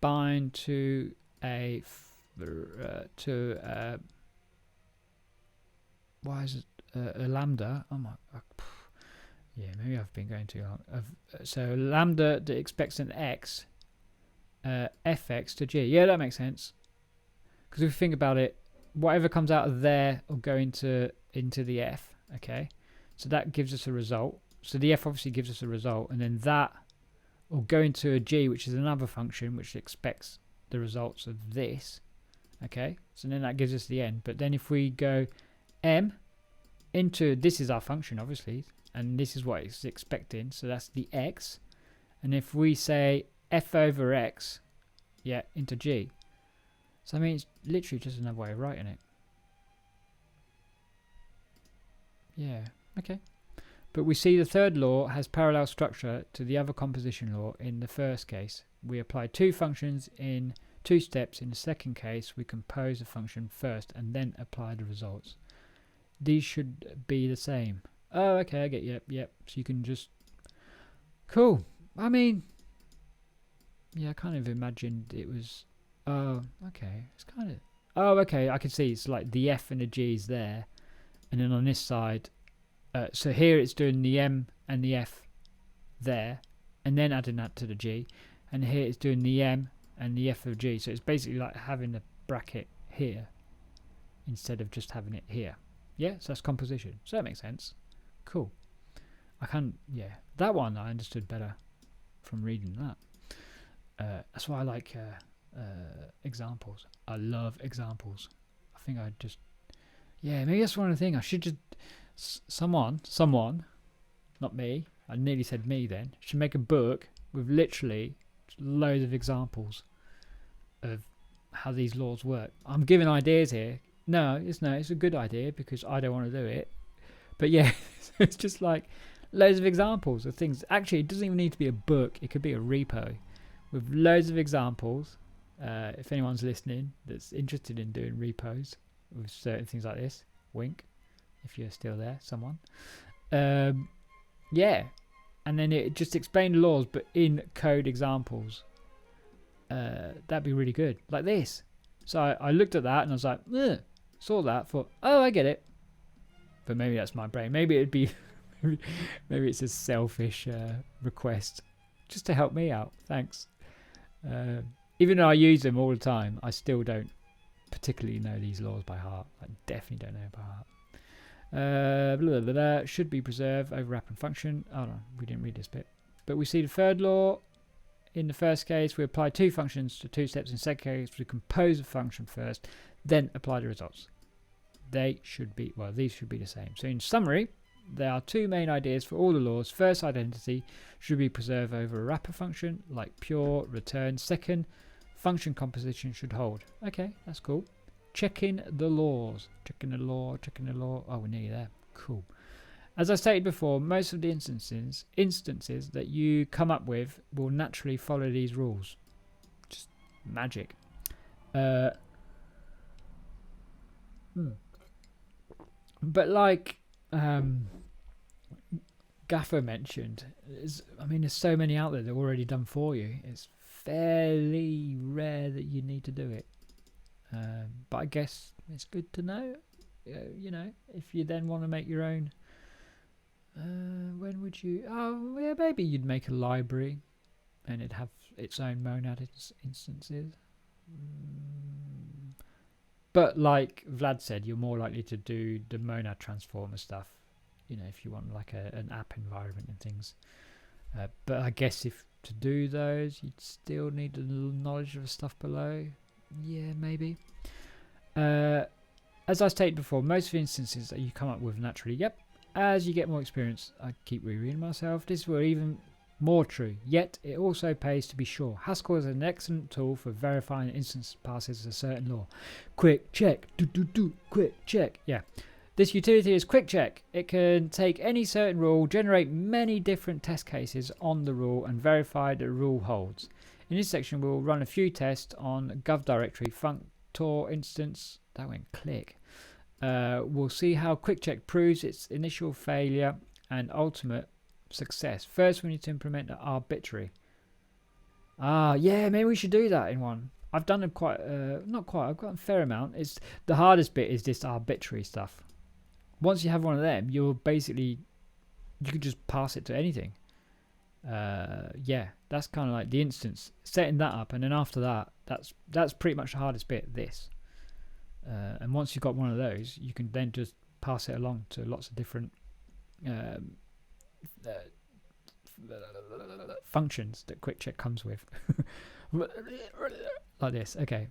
bind to a why is it a lambda? Oh my, yeah, maybe I've been going too long. So lambda that expects an X, fx to G. Yeah, that makes sense. Because if you think about it, whatever comes out of there will go into the F. Okay. So that gives us a result. So the F obviously gives us a result, and then that will go into a G, which is another function which expects the results of this. Okay, so then that gives us the N. But then if we go M into, this is our function obviously, and this is what it's expecting, so that's the X. And if we say F over X, yeah, into G. So I mean, it's literally just another way of writing it. Yeah. Okay, but we see the third law has parallel structure to the other composition law. In the first case, we apply two functions in two steps. In the second case, we compose a function first and then apply the results. These should be the same. Oh, okay, I get you. Yep. So you can just... Cool. I mean, yeah, I kind of imagined it was... Oh, okay. It's kind of... Oh, okay, I can see it's like the F and the G is there. And then on this side... so here it's doing the M and the F there, and then adding that to the G, and here it's doing the M and the F of G. So it's basically like having the bracket here instead of just having it here. Yeah, so that's composition. So that makes sense. Cool. Yeah, that one I understood better from reading that. That's why I like examples. I love examples. I think I just, yeah, maybe that's one of the things I should just. Someone, not me, I nearly said me then, should make a book with literally loads of examples of how these laws work. I'm giving ideas here. No, it's a good idea because I don't want to do it. But yeah, it's just like loads of examples of things. Actually, it doesn't even need to be a book. It could be a repo with loads of examples. If anyone's listening that's interested in doing repos with certain things like this, wink. If you're still there, someone. Yeah, and then it just explained laws, but in code examples. That'd be really good, like this. So I looked at that and I was like, ugh, saw that, thought, oh, I get it. But maybe that's my brain. Maybe it'd be, maybe it's a selfish request, just to help me out. Thanks. Even though I use them all the time, I still don't particularly know these laws by heart. I definitely don't know by heart. Blah, blah, blah, should be preserved over wrap and function. Oh no, we didn't read this bit. But we see the third law. In the first case, we apply two functions to two steps. In the second case, we compose a function first, then apply the results. They should be, well, these should be the same. So in summary, there are two main ideas for all the laws. First, identity should be preserved over a wrapper function, like pure, return. Second, function composition should hold. Okay, that's cool. Checking the laws. Checking the law, checking the law. Oh, we're nearly there. Cool. As I stated before, most of the instances that you come up with will naturally follow these rules. Just magic. But like Gaffer mentioned, there's so many out there that are already done for you. It's fairly rare that you need to do it. But I guess it's good to know. You know, if you then want to make your own. When would you? Oh, yeah, maybe you'd make a library, and it'd have its own monad instances. But like Vlad said, you're more likely to do the monad transformer stuff. You know, if you want like an app environment and things. But I guess if to do those, you'd still need the knowledge of the stuff below. Yeah, maybe. As I stated before, most of the instances that you come up with naturally, yep. As you get more experience, I keep rereading myself, this will even more true. Yet, it also pays to be sure. Haskell is an excellent tool for verifying instance passes a certain law. Quick check, quick check. Yeah. This utility is quick check. It can take any certain rule, generate many different test cases on the rule, and verify the rule holds. In this section, we'll run a few tests on gov directory functor instance. That went click. We'll see how quick check proves its initial failure and ultimate success. First, we need to implement the arbitrary. Yeah, maybe we should do that in one. I've done it not quite. I've got a fair amount. It's the hardest bit is this arbitrary stuff. Once you have one of them, you could just pass it to anything. Yeah, that's kind of like the instance, setting that up, and then after that, that's pretty much the hardest bit. This. And once you've got one of those, you can then just pass it along to lots of different functions that quick check comes with. Like this. Okay.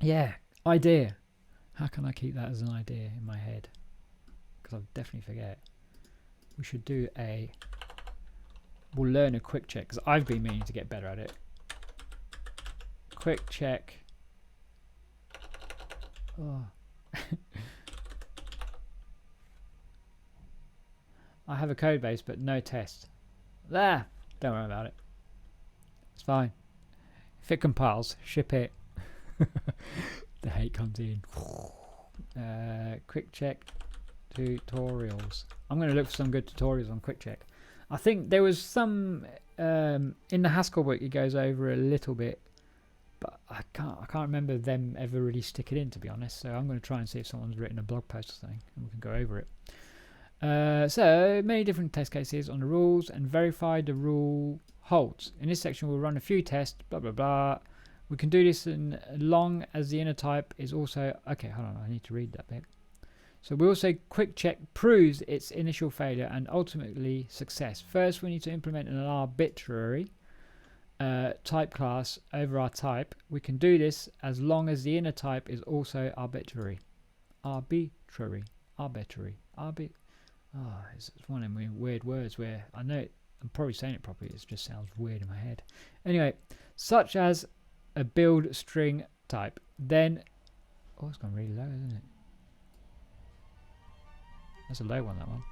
Yeah. Idea. How can I keep that as an idea in my head? Because I'll definitely forget. We should do we'll learn a quick check, because I've been meaning to get better at it. Quick check. Oh. I have a code base but no test. There, don't worry about it. It's fine. If it compiles, ship it. The hate comes in. Quick check tutorials. I'm going to look for some good tutorials on quick check. I think there was some in the Haskell book. It goes over a little bit. But I can't remember them ever really sticking in, to be honest. So I'm going to try and see if someone's written a blog post or something, and we can go over it. So many different test cases on the rules, and verify the rule holds. In this section, we'll run a few tests. Blah blah blah. We can do this as long as the inner type is also okay. Hold on, I need to read that bit. So we also quick check proves its initial failure and ultimately success. First, we need to implement an arbitrary type class over our type. We can do this as long as the inner type is also arbitrary. Arbitrary. It's one of them weird words where I know I'm probably saying it properly, it just sounds weird in my head. Anyway, such as a build string type. Then it's gone really low, isn't it? That's a low one, that one.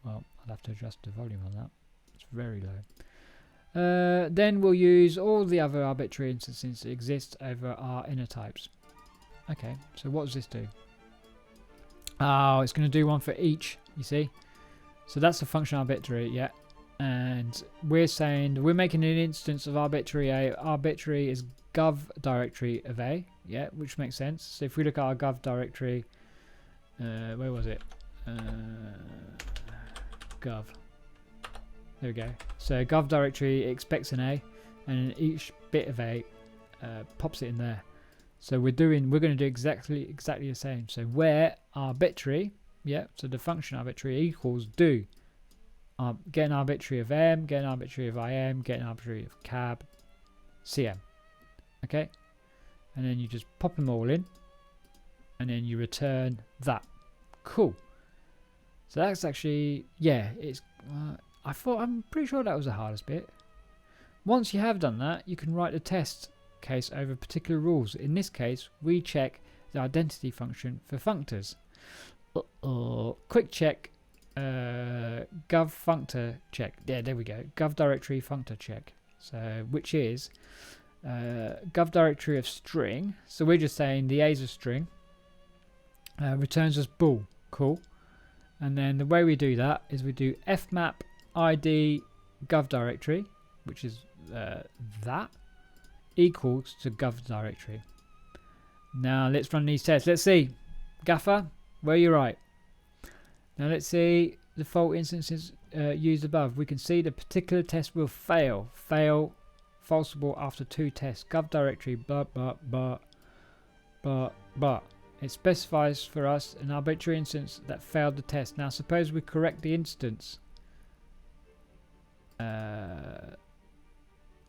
Well, I'll have to adjust the volume on that. It's very low. Then we'll use all the other arbitrary instances that exist over our inner types. Okay, so what does this do? Oh, it's going to do one for each, you see. So that's the function arbitrary, yeah. And we're saying we're making an instance of arbitrary A. Arbitrary is gov directory of A, yeah, which makes sense. So if we look at our gov directory, where was it? Gov. There we go. So gov directory expects an A, and each bit of A pops it in there. So we're going to do exactly the same. So where arbitrary, yeah, so the function arbitrary equals do get an arbitrary of M, get an arbitrary of IM, get an arbitrary of cab, CM. Okay, and then you just pop them all in, and then you return that. Cool. So that's actually, yeah, it's. I'm pretty sure that was the hardest bit. Once you have done that, you can write a test case over particular rules. In this case, we check the identity function for functors. Quick check, gov functor check. Yeah, there we go. Gov directory functor check. So which is gov directory of string. So we're just saying the A is a string. Returns us bool. Cool. And then the way we do that is we do fmap id gov directory, which is that, equals to gov directory. Now let's run these tests. Let's see. Gaffer, were you right? Now let's see default instances used above. We can see the particular test will fail. Fail falsible after 2 tests. Gov directory but. It specifies for us an arbitrary instance that failed the test. Now suppose we correct the instance.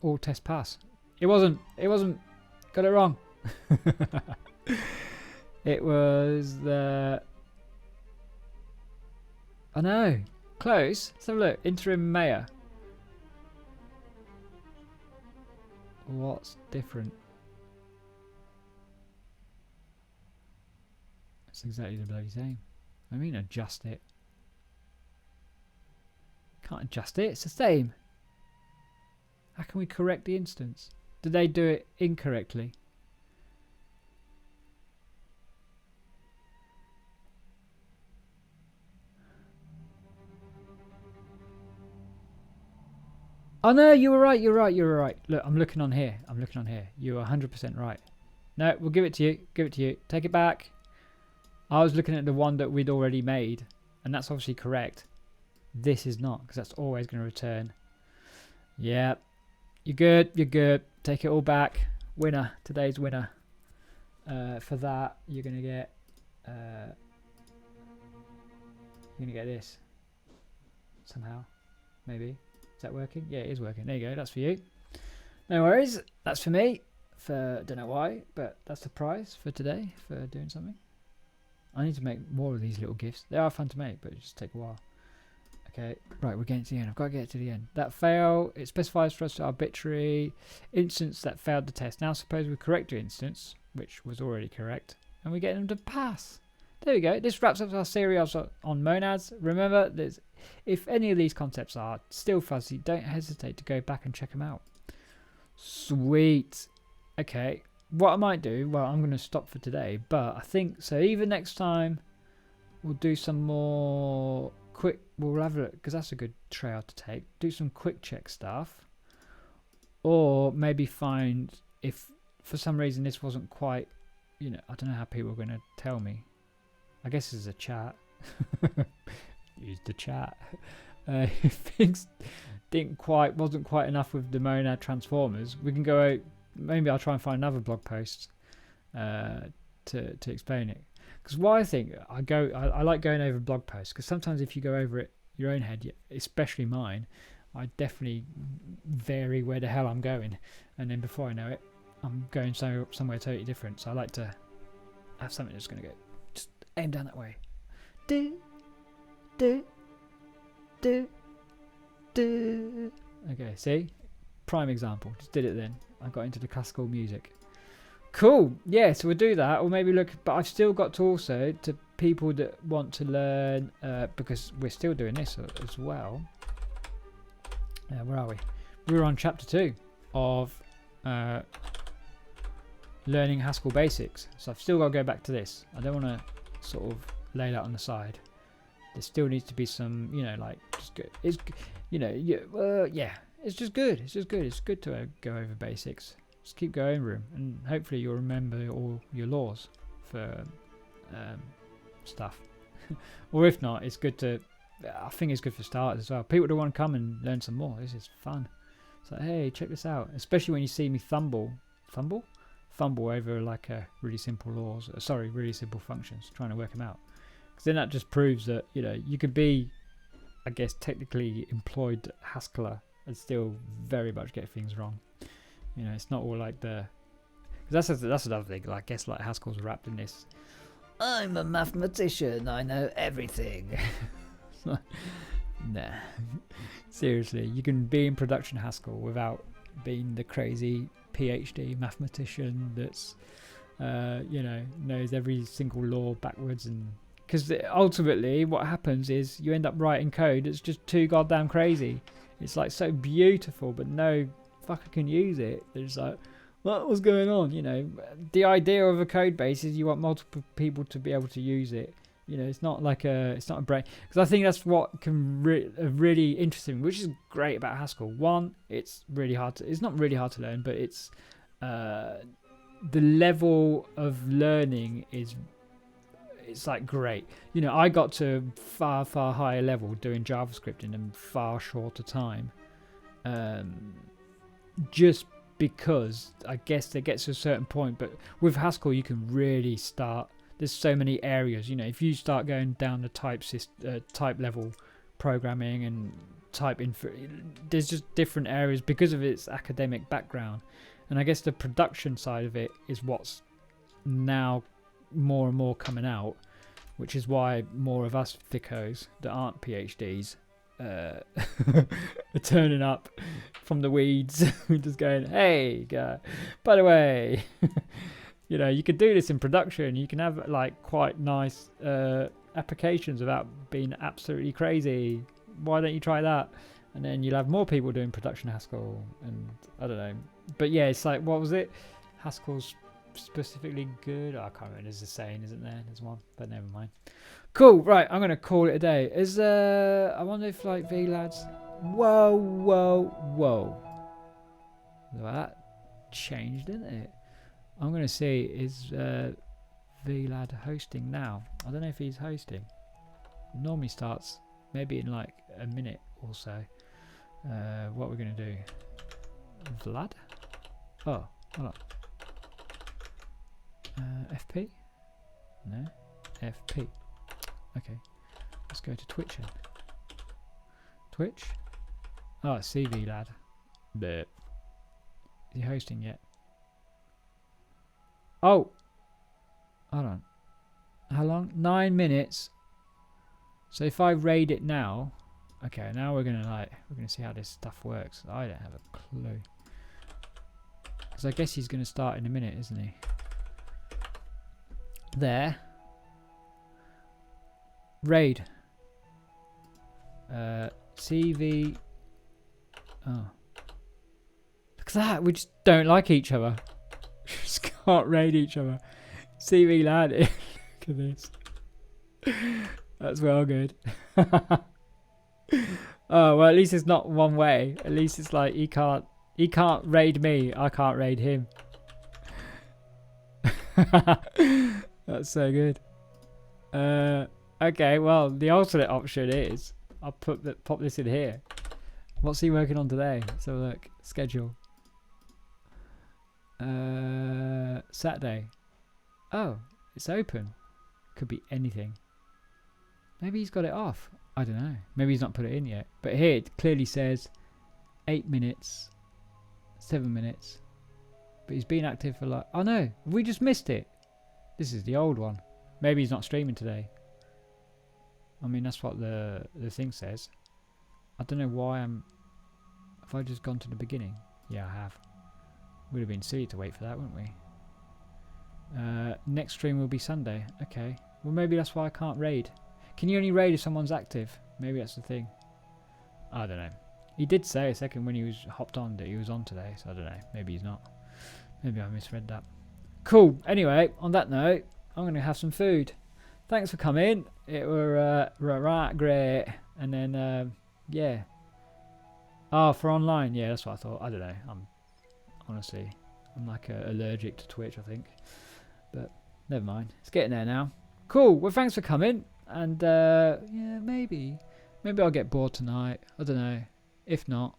All tests pass. It wasn't. Got it wrong. It was the. Oh no, close. Let's have a look. Interim mayor. What's different? It's exactly the bloody same. I mean, adjust it. Can't adjust it. It's the same. How can we correct the instance? Did they do it incorrectly? Oh no, you were right. You're right. Look, I'm looking on here. You were 100% right. No, we'll give it to you. Take it back. I was looking at the one that we'd already made, and that's obviously correct. This is not, because that's always going to return. Yeah, you're good. Take it all back. Winner, today's winner. For that, you're going to get this somehow, maybe. Is that working? Yeah, it is working. There you go. That's for you. No worries. That's for me. For don't know why, but that's the prize for today for doing something. I need to make more of these little gifts. They are fun to make, but it just take a while. Okay, right, we're getting to the end. I've got to get to the end. That fail, it specifies for us the arbitrary instance that failed the test. Now suppose we correct the instance, which was already correct, and we get them to pass. There we go. This wraps up our series on monads. Remember, if any of these concepts are still fuzzy, don't hesitate to go back and check them out. Sweet. Okay, what I might do, well, I'm going to stop for today, but I think, so either next time we'll do some more quick, we'll have a look, because that's a good trail to take, do some quick check stuff, or maybe find, if for some reason this wasn't quite, I don't know how people are going to tell me. I guess this is a chat. Use the chat. If things wasn't quite enough with the monad transformers, we can go out. Maybe I'll try and find another blog post to explain it. Because what I think, I like going over blog posts, because sometimes if you go over it your own head, especially mine, I definitely vary where the hell I'm going, and then before I know it, I'm going somewhere totally different. So I like to have something that's going to go just aim down that way. Okay, see? Prime example. Just did it then. I got into the classical music. Cool. Yeah, so we'll do that. Or maybe look, but I've still got to also, to people that want to learn, because we're still doing this as well. Where are we? We're on chapter 2 of learning Haskell basics. So I've still got to go back to this. I don't want to sort of laid out on the side. There still needs to be some, you know, like just good. It's, you know, yeah. It's just good. It's just good. It's good to go over basics. Just keep going, room, and hopefully you'll remember all your laws for stuff. Or if not, it's good to. I think it's good for starters as well. People that want to come and learn some more. This is fun. It's like, hey, check this out. Especially when you see me fumble over like a really simple laws. Really simple functions, trying to work them out. Because then that just proves that, you know, you could be, I guess, technically employed Haskeller and still very much get things wrong. You know, it's not all like the. Because that's another thing. Like, I guess like Haskell's wrapped in this. I'm a mathematician. I know everything. Nah. Seriously, you can be in production Haskell without being the crazy PhD mathematician that's, you know, knows every single law backwards. And because ultimately what happens is you end up writing code that's just too goddamn crazy. It's like so beautiful, but no fucker can use it. There's like, what was going on? You know, the idea of a code base is you want multiple people to be able to use it. You know, it's not a brain. Because I think that's what can really interesting, which is great about Haskell. One, it's not really hard to learn, but it's the level of learning it's like great. You know, I got to far higher level doing JavaScript in a far shorter time, just because I guess it gets to a certain point. But with Haskell, you can really start. There's so many areas. You know, if you start going down the type level programming and type info, there's just different areas because of its academic background. And I guess the production side of it is what's now more and more coming out, which is why more of us thickos that aren't PhDs are turning up from the weeds, just going, hey, by the way, you know, you could do this in production. You can have like quite nice applications without being absolutely crazy. Why don't you try that? And then you'll have more people doing production Haskell, and I don't know. But yeah, it's like, what was it? Haskell's specifically good. Oh, I can't remember. There's a saying, isn't there? There's one, but never mind. Cool. Right, I'm gonna call it a day. I wonder if like VLADs. Whoa. That changed, didn't it? I'm gonna see is VLAD hosting now. I don't know if he's hosting. Normally starts maybe in like a minute or so. What we're gonna do? Vlad? Oh, hold on. FP? No. FP. Okay. Let's go to Twitch then. Twitch? Oh, CV lad. Bleh. Is he hosting yet? Oh! Hold on. How long? 9 minutes. So if I raid it now, okay, now we're gonna see how this stuff works. I don't have a clue. Because I guess he's gonna start in a minute, isn't he? There. Raid. CV. Oh. Look at that. We just don't like each other. Just can't raid each other. CV lad. Look at this. That's well good. Oh well, at least it's not one way. At least it's like he can't raid me. I can't raid him. That's so good. Okay, well the alternate option is I'll pop this in here. What's he working on today? So look, schedule. Saturday. Oh, it's open. Could be anything. Maybe he's got it off. I don't know. Maybe he's not put it in yet. But here it clearly says 8 minutes, 7 minutes. But he's been active for like... Oh no, have we just missed it? This is the old one. Maybe he's not streaming today. I mean, that's what the thing says. I don't know why I'm... Have I just gone to the beginning? Yeah, I have. Would have been silly to wait for that, wouldn't we? Next stream will be Sunday. Okay. Well, maybe that's why I can't raid. Can you only raid if someone's active? Maybe that's the thing. I don't know. He did say a second when he was hopped on that he was on today, so I don't know. Maybe he's not. Maybe I misread that. Cool. Anyway, on that note, I'm going to have some food. thanks for coming. It were right great. And then yeah. Oh, for online, yeah, that's what I thought. I don't know. I'm like allergic to Twitch, I think. But never mind. It's getting there now. Cool. Well, thanks for coming. And yeah, maybe I'll get bored tonight. I don't know. If not,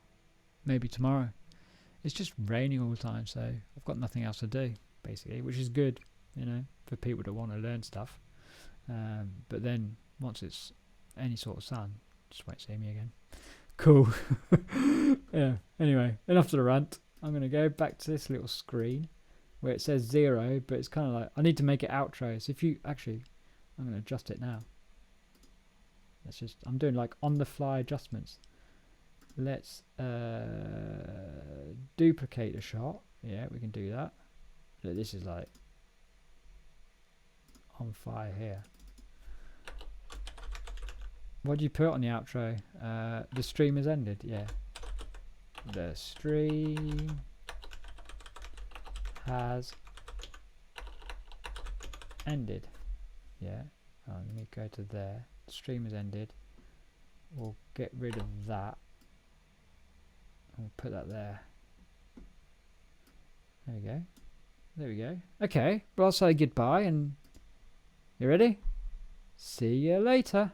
maybe tomorrow. It's just raining all the time, so I've got nothing else to do, basically, which is good, you know, for people that want to learn stuff. But then once it's any sort of sun, just won't see me again. Cool. Yeah. Anyway, enough of the rant. I'm going to go back to this little screen where it says 0, but it's kind of like, I need to make it outro. So if you, actually, I'm going to adjust it now. I'm doing like on the fly adjustments. Let's duplicate the shot. Yeah, we can do that. Look, this is like on fire here. What do you put on the outro? The stream has ended. Yeah. The stream has ended. Yeah. Let me go to there. The stream has ended. We'll get rid of that. We'll put that there. There we go. There we go. Okay. Well, I'll say goodbye and you ready? See you later.